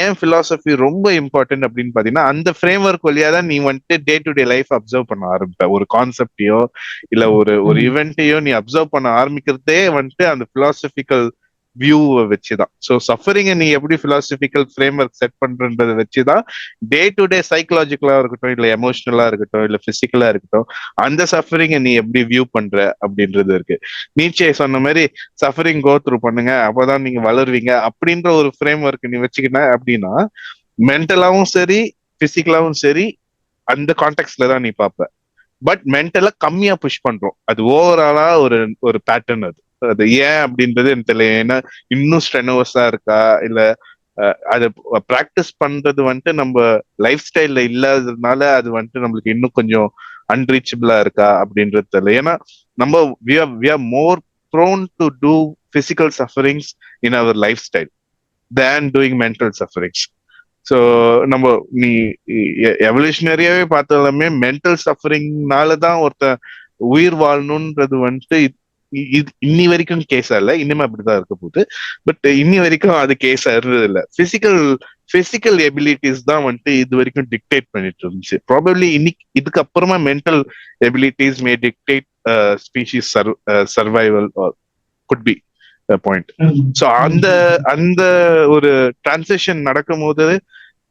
ஏன் பிலாசபி ரொம்ப இம்பார்ட்டன்ட் அப்படின்னு பாத்தீங்கன்னா அந்த ஃப்ரேம் ஒர்க் வழியா தான் நீ வந்துட்டு day to day life observe பண்ண ஆரம்பிப்ப. ஒரு கான்செப்டையோ இல்ல ஒரு இவெண்ட்டையோ நீ அப்சர்வ் பண்ண ஆரம்பிக்கிறதே வந்துட்டு அந்த பிலாசபிக்கல் வியூவை வச்சுதான். ஸோ சஃபரிங்கை நீ எப்படி பிலாசபிக்கல் ஃப்ரேம் ஒர்க் செட் பண்றதை வச்சுதான் டே டு டே சைக்கலாஜிக்கலா இருக்கட்டும் இல்ல எமோஷனலா இருக்கட்டும் இல்ல பிசிக்கலா இருக்கட்டும் அந்த சஃபரிங்கை நீ எப்படி வியூ பண்ற அப்படின்றது இருக்கு. நீச்சே சொன்ன மாதிரி சஃபரிங் கோ த்ரூ பண்ணுங்க அப்பதான் நீங்க வளருவீங்க அப்படின்ற ஒரு ஃப்ரேம் ஒர்க் நீ வச்சுக்கிட்ட அப்படின்னா மென்டலாவும் சரி பிசிக்கலாவும் சரி அந்த கான்டெக்ட்ல தான் நீ பார்ப்ப. பட் மென்டலா கம்மியா புஷ் பண்றோம். அது ஓவராலா ஒரு பேட்டர்ன். அது ஏன் அப்படின்றது எனக்கு தெரியல. ஏன்னா இன்னும் ஸ்ட்ரெனோவஸா இருக்கா இல்ல அதை பிராக்டிஸ் பண்றது வந்துட்டு நம்ம லைஃப் ஸ்டைல்ல இல்லாததுனால அது வந்துட்டு நம்மளுக்கு இன்னும் கொஞ்சம் அன்ரீச்சபிளா இருக்கா அப்படின்றது தெரியல. ஏன்னா நம்ம we are more prone to do physical sufferings in our lifestyle than doing mental sufferings. So நம்ம நீ எவல்யூஷனரியாவே பார்த்தாலுமே மென்டல் சஃபரிங்னால தான் ஒருத்த உயிர் வாழணுன்றது வந்துட்டு இன்னி வரைக்கும் கேஸா இல்ல, இனிமே அப்படிதான் இருக்க போகுது. பட் இன்னி வரைக்கும் அது கேஸா இருந்தது இல்ல. பிசிக்கல் எபிலிட்டிஸ் தான் வந்துட்டு இது வரைக்கும் டிக்டேட் பண்ணிட்டு இருந்துச்சு. ப்ராபப்ளி இன்னைக்கு இதுக்கு அப்புறமா mental abilities May dictate species survival are could be point. So அந்த ஒரு டிரான்சிஷன் நடக்கும் போது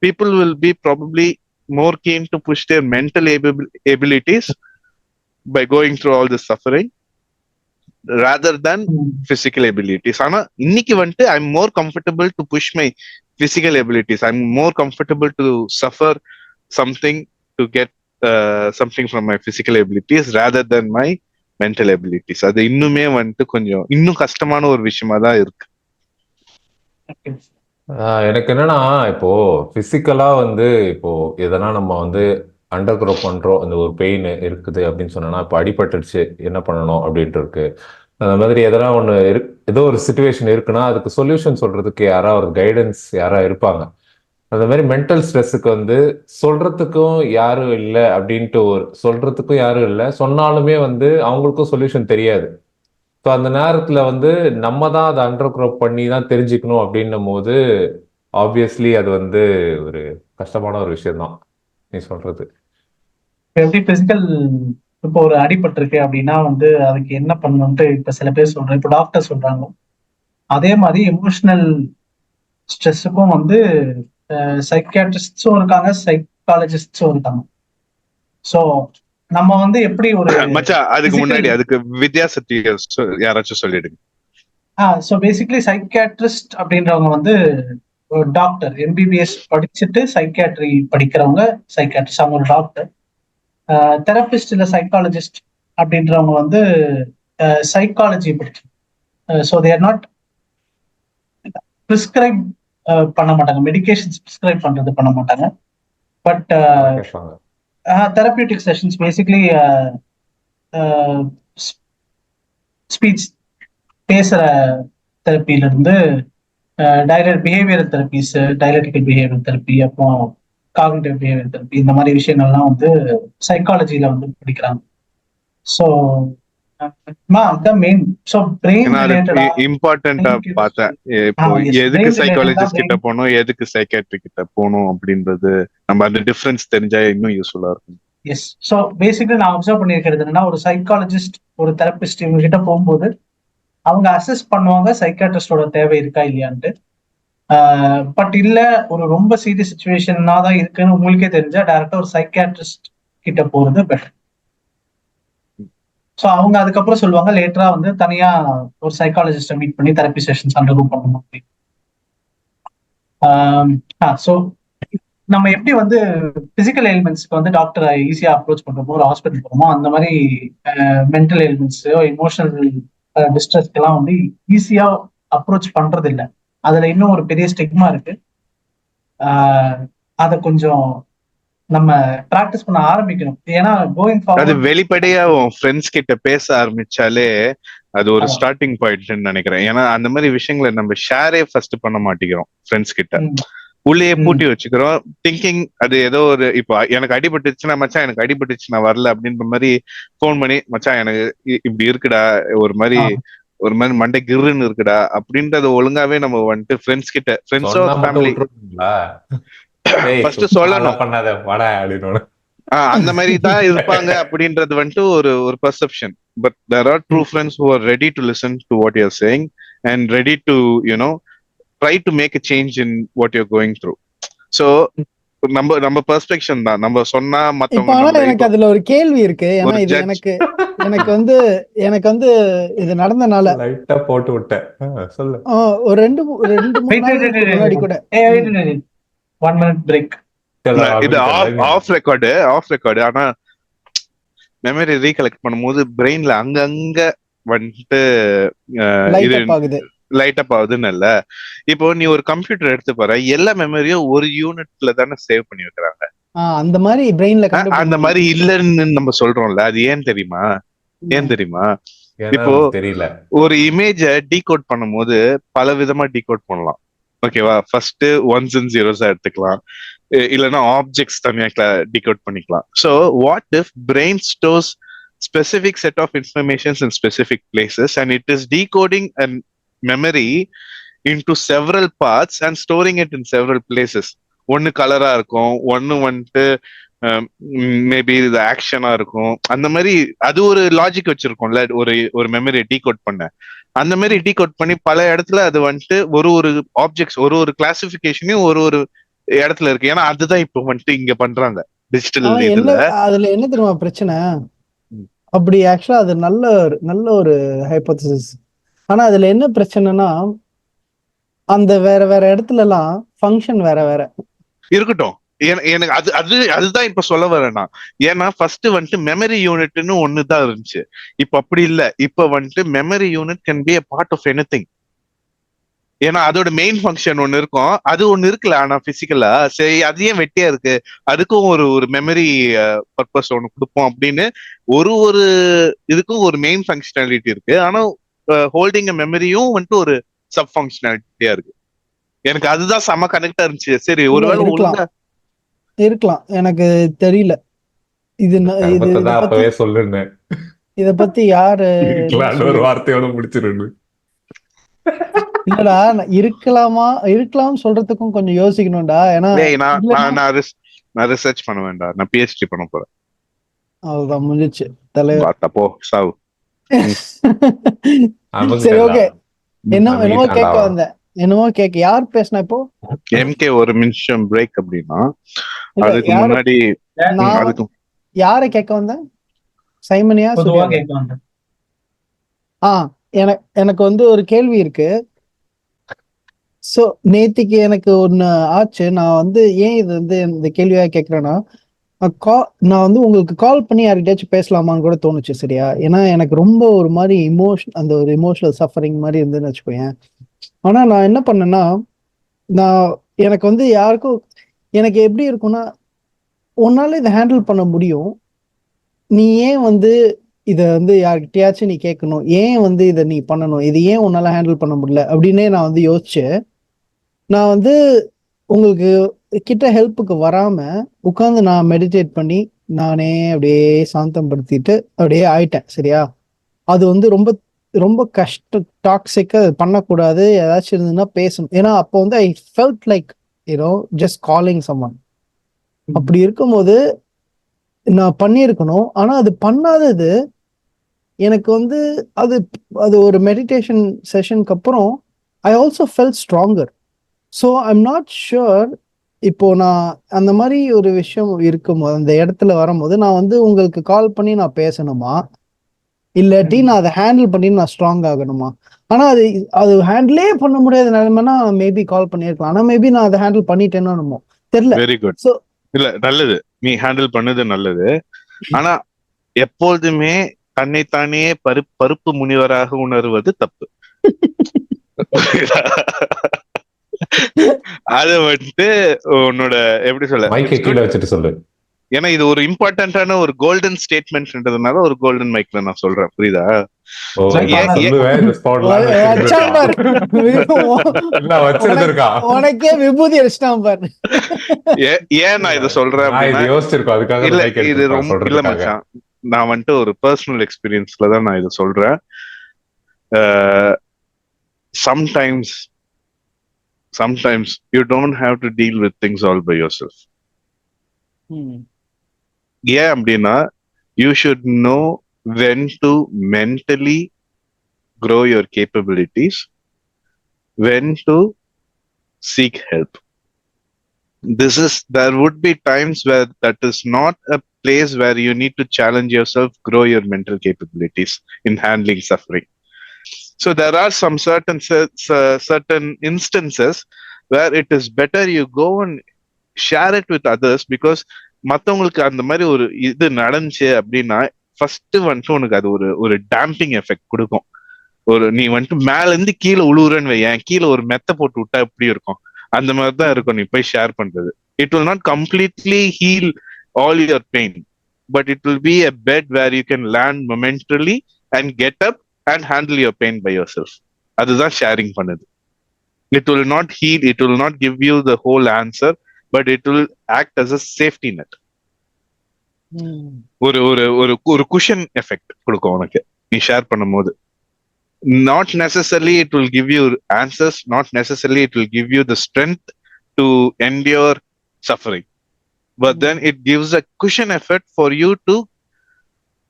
people will be probably more keen to push their mental abilities by going through all this suffering rather than physical abilities. ஆனா இன்னைக்கு வந்துட்டு I'm more comfortable to push my physical abilities. I'm more comfortable to suffer something to get something from my physical abilities rather than my mental abilities. அது இன்னுமே வந்துட்டு கொஞ்சம் இன்னும் கஷ்டமான ஒரு விஷயமா தான் இருக்கு. எனக்கு என்னன்னா இப்போ பிசிக்கலா வந்து இப்போ எதனா நம்ம வந்து அண்டர் க்ரோ பண்றோம், இந்த ஒரு பெயின் இருக்குது அப்படின்னு சொன்னா இப்போ அடிபட்டுடுச்சு என்ன பண்ணணும் அப்படின்ட்டு இருக்கு. அந்த மாதிரி எதனா ஒன்று ஏதோ ஒரு சுச்சுவேஷன் இருக்குன்னா அதுக்கு சொல்யூஷன் சொல்றதுக்கு யாரா ஒரு கைடன்ஸ் யாரா இருப்பாங்க. அந்த மாதிரி மென்டல் ஸ்ட்ரெஸ்ஸுக்கு வந்து சொல்றதுக்கும் யாரும் இல்லை அப்படின்ட்டு சொல்றதுக்கும் யாரும் இல்லை, சொன்னாலுமே வந்து அவங்களுக்கும் சொல்யூஷன் தெரியாது. ஸோ அந்த நேரத்தில் வந்து நம்ம தான் அதை அண்டர் க்ரோ பண்ணி தான் தெரிஞ்சுக்கணும் அப்படின்னும் போது ஆப்வியஸ்லி அது வந்து ஒரு கஷ்டமான ஒரு விஷயம் தான் நீ சொல்றது. எப்படி பிசிக்கல் இப்போ ஒரு அடிபட்டிருக்கு அப்படின்னா வந்து அதுக்கு என்ன பண்ணணும்ட்டு இப்ப சில பேர் சொல்றேன், இப்போ டாக்டர் சொல்றாங்க. அதே மாதிரி எமோஷனல் ஸ்ட்ரெஸ்ஸுக்கும் வந்து சைக்கியாட்ரிஸ்டும் இருக்காங்க, சைக்காலஜிஸ்டும் இருக்காங்க. ஸோ நம்ம வந்து எப்படி ஒரு மச்சான் அதுக்கு முன்னாடி அதுக்கு வித்தியாசத்தை யாராச்சும் சொல்லிடுங்க. ஸோ பேசிக்கலி சைக்கியாட்ரிஸ்ட் அப்படின்றவங்க வந்து டாக்டர் எம்பிபிஎஸ் படிச்சுட்டு சைக்கியாட்ரி படிக்கிறவங்க சைக்கியாட்ரிஸ்ட், அவங்க ஒரு டாக்டர். தெரபிஸ்ட் இல்ல சைக்காலஜிஸ்ட் அப்படின்றவங்க வந்து சைக்காலஜி படிச்சு. So they are not prescribe பண்ண மாட்டாங்க, மெடிகேஷன்ஸ் பிரிஸ்கிரைப் பண்றது பண்ண மாட்டாங்க. But therapeutic sessions basically speech பேசுற தெரப்பில இருந்து direct behavioural therapies, dialectical behavioural therapy, அப்புறம் காக்னிட்டிவ் பிஹேவியரல் தெரப்பி, இந்த மாதிரி விஷயங்கள்லாம் வந்து சைக்காலஜில வந்து படிக்கிறாங்க. ஸோ இம்பார்ட்டன்டா பார்த்தேன். இப்போ எதுக்கு சைக்காலஜிஸ்ட் கிட்ட போகணும் எதுக்கு சைக்காட்ரி கிட்ட போகணும் அப்படின்றது நம்ம அந்த டிஃபரன்ஸ் தெரிஞ்சா இன்னும் யூஸ்ஃபுல்லா இருக்கும். எஸ். ஸோ பேசிக்கலி நான் அப்சர்வ் பண்ணியிருக்கிறது என்னன்னா, ஒரு சைக்காலஜிஸ்ட் ஒரு தெரபிஸ்ட் இவங்க கிட்ட போகும்போது அவங்க அசஸ் பண்ணுவாங்க சைக்காட்ரிஸ்டோட தேவை இருக்கா இல்லையான்ட்டு. பட் இல்ல ஒரு ரொம்ப சீரியஸ் சுச்சுவேஷனா தான் இருக்குன்னு உங்களுக்கே தெரிஞ்சா டைரக்டா ஒரு சைக்காட்ரிஸ்ட் கிட்ட போறது பெட்டர். ஸோ அவங்க அதுக்கப்புறம் சொல்லுவாங்க லேட்டரா வந்து தனியா ஒரு சைக்காலஜிஸ்ட மீட் பண்ணி தெரப்பி செஷன்ஸ் அண்டர்கோ பண்ணணும் அப்படின்னு. ஸோ நம்ம எப்படி வந்து பிசிக்கல் எலிமெண்ட்ஸ்க்கு வந்து டாக்டரை ஈஸியா அப்ரோச் பண்றோமோ, ஒரு ஹாஸ்பிட்டல் போறோமோ, அந்த மாதிரி மென்டல் எலிமெண்ட்ஸ் இமோஷனல் டிஸ்ட்ரெஸ்க்கெல்லாம் வந்து ஈஸியா அப்ரோச் பண்றது இல்லை. அதுல இன்னும் ஒரு பெரிய ஸ்டிக்மா இருக்கு. அத கொஞ்சம் நம்ம பிராக்டிஸ் பண்ண ஆரம்பிக்கணும். ஏன்னா கோயிங் அது ஃபார்வர்ட் வெளிப்படையா உன் ஃப்ரெண்ட்ஸ் கிட்ட பேச ஆரம்பிச்சாலே அது ஒரு ஸ்டார்டிங் பாயிண்ட்னு நினைக்கிறேன். ஏன்னா அந்த மாதிரி விஷயங்களை நம்ம ஷேரே ஃபர்ஸ்ட் பண்ண மாட்டேங்கிறோம் ஃப்ரெண்ட்ஸ் கிட்ட. உள்ளேயே பூட்டி வச்சுக்கிறோம், திங்கிங் அது ஏதோ ஒரு இப்போ எனக்கு அடிபட்டுச்சுன்னா மச்சான் எனக்கு அடிபட்டுச்சு நான் வரல அப்படின்ற மாதிரி போன் பண்ணி மச்சான் எனக்கு இப்படி இருக்குடா, ஒரு மாதிரி மண்டை கிருன்னு இருக்குடா அப்படின்றத ஒழுங்காவே நம்ம வந்துட்டு ஃப்ரெண்ட்ஸ் கிட்ட, ஃப்ரெண்ட்ஸோ ஃபேமிலி ஃபர்ஸ்ட் சொல்லணும். பண்ணாத வாடா அப்படின்னு. அந்த மாதிரி தான் இருப்பாங்க அப்படின்றது வந்துட்டு ஒரு perception. But there are true friends who are ready to listen to what you are saying and ready to you know try to make a change in what you are going through. So நம்ம பெர்ஸ்பெக்ஷன் தான் நம்ம சொன்னா இப்ப. ஆனா எனக்கு அதுல ஒரு கேள்வி இருக்கு. ஏன்னா இது எனக்கு வந்து இது நடந்தனால லைட்டா போட்டு விட்டேன். சொல்லு. ஒரு ரெண்டு மூணு நாள் முன்னாடி கூட 1 minute பிரேக். இது ஆஃப் ரெக்கார்டு. ஆனா மெமரி ரீகலெக்ட் பண்ணும்போது பிரெயின்ல அங்கங்க வந்துட்டு லைட் அப் ஆகுதுன்னு இல்ல. இப்போ நீ ஒரு கம்ப்யூட்டர் எடுத்து பாரு, எல்லா மெமரியும் ஒரு யூனிட்ல தானே சேவ் பண்ணி வைக்கிறாங்க. அந்த மாதிரி பிரெயின்ல அந்த மாதிரி இல்லன்னு நம்ம சொல்றோம்ல, அது ஏன் தெரியுமா? இப்போ தெரியல. ஒரு இமேஜ டீகோட் பண்ணும்போது பல விதமா டீகோட் பண்ணலாம். ஓகேவா? ஃபர்ஸ்ட் ஒன்ஸ் அண்ட் ஜீரோஸா எடுத்துக்கலாம், இல்லைன்னா ஆப்ஜெக்ட்ஸ் தனியா டீகோட் பண்ணிக்கலாம். So what if brain stores specific set of informations in specific places and it is decoding a memory into several parts and storing it in several places. ஒன்னு கலரா இருக்கும், ஒன்னு வந்துட்டு மேபி இது ஆக்ஷனா இருக்கும். அந்த மாதிரி அது ஒரு லாஜிக் வச்சிருக்கோம்ல ஒரு மெமரியை டீகோட் பண்ண. அந்த மாதிரி டீகோட் பண்ணி பல இடத்துல அது வந்துட்டு ஒரு ஆப்ஜெக்ட்ஸ் ஒரு கிளாசிபிகேஷனையும் ஒரு இடத்துல இருக்கு. ஏன்னா அதுதான் இப்போ வந்துட்டு இங்க பண்றாங்க டிஜிட்டல் இதுல. அதுல என்ன தெரியுமா பிரச்சனை? அப்படி ஆக்சுவலா அது நல்ல ஒரு ஹைபோதசிஸ். ஆனா அதுல என்ன பிரச்சனைனா, அந்த வேற இடத்துல எல்லாம் ஃபங்க்ஷன் வேற இருக்கட்டும். எனக்கு அதுதான் இப்ப சொல்ல வரேன்னா, ஏன்னா ஃபர்ஸ்ட் வந்துட்டு மெமரி யூனிட்னு ஒண்ணுதான் இருந்துச்சு. இப்ப அப்படி இல்ல. இப்ப வந்துட்டு memory unit can be a part of anything. ஏன்னா அதோட மெயின் ஃபங்க்ஷன் ஒன்னு இருக்கும், அது ஒண்ணு இருக்குல்ல. ஆனா பிசிக்கலா சரி அது ஏன் வெட்டியா இருக்கு, அதுக்கும் ஒரு மெமரி பர்பஸ் ஒண்ணு கொடுப்போம் அப்படின்னு ஒரு இதுக்கும் ஒரு மெயின் ஃபங்க்ஷனாலிட்டி இருக்கு. ஆனா ஹோல்டிங் மெமரியும் வந்துட்டு ஒரு சப் ஃபங்க்ஷனாலிட்டியா இருக்கு. எனக்கு அதுதான் செம கனெக்டா இருந்துச்சு. சரி ஒருவேளை இருக்கலாம், எனக்கு தெரியல. அப்பவே சொல்லுங்க. இத பத்தி யாரு ஒரு வார்த்தையோட முடிச்சிருன்னு. இல்லடா, இருக்கலாம் சொல்றதுக்கும் கொஞ்சம் யோசிக்கணும்டா. ஏன்னா நான் ரிசர்ச் பண்ண வேண்டாம், நான் PhD பண்ண போறேன். அவ்வளவுதான், முடிஞ்சிச்சு தலைவர். தப்போ சாவு. சரி, ஓகே. என்னமோ கேட்க யார் பேசினா இப்போ? MK ஒரு நிமிஷம் பிரேக் அப்படின்னா அதுக்கு முன்னாடி யாரை கேட்க வந்தேன்? சைமனியா? எனக்கு வந்து ஒரு கேள்வி இருக்கு. சோ நேத்திக்கு எனக்கு ஒண்ணு ஆச்சு. நான் வந்து ஏன் இது வந்து இந்த கேள்வியா கேக்குறேன்னா, நான் வந்து உங்களுக்கு கால் பண்ணி யார்கிட்டயாச்சும் பேசலாமான்னு கூட தோணுச்சு. சரியா? ஏன்னா எனக்கு ரொம்ப ஒரு மாதிரி அந்த ஒரு இமோஷனல் சஃபரிங் மாதிரி இருந்துன்னு வச்சுக்கோயேன். ஆனா நான் என்ன பண்ணேன்னா, எனக்கு வந்து யாருக்கும் எனக்கு எப்படி இருக்கும்னா, உன்னால இதை ஹேண்டில் பண்ண முடியும், நீ ஏன் வந்து இதை வந்து யார்கிட்டயாச்சும் நீ கேட்கணும், ஏன் வந்து இதை நீ பண்ணணும், இது ஏன் உன்னால ஹேண்டில் பண்ண முடியல அப்படின்னே நான் வந்து யோசிச்சு, நான் வந்து உங்களுக்கு கிட்ட ஹெல்ப்புக்கு வராம உட்காந்து நான் மெடிடேட் பண்ணி நானே அப்படியே சாந்தம் படுத்திட்டு அப்படியே ஆயிட்டேன். சரியா? அது வந்து ரொம்ப ரொம்ப டாக்ஸிக்கா பண்ணக்கூடாது. ஏதாச்சும் இருந்ததுன்னா பேசணும். ஏன்னா அப்போ வந்து I felt like just calling someone. அப்படி இருக்கும்போது நான் பண்ணியிருக்கணும். ஆனா அது பண்ணாதது எனக்கு வந்து அது ஒரு மெடிடேஷன் செஷனுக்கு அப்புறம் I also felt stronger. So I'm not sure இப்போ நான் அந்த மாதிரி ஒரு விஷயம் இருக்கும்போது, அந்த இடத்துல வரும்போது நான் வந்து உங்களுக்கு கால் பண்ணி நான் பேசணுமா, இல்லாட்டி நான் அதை ஹேண்டில் பண்ணி நான் ஸ்ட்ராங் ஆகணுமா? ஆனா அது ஹேண்டிலே பண்ண முடியாத நிலைமைனா மேபி கால் பண்ணியிருக்கலாம். ஆனா மேபி நான் அதை ஹேண்டில் பண்ணிட்டேன்னு என்னமோ தெரியல. Very good. இல்ல, நல்லது, நீ ஹேண்டில் பண்ணது நல்லது. ஆனா எப்பொழுதுமே தன்னைத்தானே பருப்பு முனிவராக உணர்வது தப்பு. அத வந்துட்டு உன்னோட எப்படி சொல்ல, மைக்கை it's good. கீழே வச்சுட்டு சொல்லு. ஏன்னா இது ஒரு இம்பார்ட்டன்டான ஒரு கோல்டன் ஸ்டேட்மெண்ட்ன்றதுனால ஒரு கோல்டன் மைக்ல நான் சொல்றேன், புரியுதா? ஓ, So, நான் சொல்லுவேன் இந்த ஸ்பாட்ல வச்சான் பாரு. இல்ல வச்சிருந்திருக்கா. உனக்கே விபூதி அடிச்சிட்டான் பாரு. ஏன் நான் இதை சொல்றேன் நான் இது அப்படின்னா, யோசிச்சிருக்கோம், அதுக்காக இல்ல மைக் இது எடுத்து ரொம்ப இல்ல சொல்றதுக்காக. மச்சான், நான் வந்துட்டு ஒரு பர்சனல் எக்ஸ்பீரியன்ஸ்ல தான் நான் இதை சொல்றேன். Sometimes you don't have to deal with things all by yourself. ஏன் அப்படின்னா, you should know when to mentally grow your capabilities, when to seek help. There would be times where that is not a place where you need to challenge yourself, grow your mental capabilities in handling suffering. So there are some certain instances where it is better you go and share it with others, because மத்தவங்களுக்கு அந்த மாதிரி ஒரு இது நடந்துச்சு அப்படின்னா ஃபர்ஸ்ட் வந்துட்டு உனக்கு அது ஒரு டேம்பிங் எஃபெக்ட் கொடுக்கும். நீ வந்துட்டு மேல இருந்து கீழே உழுவுறன்னு வையன், கீழே ஒரு மெத்த போட்டு விட்டா எப்படி இருக்கும், அந்த மாதிரிதான் இருக்கும் நீ போய் ஷேர் பண்றது. It will not completely heal all your pain, but it will be a bed where you can land momentarily and get up and handle your pain by yourself. அதுதான் ஷேரிங் பண்ணுது. It will not heal, it will not give you the whole answer, but it will act as a safety net. ஒரு குஷன் எஃபெக்ட் கொடுக்கும் உனக்கு நீ ஷேர் பண்ணும் போது. Not necessarily it will give you answers, not necessarily it will give you the strength to endure suffering, but then it gives a cushion effect for you to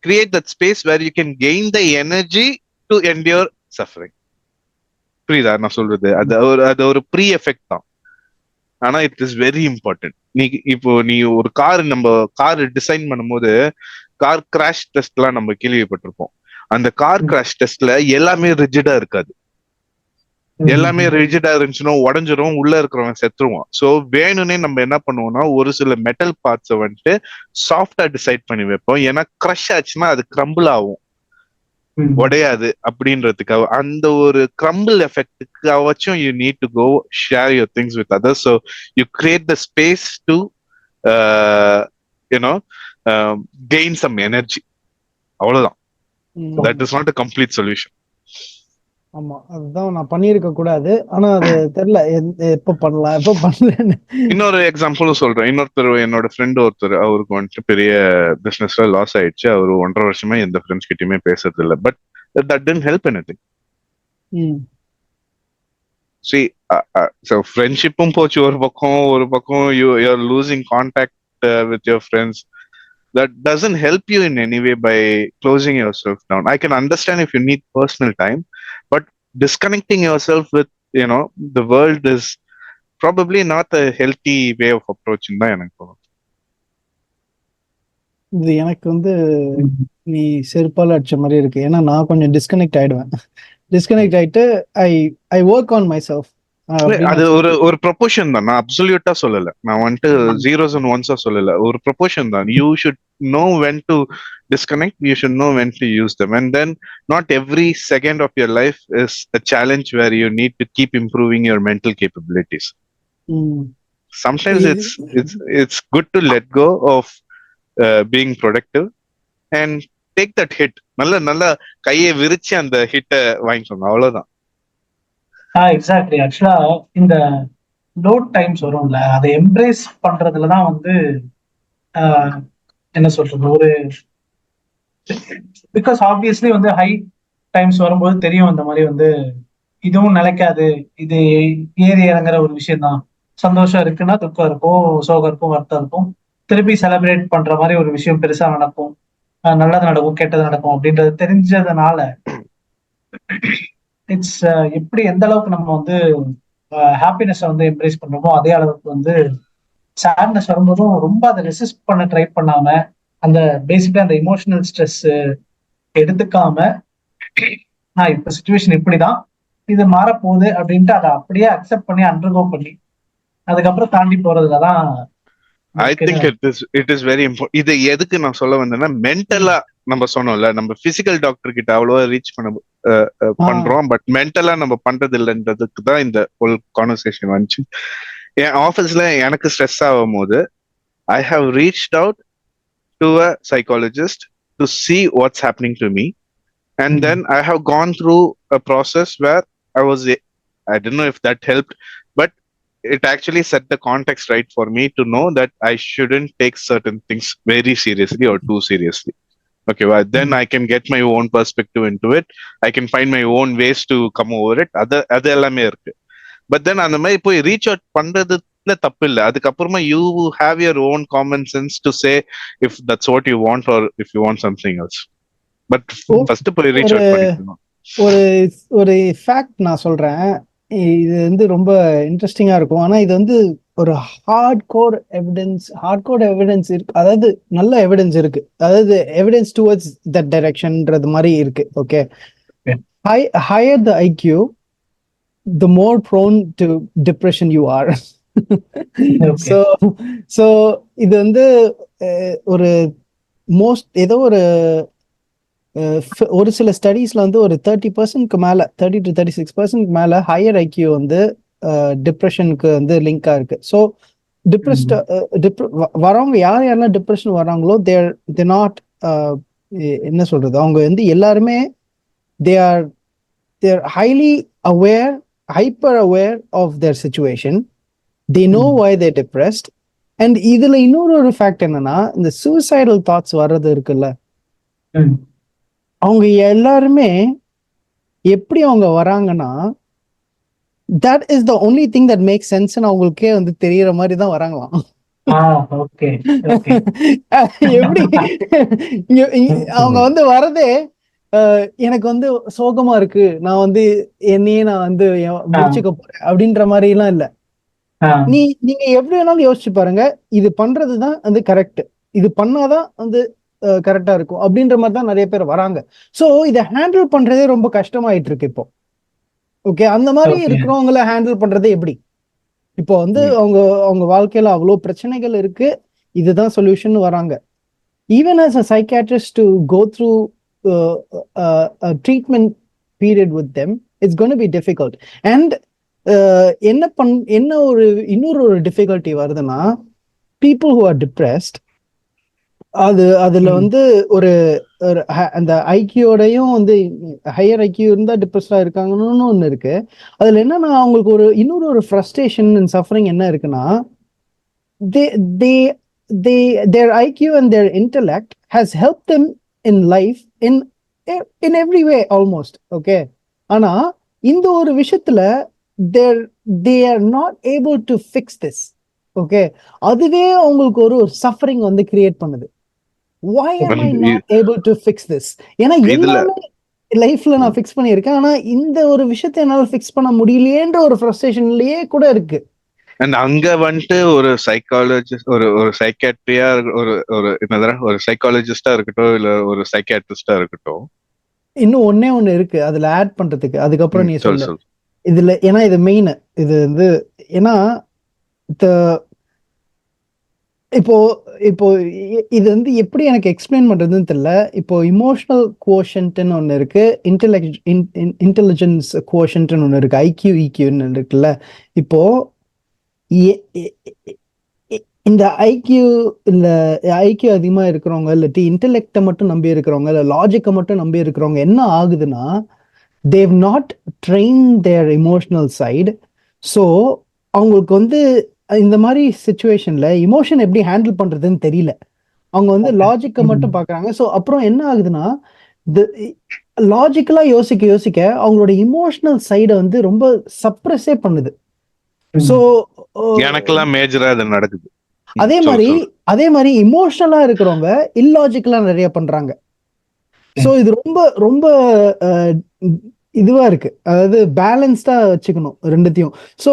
create that space where you can gain the energy to endure suffering. புரியுதா நான் சொல்றது? அது ஒரு ப்ரீ எஃபெக்ட் தான், ஆனா இட் இஸ் வெரி இம்பார்ட்டன்ட். நீ ஒரு நம்ம கார் டிசைன் பண்ணும்போது கார் கிராஷ் டெஸ்ட் எல்லாம் நம்ம கேள்விப்பட்டிருப்போம். அந்த கார் கிராஷ் டெஸ்ட்ல எல்லாமே ரிஜிடா இருக்காது. எல்லாமே ரிஜிடா இருந்துச்சுன்னா உடஞ்சிரும், உள்ள இருக்கிறவன் செத்துருவான். சோ வேணும்னே நம்ம என்ன பண்ணுவோம்னா ஒரு சில மெட்டல் பார்ட்ஸை வந்துட்டு சாஃப்டா டிசைட் பண்ணி வைப்போம். ஏன்னா கிரஷ் ஆச்சுன்னா அது கிரம்பிள் ஆகும், உடையாது அப்படின்றதுக்காக. அந்த ஒரு கிரம்பிள் எஃபெக்டுக்காச்சும் you need to go share your things with others. So you create the space to you know gain some energy. அவ்வளவுதான். That is not a complete solution. ஆமா, அதுதான் நான் பண்ணிருக்க கூடாது. ஆனா அது தெரியல எப்ப பண்ணலாம் எப்ப பண்ணலன்னு. இன்னொரு எக்ஸாம்பிளும் சொல்றேன். இன்னொருத்தர், என்னோட ஃப்ரெண்ட் ஒருத்தர், அவருக்கு வந்துட்டு பெரிய பிசினஸ்ல லாஸ் ஆயிடுச்சு. அவரு 1.5 வருஷமா எந்த ஃப்ரெண்ட்ஸ் கிட்டயுமே பேசுறது இல்லை. But that didn't help anything. See, so ஃப்ரெண்ட்ஷிப்பும் போச்சு ஒரு பக்கம் you are losing contact with your friends. That doesn't help you in any way by closing yourself down. I can understand if you need personal time, but disconnecting yourself with the world is probably not a healthy way of approaching தான் எனக்கு தோணும். இது எனக்கு நீ செருப்பால அடிச்ச மாதிரி இருக்கு. ஏன்னா நான் கொஞ்சம் டிஸ்கனெக்ட் ஆயிடுவேன். டிஸ்கனெக்ட் ஆயிட்டு I work on my self. அது ஒரு ப்ரொபோர்ஷன் தான். நான் அப்சல்யூட்டா சொல்லல, நான் வந்துட்டு ஜீரோஸ் அண்ட் ஒன்ஸா சொல்லல. ஒரு ப்ரொபோர்ஷன் தான். You should know when to disconnect, you should know when to use them, and then not every second of your life is a challenge where you need to keep improving your mental capabilities. Sometimes it's good to let go of being productive and take that hit. நல்ல கையை விரிச்சு அந்த ஹிட்டை வாங்கிக்கோங்க, அவ்வளவுதான். எக்ஸாக்ட்லி. ஆக்சுவலா இந்த லோ டைம்ஸ் வரும்ல, அதை எம்ப்ரேஸ் பண்றதுலதான் என்ன சொல்றது, ஒரு பிகாஸ் ஆப்வியஸ்லி ஹை டைம்ஸ் வரும்போது தெரியும் அந்த மாதிரி இதுவும் நிலைக்காது, இது ஏறி இறங்குற ஒரு விஷயம் தான். சந்தோஷம் இருக்குன்னா துக்கம் இருக்கும், சோகம் இருக்கும், வருத்தம் இருக்கும். திருப்பி செலிப்ரேட் பண்ற மாதிரி ஒரு விஷயம் பெருசா நடக்கும், நல்லது நடக்கும், கெட்டது நடக்கும் அப்படின்றது தெரிஞ்சதுனால இட்ஸ் எப்படி எந்த அளவுக்கு நம்ம ஹாப்பினஸ் எம்ப்ரேஸ் பண்றோமோ அதே அளவுக்கு சேட்னஸ் வரும்போதும் ரொம்ப அதை ரெசிஸ்ட் பண்ண ட்ரை பண்ணாம, அந்த பேசிக்கா அந்த இமோஷனல் ஸ்ட்ரெஸ் எடுத்துக்காம, இப்ப சுச்சுவேஷன் இப்படிதான், இது மாறப்போகுது அப்படின்ட்டு அதை அப்படியே அக்செப்ட் பண்ணி அண்டர்கோ பண்ணி அதுக்கப்புறம் தாண்டி போறதுலதான் I think it is very important. இது எதுக்கு நான் சொல்ல வந்தேன்னா, மென்டலா நம்ம சொன்னோம்ல, நம்ம பிசிக்கல் டாக்டர் கிட்ட அவ்வளவா ரீச் பண்றோம், பட் மென்டலா நம்ம பண்றது இல்லைன்றதுக்கு தான் இந்த ஹோல் கான்வர்சேஷன் வந்துச்சு. என் ஆபீஸ்ல எனக்கு ஸ்ட்ரெஸ் ஆகும் போது I have reached out to a psychologist to see what's happening to me, and then I have gone through a process where I don't know if that helped, but it actually set the context right for me to know that I shouldn't take certain things very seriously or too seriously. Okay, well, then I can get my own perspective into it. I can find my own ways to come over it. அது எல்லாமே இருக்கு. பட் தென் அந்த மாதிரி போய் ரீச் அவுட் பண்றதுல தப்பு இல்லை. அதுக்கப்புறமா you have your own common sense to say if that's what you want or if you want something else. But first போய் ரீச் அவுட் பண்ணிக்கணும். ஒரு ஒரு ஃபேக்ட் நான் சொல்றேன், இது வந்து ரொம்ப இன்ட்ரெஸ்டிங்கா இருக்கும். ஆனா இது வந்து ஒரு ஹார்ட் கோர் எவிடன்ஸ் இருக்கு, அதாவது நல்ல எவிடன்ஸ் இருக்கு, அதாவது எவிடன்ஸ் டுவர்ட்ஸ் தட் டைரக்ஷன்ன்றது மாதிரி இருக்கு. Okay, higher the IQ the more prone to depression you are. so இது வந்து ஒரு ஏதோ ஒரு சில ஸ்டடீஸ்ல வந்து ஒரு 30% மேல 30 to 36% மேல ஹையர் ஐக்யூ வந்து டிப்ரெஷனுக்கு வந்து லிங்கா இருக்கு. ஸோ டிப்ரெஸ்ட் வரவங்க யாரெல்லாம் டிப்ரெஷன் வராங்களோ தேர் நாட் என்ன சொல்றது, அவங்க வந்து எல்லாருமே தேர் highly aware, hyper aware of their situation. They know why they're depressed. And இதுல இன்னொரு ஃபேக்ட் என்னன்னா, இந்த சூசைடல் தாட்ஸ் வர்றது இருக்குல்ல, அவங்க எல்லாருமே எப்படி அவங்க வராங்கன்னா, that is the only thing that makes sense ன்னு அவங்களுக்கே வந்து தெரியற மாதிரி தான் வராங்களாம். எப்படி அவங்க வந்து வரதே எனக்கு வந்து சோகமா இருக்கு, நான் வந்து என்னையே நான் வந்து முடிச்சுக்க போறேன் அப்படின்ற மாதிரி எல்லாம் இல்ல. நீங்க எப்படி வேணாலும் யோசிச்சு பாருங்க, இது பண்றதுதான் வந்து கரெக்ட், இது பண்ணாதான் வந்து கரெக்டா இருக்கும் அப்படின்ற மாதிரி தான் நிறைய பேர் வராங்க. சோ இதை ஹேண்டில் பண்றதே ரொம்ப கஷ்டமாயிட்டு இருக்கு இப்போ. ஓகே, அந்த மாதிரி இருக்கிறவங்களை ஹேண்டில் பண்றது எப்படி? இப்போ வந்து அவங்க வாழ்க்கையில அவ்வளவு பிரச்சனைகள் இருக்கு, இதுதான் சொல்யூஷன் வராங்க. Even as a psychiatrist to go through a treatment period with them, it's going to be difficult. And இன்னொரு டிஃபிகல்ட்டி வருதுன்னா, people who are depressed, அதுல வந்து அந்த ஐக்கியோடையும் வந்து ஹையர் ஐக்கியூ இருந்தா டிப்ரெஸ்டா இருக்காங்கன்னு ஒண்ணு இருக்கு. அதுல என்னன்னா, அவங்களுக்கு இன்னொரு ஃப்ரஸ்ட்ரேஷன் அண்ட் சஃபரிங் என்ன இருக்குன்னா, their IQ and their intellect has helped them in life in every way almost. Okay, ஆனா இந்த ஒரு விஷயத்துல they are not able to fix this. Okay, அதுவே அவங்களுக்கு ஒரு சஃபரிங் வந்து கிரியேட் பண்ணுது. Why am I not able to fix this? ஏன்னா எல்லாமே லைஃப்ல நான் ஃபிக்ஸ் பண்ணியிருக்கேன், ஆனா இந்த ஒரு விஷயத்தை என்னால ஃபிக்ஸ் பண்ண முடியலையேன்ற ஒரு ஃப்ரஸ்ட்ரேஷன்லயே கூட இருக்கு. அண்ட் அங்க வந்துட்டு ஒரு சைக்காலஜிஸ்ட், ஒரு சைக்காட்ரியா, ஒரு சைக்காலஜிஸ்டா இருக்கட்டும், இல்ல ஒரு சைக்காட்ரிஸ்டா இருக்கட்டும், இன்னும் ஒண்ணு இருக்கு அதுல ஆட் பண்றதுக்கு. அதுக்கப்புறம் நீ சொல்லு இதுல, ஏன்னா இது மெயின். இது வந்து ஏன்னா இப்போ இது வந்து எப்படி எனக்கு எக்ஸ்பிளைன் பண்றதுன்னு தெரியல. இப்போ இமோஷனல் குவோஷன்ட்னு ஒண்ணு இருக்கு, இன்டெலிஜென்ஸ் குவோஷன்ட்னு ஒண்ணு இருக்கு, ஐக்யூ இக்யூன்னு இருக்குல்ல. இப்போ இந்த ஐக்யூ அதிகமா இருக்கிறவங்க, இல்லாட்டி இன்டெலெக்டை மட்டும் நம்பி இருக்கிறவங்க, இல்ல லாஜிக்கை மட்டும் நம்பி இருக்கிறவங்க என்ன ஆகுதுன்னா, they've not trained their emotional side. So அவங்களுக்கு வந்து இந்த மாதிரி சிச்சுவேஷன்ல இமோஷன் எப்படி ஹேண்டில் பண்றதுன்னு தெரியல. அவங்க வந்து லாஜிக்கை மட்டும் பாக்குறாங்க. ஸோ அப்புறம் என்ன ஆகுதுன்னா, லாஜிக்கலா யோசிக்க அவங்களோட இமோஷனல் சைடை வந்து ரொம்ப சப்ரஸே பண்ணுது. ஸோ எனக்கெல்லாம் மேஜரா அது நடக்குது. அதே மாதிரி இமோஷனலா இருக்கிறவங்க இல்லாஜிக்கலா நிறைய பண்றாங்க. ஸோ இது ரொம்ப ரொம்ப இதுவா இருக்கு, அதாவது பேலன்ஸ்டா வச்சுக்கணும் ரெண்டுத்தையும். ஸோ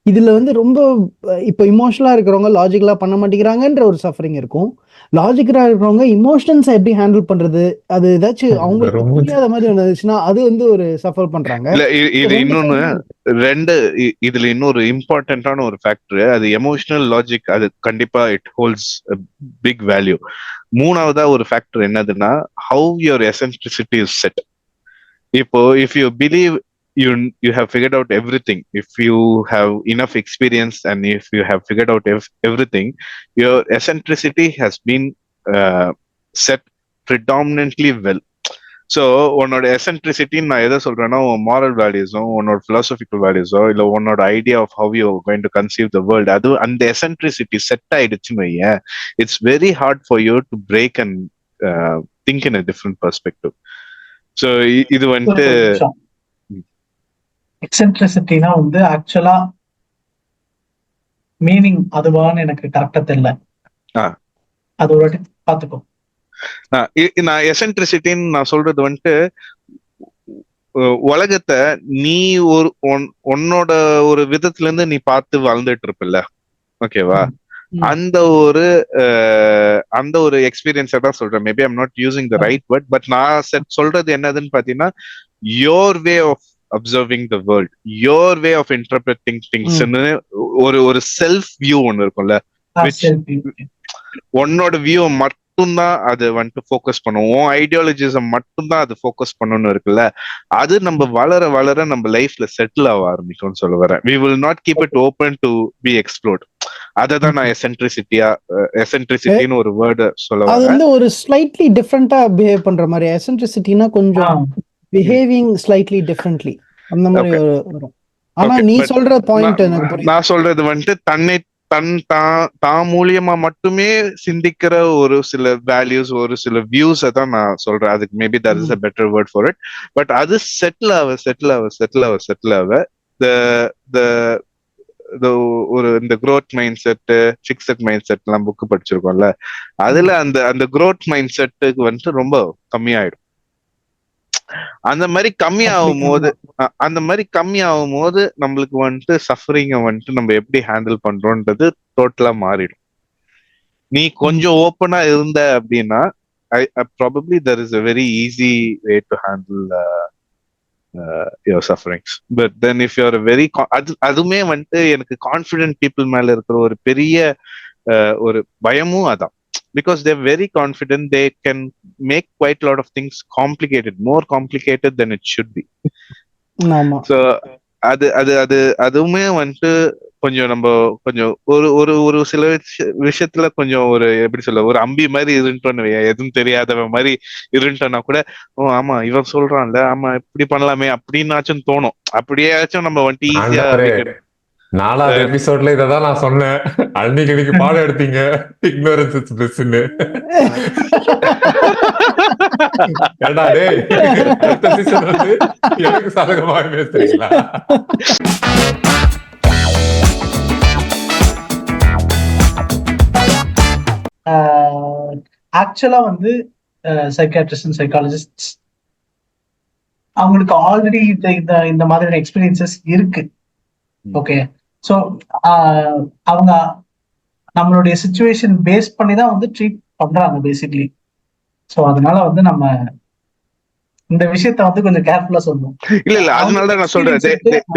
இதுல வந்து ரொம்ப இப்போ இமோஷனலா இருக்கிறவங்க லாஜிக்கலா பண்ண மாட்டேங்கிறாங்கன்ற ஒரு சஃபரிங் இருக்கும். லாஜிக்கலா இருக்கிறவங்க இமோஷன்ஸை எப்படி ஹேண்டில் பண்றது, அது ஏதாச்சும் அவங்களுக்கு ரொம்ப புரியாத மாதிரி ஒன்று இருந்துச்சுன்னா அது வந்து ஒரு சஃபர் பண்றாங்க. இல்ல இது ரெண்டு இன்னொன்னு side இதுல இன்னொரு இம்பார்ட்டன்டான ஒரு ஃபேக்டர், அது எமோஷனல் லாஜிக். அது கண்டிப்பா இட் ஹோல்ட்ஸ் பிக் வேல்யூ. மூணாவதா ஒரு ஃபேக்டர் என்னதுன்னா, how your eccentricity is set. இப்போ if you believe you have figured out everything, if you have enough experience and if you have figured out everything, your eccentricity has been set predominantly well. So உன்னோட எசென்ட்ரிசிட்டி நான் எதை சொல்றேன்னா, உன் மாரல் வேல்யூஸோ உன்னோட பிலாசபிக்கல் வேல்யூஸோ இல்ல உன்னோட idea of how you going to conceive the world, அது அந்த எசென்ட்ரிசிட்டி செட் ஆயிடுச்சுன்னு வையேன், it's very hard for you to break and think in a different perspective. So இது வந்துட்டு எக்ஸென்ட்ரிசிட்டினா வந்து ஆக்சுவலா மீனிங் அதுவான்னு எனக்கு கரெக்டா தெரியல. அது ஒரு வாட்டி பாத்துக்கோ. நான் எசென்ட்ரிசிட்டின்னு நான் சொல்றது வந்துட்டு, உலகத்தை நீ உன்னோட ஒரு விதத்துல இருந்து நீ பார்த்து வாழ்ந்துட்டு இருப்பில்ல, ஓகேவா? அந்த ஒரு எக்ஸ்பீரியன்ஸை தான் சொல்றேன். Maybe I'm not using the right word, but நான் சொல்றது என்னதுன்னு பாத்தீங்கன்னா, your way of observing the world, your way of interpreting திங்ஸ்ன்னு ஒரு செல்ஃப் வியூ ஒன்னு இருக்கும்ல, உன்னோட வியூ மட்டும்தான் அது வந்துட்டு ஃபோக்கஸ் பண்ணுவோம், ஐடியாலஜிசம் மட்டும்தான் அது ஃபோக்கஸ் பண்ணணும்னு இருக்குல்ல, அது நம்ம வளர வளர நம்ம லைஃப்ல செட்டில் ஆக ஆரம்பிக்கும்னு சொல்ல வரேன். we will not keep it open to be explored. அததான் நான் எசென்ட்ரிசிட்டின்னு ஒரு வேர்டு சொல்ல வரேன். அது வந்து ஒரு ஸ்லைட்லி டிஃபரெண்டா பிஹேவ் பண்ற மாதிரி. எசென்ட்ரிசிட்டினா கொஞ்சம் பிஹேவிங் ஸ்லைட்லி டிஃபரெண்ட்லி அந்த மாதிரி வரும். ஆனா நீ சொல்ற பாயிண்ட் எனக்கு புரியுது. நான் சொல்றது வந்துட்டு தான் மூலியமா மட்டுமே சிந்திக்கிற ஒரு சில வேல்யூஸ், ஒரு சில வியூஸ் தான் நான் சொல்றேன். அதுக்கு maybe that is a better word for it. But அது செட்டில் ஆக ஒரு இந்த growth mind set, fixed mind set எல்லாம் புக் படிச்சிருக்கோம்ல, அதுல அந்த growth மைண்ட் செட்டுக்கு வந்துட்டு ரொம்ப கம்மியாயிடும். அந்த மாதிரி கம்மியாகும் போது நம்மளுக்கு வந்துட்டு சஃபரிங்க வந்துட்டு நம்ம எப்படி ஹேண்டில் பண்றோம்ன்றது டோட்டலா மாறிடும். நீ கொஞ்சம் ஓப்பனா இருந்த அப்படின்னா probably there is a very easy way to handle your sufferings. But then if you're a very அதுமே வந்துட்டு எனக்கு கான்ஃபிடென்ட் பீப்புள் மேல இருக்கிற ஒரு பெரிய ஒரு பயமும் அதான். Because they're very confident, they can make quite a lot of things complicated, more complicated than it should be. So அதுவுமே வந்துட்டு கொஞ்சம் நம்ம கொஞ்சம் ஒரு சில விஷயத்துல கொஞ்சம் ஒரு எப்படி சொல்ல, ஒரு அம்பி மாதிரி இருந்துட்டோன்னு, எதுவும் தெரியாதவன் மாதிரி இருந்துட்டோம்னா கூட, ஓ ஆமா இவன் சொல்றான்ல, ஆமா இப்படி பண்ணலாமே அப்படின்னாச்சும் தோணும். அப்படியாச்சும் நம்ம வந்துட்டு ஈஸியா 4வது எபிசோட்ல இததான் நான் சொன்னேன். அன்னைக்கு பாடம் எடுத்தீங்க ignorance is blissன்னு. ஏண்டா டேய், அடுத்த சீசன் வந்து எனக்கு சாதகமாக பேசுறீங்களா? ஆக்சுவலா வந்து சைக்காட்ரிஸ்ட் அண்ட் சைக்காலஜிஸ்ட் அவங்களுக்கு ஆல்ரெடி இந்த மாதிரியான எக்ஸ்பீரியன்சஸ் இருக்கு. ஓகே, ஸோ அவங்க நம்மளுடைய சிச்சுவேஷன் பேஸ் பண்ணி தான் வந்து ட்ரீட் பண்றாங்க பேசிக்லி. ஸோ அதனால வந்து நம்ம இந்த விஷயத்த வந்து கொஞ்சம் கேர்ஃபுல்லா சொல்லணும். இல்ல அதனாலதான் நான் சொல்றேன்,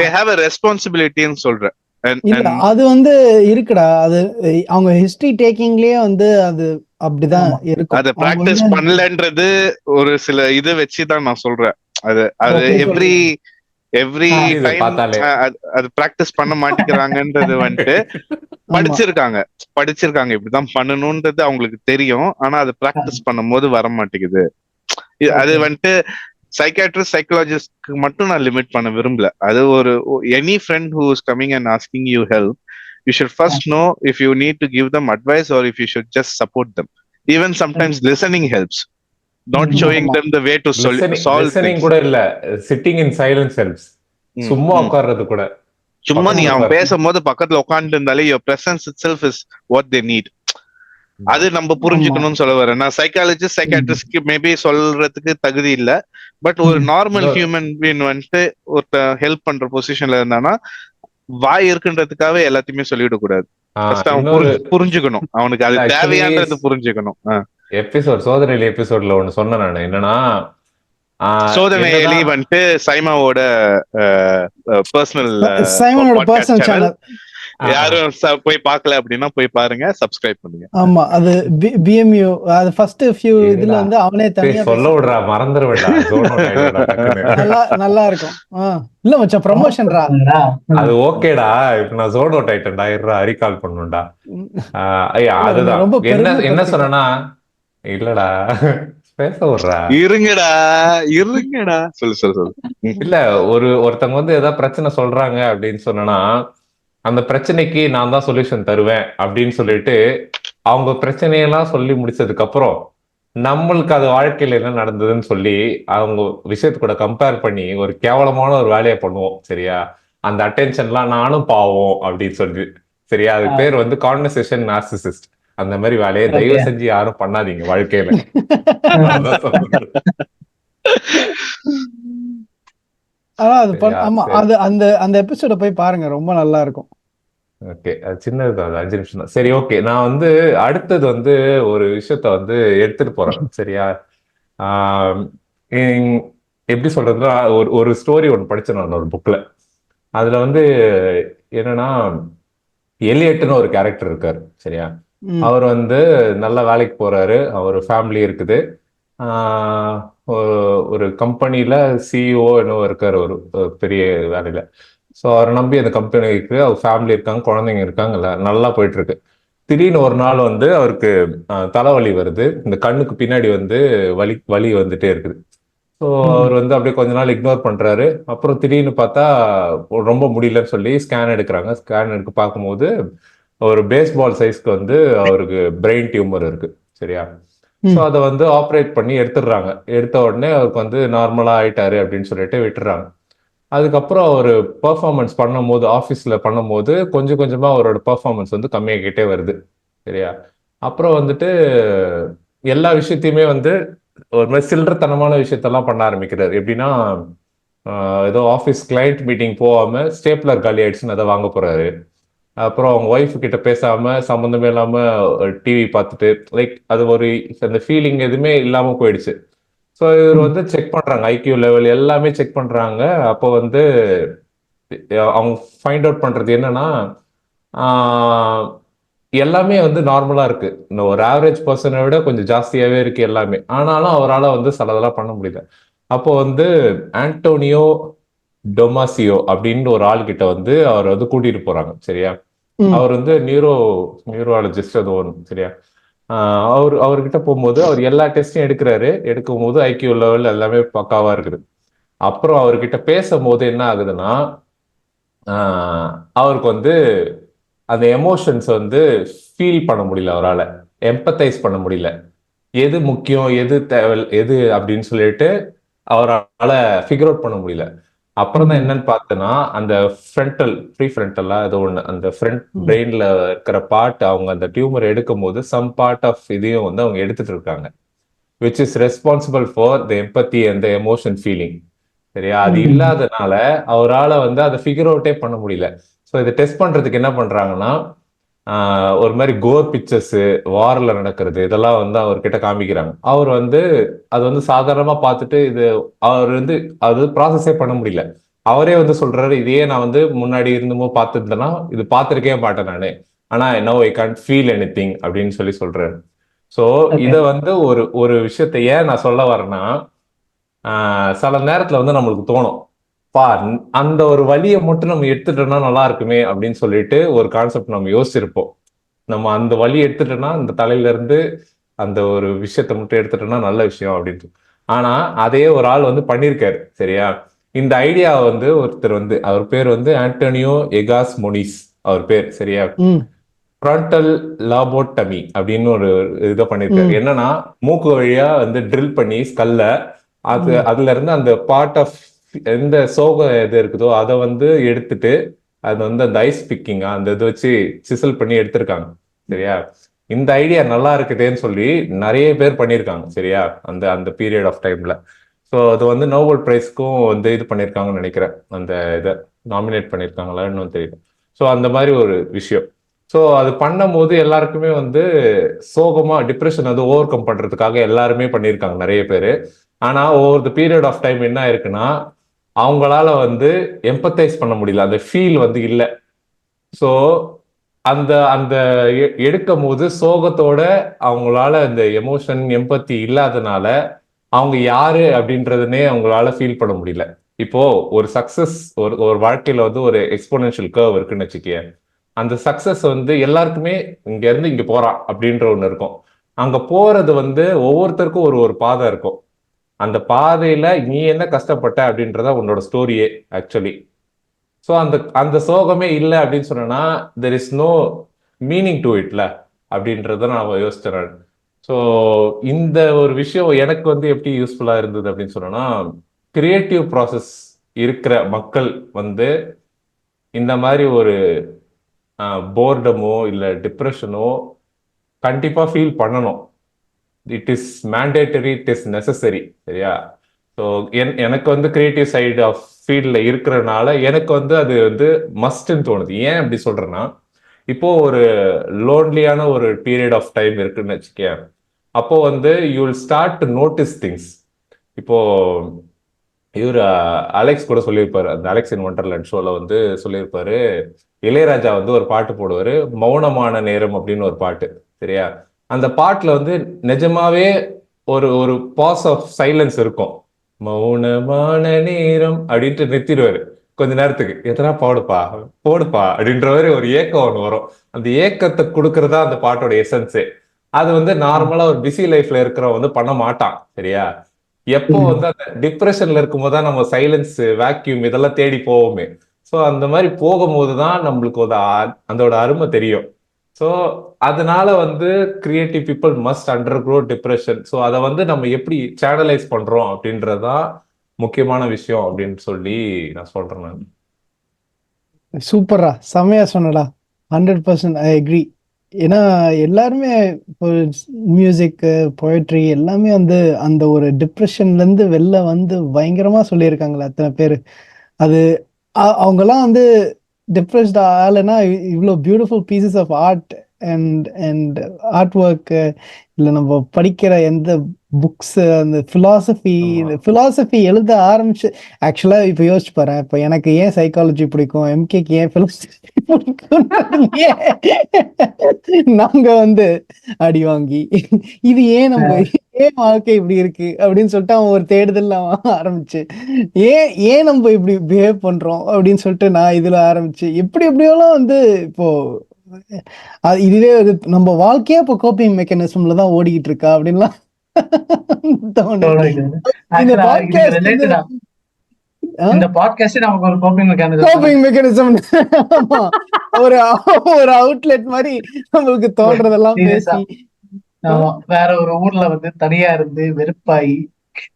they have a responsibility ன்னு சொல்றேன். அது வந்து இருக்குடா, அது அவங்க ஹிஸ்டரி டேக்கிங்லயே வந்து அது அப்படிதான் இருக்கும். அத பிராக்டிஸ் பண்ணலன்றது ஒரு சில இது வச்சுதான் நான் சொல்றேன். அது எவ்ரி டைம் அது பிராக்டிஸ் பண்ண மாட்டேங்கிறாங்கன்றது வந்துட்டு படிச்சிருக்காங்க இப்படிதான் பண்ணணும்ன்றது அவங்களுக்கு தெரியும். ஆனா அது பிராக்டிஸ் பண்ணும் போது வர மாட்டேங்குது. அது வந்துட்டு சைக்காட்ரிஸ்ட் சைக்காலஜிஸ்ட்க்கு மட்டும் நான் லிமிட் பண்ண விரும்பல. அது ஒரு any friend who is coming and asking you help, you should first know if you need to give them advice or if you should just support them. Even sometimes listening helps, not showing them the way to solve listening கூட இல்ல, sitting in silence helps. சும்மா உட்கார்றது கூட, சும்மா நீ அவன் பேசும்போது பக்கத்துல உட்கார்ந்து இருந்தாலே your presence itself is what they need. அது நம்ம புரிஞ்சுக்கணும்னு சொல்ல வரேன். நான் சைக்காலஜிஸ்ட் சைக்காட்ரிஸ்ட்க்கு மேபி சொல்றதுக்கு தகுதி இல்ல, பட் ஒரு நார்மல் ஹியூமன் பீயிங் வந்துட்டு ஒரு ஹெல்ப் பண்ற பொசிஷன்ல இருந்தானா வாய் இருக்குன்றதுக்காக எல்லாத்தையுமே சொல்லிவிடக் கூடாது. ஃபர்ஸ்ட் அவன் இன்னொரு புரிஞ்சுக்கணும், அவனுக்கு அது ஆக்சுவலி தேவையான்றது புரிஞ்சுக்கணும். எபிசோட் சோதனையில எபிசோட்ல ஒண்ணு சொன்னேன் நான், என்னன்னா சோதனையிலே என்னதான் வந்துட்டு சைமாவோட பர்சனல் சைமனோட பாட்காஸ்ட் பர்சனல் சேனல் சேனல். யாரும் போய் பார்க்கல அப்படின்னா போய் பாருங்க, சப்ஸ்கிரைப் பண்ணுங்க. ஆமா, அது பிஎம்யூ. அது ஃபர்ஸ்ட் ஃபியூ இதுல வந்து அவனே சரி, தனியா சொல்ல விடுறா, மறந்துடுவேடா. நல்லா இருக்கும். இல்ல மச்சான், ப்ரமோஷன்ரா. அது ஓகேடா, இப்ப நான் ஜோன் அவுட் ஆயிட்டேன்டா, இருடா ரீகால் பண்ணுண்டா. ஐயா அதுதான் ரொம்ப என்ன பெருமைப்படுத்திக்க. சொன்னா, இல்லடா பேச விடுறா. இருங்கடா சொல்லு. இல்ல, ஒருத்தவங்க வந்து ஏதாவது பிரச்சனை சொல்றாங்க அப்படின்னு சொன்னா, அந்த பிரச்சனைக்கு நான் தான் சொல்யூஷன் தருவேன் அப்படின்னு சொல்லிட்டு அவங்க பிரச்சனையெல்லாம் சொல்லி முடிச்சதுக்கு அப்புறம் நம்மளுக்கு அது வாழ்க்கையில என்ன நடந்ததுன்னு சொல்லி அவங்க விஷயத்து கூட கம்பேர் பண்ணி ஒரு கேவலமான ஒரு வேலையை பண்ணுவோம். சரியா, அந்த அட்டென்ஷன்லாம் நானும் பாவோம் அப்படின்னு சொல்லி. சரியா, அது பேர் வந்து கான்வர்சேஷன் நார்சிசிஸ்ட். அந்த மாதிரி வேலையை தயவு செஞ்சு யாரும் பண்ணாதீங்க வாழ்க்கையில. ஆனா அது ஆமா, அது அந்த எபிசோட போய் பாருங்க, ரொம்ப நல்லா இருக்கும். ஓகே, அது சின்னதுதான், அது 5 நிமிஷம் தான். சரி, ஓகே, நான் வந்து அடுத்தது வந்து ஒரு விஷயத்த வந்து எடுத்துட்டு போறேன். சரியா, எப்படி சொல்றதுன்னா, ஒரு ஸ்டோரி ஒன்று படிச்சேன் நான் ஒரு புக்ல. அதுல வந்து என்னன்னா, எலியட்னு ஒரு கேரக்டர் இருக்காரு. சரியா, அவர் வந்து நல்ல வேலைக்கு போறாரு, அவர் ஃபேமிலி இருக்குது, ஒரு கம்பெனில சிஇஓ என்னவோ இருக்காரு, ஒரு பெரிய வேலையில. ஸோ அவரை நம்பி அந்த கம்பெனிக்கு அவர் ஃபேமிலி இருக்காங்க, குழந்தைங்க இருக்காங்கல்ல, நல்லா போயிட்டு இருக்கு. திடீர்னு ஒரு நாள் வந்து அவருக்கு தலைவலி வருது, இந்த கண்ணுக்கு பின்னாடி வந்து வலி வந்துட்டே இருக்குது. ஸோ அவர் வந்து அப்படியே கொஞ்ச நாள் இக்னோர் பண்றாரு. அப்புறம் திடீர்னு பார்த்தா ரொம்ப முடியலன்னு சொல்லி ஸ்கேன் எடுக்கிறாங்க. ஸ்கேன் எடுக்க பார்க்கும்போது ஒரு பேஸ்பால் சைஸ்க்கு வந்து அவருக்கு பிரெயின் டியூமர் இருக்கு. சரியா, ஸோ அதை வந்து ஆப்ரேட் பண்ணி எடுத்துடுறாங்க. எடுத்த உடனே அவருக்கு வந்து நார்மலா ஆயிட்டாரு அப்படின்னு சொல்லிட்டு விட்டுறாங்க. அதுக்கப்புறம் அவர் பெர்ஃபார்மன்ஸ் பண்ணும்போது, ஆஃபீஸில் பண்ணும்போது கொஞ்சம் கொஞ்சமா அவரோட பெர்ஃபார்மன்ஸ் வந்து கம்மியாகிட்டே வருது. சரியா, அப்புறம் வந்துட்டு எல்லா விஷயத்தையுமே வந்து ஒரு மாதிரி சில்லறத்தனமான விஷயத்தெல்லாம் பண்ண ஆரம்பிக்கிறார். எப்படின்னா, ஏதோ ஆஃபீஸ் கிளைண்ட் மீட்டிங் போகாம ஸ்டேப்லர் காலி ஆயிடுச்சுன்னு அதை வாங்க போறாரு. அப்புறம் அவங்க ஒய்ஃப் கிட்ட பேசாம சம்மந்தமே இல்லாம டிவி பார்த்துட்டு, லைக் அது ஒரு அந்த ஃபீலிங் எதுவுமே இல்லாம போயிடுச்சு. ஸோ இவர் வந்து செக் பண்றாங்க, ஐக்கியூ லெவல் எல்லாமே செக் பண்றாங்க. அப்போ வந்து அவங்க ஃபைண்ட் அவுட் பண்றது என்னன்னா, எல்லாமே வந்து நார்மலா இருக்கு. இந்த ஒரு ஆவரேஜ் பர்சனை விட கொஞ்சம் ஜாஸ்தியாவே இருக்கு எல்லாமே. ஆனாலும் அவரால் வந்து சிலதெல்லாம் பண்ண முடியல. அப்போ வந்து ஆண்டோனியோ டொமாசியோ அப்படின்னு ஒரு ஆள் கிட்ட வந்து அவர் வந்து கூட்டிட்டு போறாங்க. சரியா, அவர் வந்து நியூரோலஜிஸ்ட் அது ஒன்று. சரியா, அவர்கிட்ட போகும்போது அவர் எல்லா டெஸ்டையும் எடுக்கிறாரு. எடுக்கும் போது ஐக்கியூ லெவல் எல்லாமே பக்காவா இருக்குது. அப்புறம் அவர்கிட்ட பேசும்போது என்ன ஆகுதுன்னா, அவருக்கு வந்து அந்த எமோஷன்ஸ் வந்து ஃபீல் பண்ண முடியல, அவரால் எம்பத்தைஸ் பண்ண முடியல. எது முக்கியம், எது தேவை, எது அப்படின்னு சொல்லிட்டு அவரால் ஃபிகர் அவுட் பண்ண முடியல. அப்புறம் தான் என்னன்னு பார்த்தோன்னா, அந்த ப்ரீ ஃப்ரண்டலா ஏதோ ஒன்று, அந்த ஃப்ரண்ட் பிரெயின்ல இருக்கிற பார்ட், அவங்க அந்த டியூமர் எடுக்கும் போது சம் பார்ட் ஆஃப் இதையும் வந்து அவங்க எடுத்துட்டு இருக்காங்க, which is responsible for the empathy and the emotion feeling. சரியா, அது இல்லாதனால அவரால் வந்து அதை ஃபிகர் அவுட்டே பண்ண முடியல. ஸோ இதை டெஸ்ட் பண்றதுக்கு என்ன பண்றாங்கன்னா, ஒரு மாதிரி கோர் பிக்சர்ஸ், வாரில் நடக்கிறது, இதெல்லாம் வந்து அவர்கிட்ட காமிக்கிறாங்க. அவர் வந்து அது வந்து சாதாரணமா பார்த்துட்டு இது அவர் வந்து அது ப்ராசஸே பண்ண முடியல. அவரே வந்து சொல்றாரு, இதையே நான் வந்து முன்னாடி இருந்தமோ பார்த்துருந்தேன்னா இது பார்த்துருக்கே மாட்டேன் நானு, ஆனா no I can't feel anything அப்படின்னு சொல்லி சொல்றாரு. ஸோ இதை வந்து ஒரு விஷயத்த ஏன் நான் சொல்ல வரேன்னா, சில நேரத்துல வந்து நம்மளுக்கு தோணும், பா அந்த ஒரு வழியை மட்டும் நம்ம எடுத்துட்டோம்னா நல்லா இருக்குமே அப்படின்னு சொல்லிட்டு ஒரு கான்செப்ட் நம்ம யோசிச்சிருப்போம். நம்ம அந்த வழி எடுத்துட்டோம்னா, இந்த தலையில இருந்து அந்த ஒரு விஷயத்த மட்டும் எடுத்துட்டோம்னா நல்ல விஷயம் அப்படின்ட்டு. ஆனா அதே ஒரு ஆள் வந்து பண்ணியிருக்காரு. சரியா, இந்த ஐடியா வந்து ஒருத்தர் வந்து, அவர் பேர் வந்து ஆண்டோனியோ எகாஸ் மொனிஸ் அவர் பேர். சரியா, ஃப்ரண்டல் லாபோட்டமி அப்படின்னு ஒரு இதை பண்ணியிருக்காரு. என்னன்னா, மூக்கு வழியா வந்து ட்ரில் பண்ணி ஸ்கல்ல அதுல இருந்து அந்த பார்ட் ஆஃப் எந்த சோகம் எது இருக்குதோ அதை வந்து எடுத்துட்டு அது வந்து அந்த ஐஸ் பிக்கிங்கா அந்த இதை வச்சு சிசல் பண்ணி எடுத்திருக்காங்க. சரியா, இந்த ஐடியா நல்லா இருக்குதேன்னு சொல்லி நிறைய பேர் பண்ணியிருக்காங்க. சரியா, அந்த அந்த பீரியட் ஆஃப் டைம்ல. ஸோ அது வந்து நோபல் பிரைஸ்க்கும் வந்து இது பண்ணியிருக்காங்கன்னு நினைக்கிறேன், அந்த இதை நாமினேட் பண்ணியிருக்காங்களா இன்னும் தெரியல. ஸோ அந்த மாதிரி ஒரு விஷயம். ஸோ அது பண்ணும்போது எல்லாருக்குமே வந்து சோகமா டிப்ரெஷன் வந்து ஓவர் கம் பண்றதுக்காக எல்லாருமே பண்ணியிருக்காங்க நிறைய பேர். ஆனா over the period of time என்ன இருக்குன்னா அவங்களால வந்து எம்பத்தைஸ் பண்ண முடியல, அந்த ஃபீல் வந்து இல்லை. ஸோ அந்த அந்த எடுக்கும் போது சோகத்தோட அவங்களால அந்த எமோஷன் எம்பத்தி இல்லாதனால அவங்க யாரு அப்படின்றதுனே அவங்களால ஃபீல் பண்ண முடியல. இப்போ ஒரு சக்சஸ், ஒரு ஒரு வாழ்க்கையில வந்து ஒரு எக்ஸ்போனென்ஷியல் கர்வ் இருக்குன்னு வச்சுக்கேன். அந்த சக்சஸ் வந்து எல்லாருக்குமே இங்க இருந்து இங்க போறான் அப்படின்ற ஒண்ணு இருக்கும். அங்க போறது வந்து ஒவ்வொருத்தருக்கும் ஒரு ஒரு பாதை இருக்கும். அந்த பாதையில நீ என்ன கஷ்டப்பட்ட அப்படின்றத உன்னோட ஸ்டோரியே ஆக்சுவலி. ஸோ அந்த அந்த சோகமே இல்லை அப்படின்னு சொன்னா there is no meaning to இட்ல அப்படின்றத நான் யோசிச்சேன். ஸோ இந்த ஒரு விஷயம் எனக்கு வந்து எப்படி யூஸ்ஃபுல்லா இருந்தது அப்படின்னு சொன்னா, கிரியேட்டிவ் ப்ராசஸ் இருக்கிற மக்கள் வந்து இந்த மாதிரி ஒரு போர்டமோ இல்லை டிப்ரெஷனோ கண்டிப்பா ஃபீல் பண்ணணும். It is mandatory, it is necessary. சரியா? ஸோ எனக்கு வந்து கிரியேட்டிவ் சைடு ஆஃப் ஃபீல்டில் இருக்கிறனால எனக்கு வந்து அது வந்து மஸ்ட்ன்னு தோணுது. ஏன் அப்படி சொல்றேன்னா, இப்போ ஒரு லோன்லியான ஒரு பீரியட் ஆஃப் டைம் இருக்குன்னு வச்சுக்கேன். அப்போ வந்து you will start to notice things. இப்போ இவர் அலெக்ஸ் கூட சொல்லியிருப்பாரு, அந்த அலெக்ஸ் இன் ஒண்டர்லேண்ட் ஷோல வந்து சொல்லியிருப்பாரு, இளையராஜா வந்து ஒரு பாட்டு போடுவாரு, மௌனமான நேரம் அப்படின்னு ஒரு பாட்டு. சரியா? அந்த பாட்டுல வந்து நிஜமாவே ஒரு ஒரு பாஸ் ஆஃப் சைலன்ஸ் இருக்கும். மௌனமான நேரம் அப்படின்ட்டு நிறுத்திடுவாரு கொஞ்ச நேரத்துக்கு. எத்தனா போடுப்பா போடுப்பா அப்படின்ற மாதிரி ஒரு ஏக்கம் ஒன்று வரும். அந்த ஏக்கத்தை கொடுக்கறதா அந்த பாட்டோட எசன்ஸே. அது வந்து நார்மலா ஒரு பிஸி லைஃப்ல இருக்கிறவன் வந்து பண்ண மாட்டான். சரியா? எப்போ வந்து அந்த டிப்ரெஷன்ல இருக்கும்போது தான் நம்ம சைலன்ஸ், வேக்யூம் இதெல்லாம் தேடி போவோமே. ஸோ அந்த மாதிரி போகும்போது தான் நம்மளுக்கு ஒரு அதோட அருமை தெரியும். ஸோ அதனால வந்து creative people must undergo depression. So அதை வந்து நம்ம எப்படி சேனலைஸ் பண்றோம் அப்படின்றதான் முக்கியமான விஷயம் அப்படின்னு சொல்லி நான் சொல்றேன். நான் சூப்பரா, செமையா சொன்னடா. 100% ஐ அக்ரி. ஏன்னா எல்லாருமே இப்போ மியூசிக், போயட்ரி எல்லாமே வந்து அந்த ஒரு டிப்ரெஷன்ல இருந்து வெளில வந்து பயங்கரமா சொல்லியிருக்காங்களே அத்தனை பேர். அது அவங்கெல்லாம் வந்து டிப்ரெஸ்ட் ஆகலைன்னா இவ்வளோ beautiful pieces of art and and art work, இல்லை நம்ம படிக்கிற எந்த புக்ஸ், அந்த ஃபிலாசபி எழுத ஆரம்பிச்சு. ஆக்சுவலா இப்போ யோசிச்சு பாரு, இப்போ எனக்கு ஏன் சைக்காலஜி பிடிக்கும், எம்கேக்கு ஏன் philosophy பிடிக்கும், நாங்க வந்து அடி வாங்கி இது ஏன் நம்ம ஏன் வாழ்க்கை இப்படி இருக்கு அப்படின்னு சொல்லிட்டு அவன் ஒரு தேடுதல் ஆரம்பிச்சு, ஏன் நம்ம இப்படி பிஹேவ் பண்றோம் அப்படின்னு சொல்லிட்டு நான் இதுல ஆரம்பிச்சு எப்படி எப்படியோலாம் வந்து இப்போ இதுவே நம்ம வாழ்க்கையே இப்போ கோப்பிங் மெக்கானிசம்ல தான் ஓடிக்கிட்டு இருக்கா அப்படின்லாம் தோணுது. இந்த பாட்காஸ்ட் ரிலேட்டடா இந்த பாட்காஸ்ட் நமக்கு ஒரு கோப்பிங் மெக்கானிசம் ஒரு ஒரு அவுட்லெட் மாதிரி நம்மளுக்கு தோன்றதெல்லாம் பேசி வேற ஒரு ஊர்ல வந்து தனியா இருந்து வெறுப்பாயி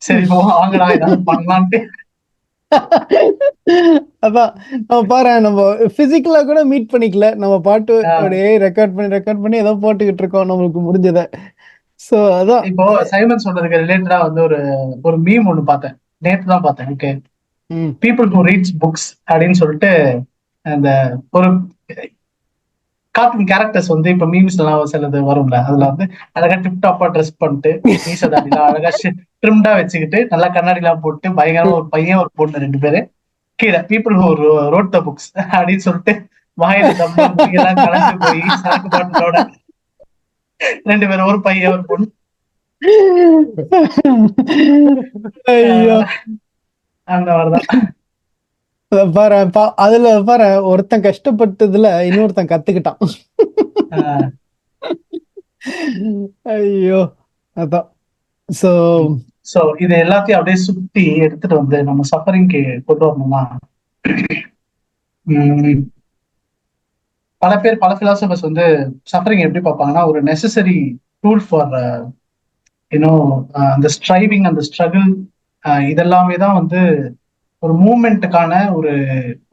சரி வாங்கடா ஏதாவது பண்ணலான்ட்டு. அதான் நம்ம பாரு, நம்ம பிசிக்கலா கூட மீட் பண்ணிக்கல, நம்ம பாட்டு அப்படியே ரெக்கார்ட் பண்ணி ஏதோ போட்டுக்கிட்டு இருக்கோம் நம்மளுக்கு முடிஞ்சத. சோ அதான் இப்போ சைமன் சொல்றதுக்கு ரிலேட்டடா வந்து ஒரு மீம் ஒண்ணு பார்த்தேன், நேத்து தான் பார்த்தேன். Okay, people who reads books அப்படின்னு சொல்லிட்டு அந்த ஒரு கார்ட்டூன் கேரக்டர்ஸ் வந்து இப்ப மீம்ஸ் எல்லாம் சிலது வரும்ல, அதுல வந்து அழகா டிப் டாப்பா ட்ரெஸ் பண்ணிட்டு மீசதாடிலாம் அழகா ட்ரிம்டா வச்சுக்கிட்டு நல்லா கண்ணாடி எல்லாம் போட்டு பயங்கரமா ஒரு பையன் ஒரு பொண்ணு 2 பேரு கீழே people who wrote the books அப்படின்னு சொல்லிட்டு வாயில தம்பு எல்லாம் கலந்து போய் சரக்கு பாட்டிலோட 2 பேரும், ஒரு பையன் ஒரு பொண்ணு. அந்த மாதிரிதான் பாரு, அதுல பாரு, ஒருத்தன் கஷ்டப்பட்டதுல இன்னொருத்தன் கத்துக்கிட்டான். ஐயோ அதான். சோ இது எல்லாத்தையும் அப்படியே சுத்தி எடுத்துட்டு வந்து நம்ம சஃபரிங்க்கு கொண்டு வரணும்னா, பல பேர் பல பிலாசபர்ஸ் வந்து சஃபரிங் எப்படி பார்ப்பாங்கன்னா ஒரு நெசசரி டூல் ஃபார் யூனோ அந்த ஸ்ட்ரைவிங், அந்த ஸ்ட்ரகிள், இதெல்லாமே தான் வந்து ஒரு மூமெண்ட்டுக்கான ஒரு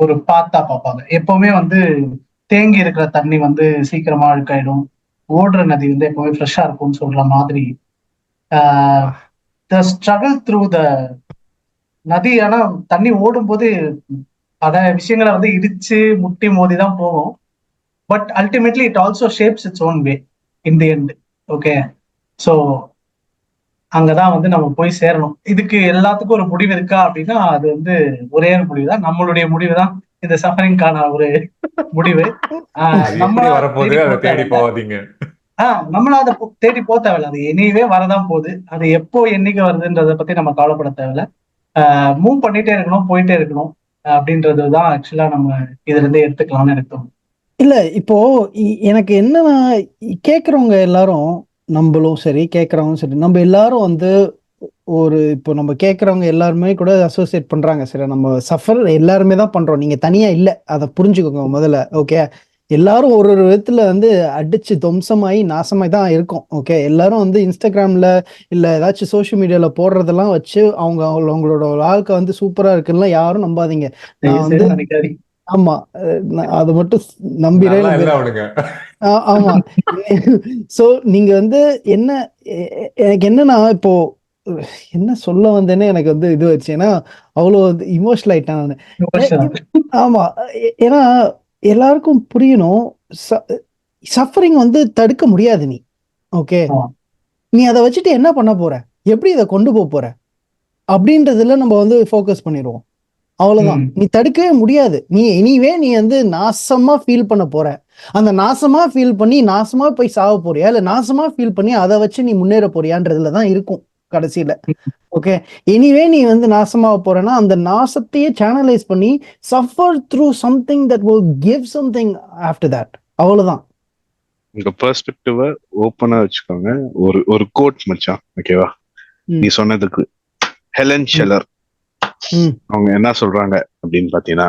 ஒரு பாத்தா பார்ப்பாங்க. எப்பவுமே வந்து தேங்கி இருக்கிற தண்ணி வந்து சீக்கிரமா அழுக்காயிடும், ஓடுற நதி வந்து எப்பவுமே ஃப்ரெஷ்ஷா இருக்கும்னு சொல்ற மாதிரி த ஸ்ட்ரகிள் த்ரூ த நதி. ஆனா தண்ணி ஓடும் போது அத விஷயங்களை வந்து இடிச்சு முட்டி மோதி தான் போகும். But ultimately it also shapes its own way in the end. Okay, so அங்கதான் வந்து நம்ம போய் சேரணும். இதுக்கு எல்லாத்துக்கும் ஒரு முடிவு இருக்கா அப்படின்னா அது வந்து ஒரே ஒரு முடிவு தான், நம்மளுடைய முடிவு தான் இந்த சஃபரிங்கான ஒரு முடிவு. அது எப்படி வரப்போகுது, அதை தேடி போகாதீங்க. நம்மள அதை தேடி போக தேவையில்ல, அது எனிவே வரதான் போகுது. அது எப்போ என்னைக்கு வருதுன்றதை பத்தி நம்ம கவலைப்பட தேவையில்ல. மூவ் பண்ணிட்டே இருக்கணும், போயிட்டே இருக்கணும் அப்படின்றதுதான் ஆக்சுவலா நம்ம இதுல இருந்து எடுத்துக்கலாம்னு எனக்கு தோணும். இல்ல இப்போ எனக்கு என்னன்னா, கேக்குறவங்க எல்லாரும், நம்மளும் சரி கேக்குறவங்க சரி, நம்ம எல்லாரும் வந்து ஒரு இப்போ நம்ம கேக்குறவங்க எல்லாருமே கூட அசோசியேட் பண்றாங்க. சரி, நம்ம சஃபர் எல்லாருமே தான் பண்றோம், நீங்க தனியா இல்ல, அதை புரிஞ்சுக்கோங்க முதல்ல. ஓகே, எல்லாரும் ஒரு ஒரு விதத்துல வந்து அடிச்சு துவம்சமாயி நாசமாய் தான் இருக்கும். ஓகே, எல்லாரும் வந்து இன்ஸ்டாகிராம்ல இல்ல ஏதாச்சும் சோஷியல் மீடியால போடுறதெல்லாம் வச்சு அவங்களோட வாழ்க்கை வந்து சூப்பரா இருக்குன்னா யாரும் நம்பாதீங்க. நான் வந்து நினைக்காதீங்க. ஆமா, அது மட்டும் நம்பிரே. நல்லா இல்ல அவனுங்க. ஆமா. சோ நீங்க வந்து என்ன, எனக்கு என்னன்னா இப்போ என்ன சொல்ல வந்தேன்னு எனக்கு வந்து இது வச்சு, ஏன்னா அவ்வளோ இமோஷனல் ஆயிட்டேன் நானு. ஆமா, ஏன்னா எல்லாருக்கும் புரியணும், சஃபரிங் வந்து தடுக்க முடியாது நீ. ஓகே, நீ அதை வச்சுட்டு என்ன பண்ண போற, எப்படி இதை கொண்டு போக போற அப்படின்றதுல நம்ம வந்து ஃபோக்கஸ் பண்ணிடுவோம். அவ்வளவுதான், நீ தடுக்கவே முடியாது. நீ எனிவே நீ வந்து நாசமா ஃபீல் பண்ண போற. அந்த நாசமா ஃபீல் பண்ணி நாசமா போய் சாவ போறியா, இல்ல நாசமா ஃபீல் பண்ணி அதை வச்சு நீ முன்னேற போறியான்றதுலதான் இருக்கும் கடைசியில. ஓகே, எனிவே நீ வந்து நாசமாக போறேன்னா அந்த நாசத்தையே சேனலைஸ் பண்ணி suffer through something that will give something after that. அவ்வளவுதான். உங்க பெர்ஸ்பெக்டிவ ஓப்பனா வச்சுக்கோங்க. ஒரு கோட் மச்சான், ஓகேவா? நீ சொன்னதுக்கு ஹெலன் ஷெல்லர் அவங்க என்ன சொல்றாங்க அப்படின்னு பாத்தீங்கன்னா,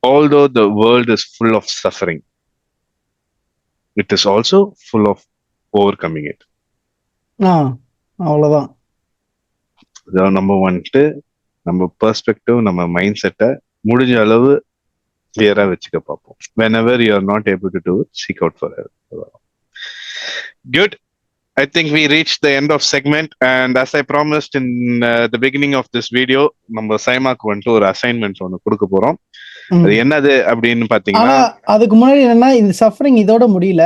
although the world is full of suffering, it is also full of overcoming it. அவ்வளவுதான். நம்ம வந்துட்டு நம்ம பெர்ஸ்பெக்டிவ், நம்ம மைண்ட் செட்டை முடிஞ்ச அளவு கிளியரா வச்சுக்க பார்ப்போம். whenever you are not able to do it, seek out for help. Good. I think we reached the end of segment, and as I promised in the beginning of this video, நம்ம சைமாக்கு வந்துட்டு ஒரு அசைன்மெண்ட் ஒன்று கொடுக்க போறோம். அது என்னது அப்படின்னு பாத்தீங்கன்னா, அதுக்கு முன்னாடி என்னன்னா, இந்த சஃபரிங் இதோட முடியல,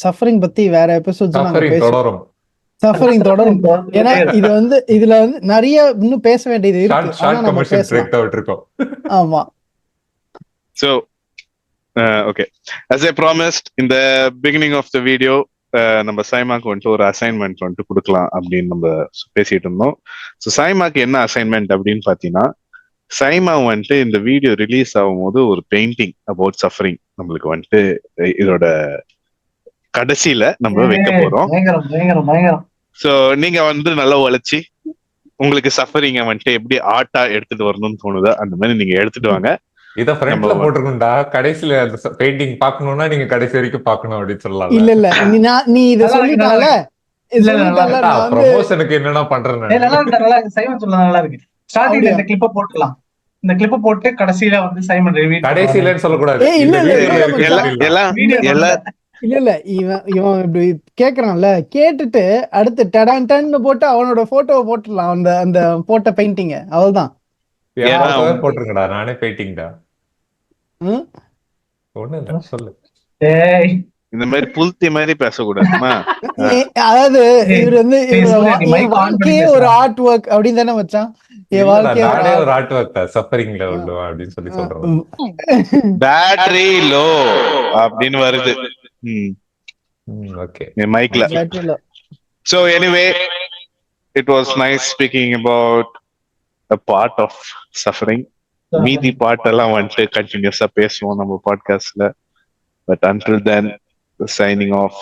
சஃபரிங் பத்தி வேற எபிசோட்ஸ் தொடரும். சஃபரிங் தொடரும். ஏன்னா இது வந்து இதுல வந்து நிறைய இன்னும் பேச வேண்டியது இருக்கு. ஆமா. So okay, as I promised in the beginning of the video, நம்ம சைமாக்கு வந்துட்டு ஒரு அசைன்மெண்ட் வந்துட்டு கொடுக்கலாம் அப்படின்னு நம்ம பேசிட்டு இருந்தோம். ஸோ சைமாக்கு என்ன அசைன்மெண்ட் அப்படின்னு பாத்தீங்கன்னா, சைமா வந்துட்டு இந்த வீடியோ ரிலீஸ் ஆகும் போது ஒரு பெயிண்டிங் அபவுட் சஃபரிங் நம்மளுக்கு வந்துட்டு இதோட கடைசியில நம்ம வைக்க போறோம். சோ நீங்க வந்து நல்லா உழைச்சி உங்களுக்கு சஃபரிங்க வந்துட்டு எப்படி ஆர்ட்டா எடுத்துட்டு வரணும்னு தோணுதோ அந்த மாதிரி நீங்க எடுத்துட்டு வாங்க. இத ஃப்ரண்ட்ல போட்டுருக்குண்டா, கடைசில அந்த பெயிண்டிங் பார்க்கணும்னா நீங்க கடைசி வரைக்கும் பார்க்கணும் அப்படின்னு சொல்லலாம். இல்ல இல்ல, நீ இத சொல்லிட்டால ப்ரமோஷனுக்கு என்னன்னா பண்றேன். சைமன் சொல்ல நல்லா இருக்கு. ஸ்டார்டிங்ல இந்த கிளிப்பை போட்டுலாம், இந்த கிளிப்பை போட்டு கடைசியில வந்து சைமன் ரிவ்யூ. கடைசிலன்னு சொல்லக்கூடாது. இல்ல இல்ல, இவன் இப்படி கேக்குறான்ல, கேட்டுட்டு அடுத்து டடான்டான்னு போட்டு அவனோட போட்டோவை போட்டுடலாம், அந்த போட்ட பெயிண்டிங்க. அவ்வளவுதான் போட்டுருங்கடா, நானே பெயிண்டிங்டா. ஒண்ணு இல்ல, சொல்லு. இந்த மாதிரி புல்தி மாதிரி பேசக்கூடாதுமா. அதாவது இவர் வந்து வாழ்க்கையே ஒரு ஆர்ட் ஒர்க் அப்படின்னு தானே வச்சான். என் வாழ்க்கையே ஒரு ஆர்ட் ஒர்க் தான், சஃபரிங்ல உள்ள அப்படின்னு சொல்லி சொல்றேன். பேட்டரி லோ அப்படின்னு வருது. Okay. மைக்ல. So anyway, it was nice speaking about a part of suffering. மீதி part எல்லாம் வந்துட்டு கண்டினியூஸா பேசுவோம் நம்ம பாட்காஸ்ட்ல. But until then, signing off,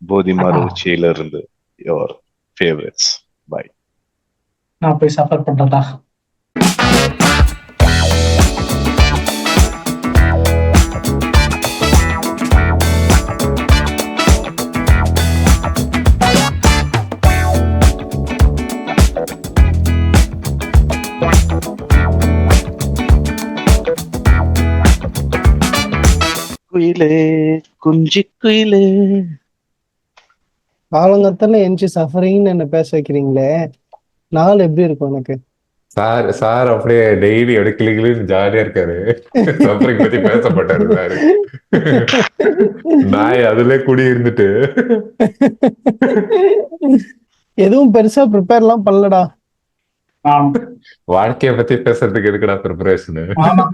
போதிமார் உச்சியில இருந்து your favorites. Bye. நான் போய் சஃபர் பண்றதா. குயிலே குஞ்சி குயிலே, காலங்கத்துல எஞ்சி சஃபரிங்னு என்ன பேச வைக்கிறீங்களே, நாள் எப்படி இருக்கும் எனக்கு? சார் சார் அப்படியே டெய்லி அப்படியே கிளிகிளின்னு ஜாலியா இருக்காரு. சஃபரிங் பத்தி பேச மாட்டாரு சார். நாய் அதுல குடி இருந்துட்டு எதுவும் பெருசா ப்ரிப்பேர்லாம் பண்ணலடா. ஆமா வாழ்க்கைய பத்தி பேசுறதுக்கு எதுக்குடா ப்ரிப்பரேஷன்? ஆமா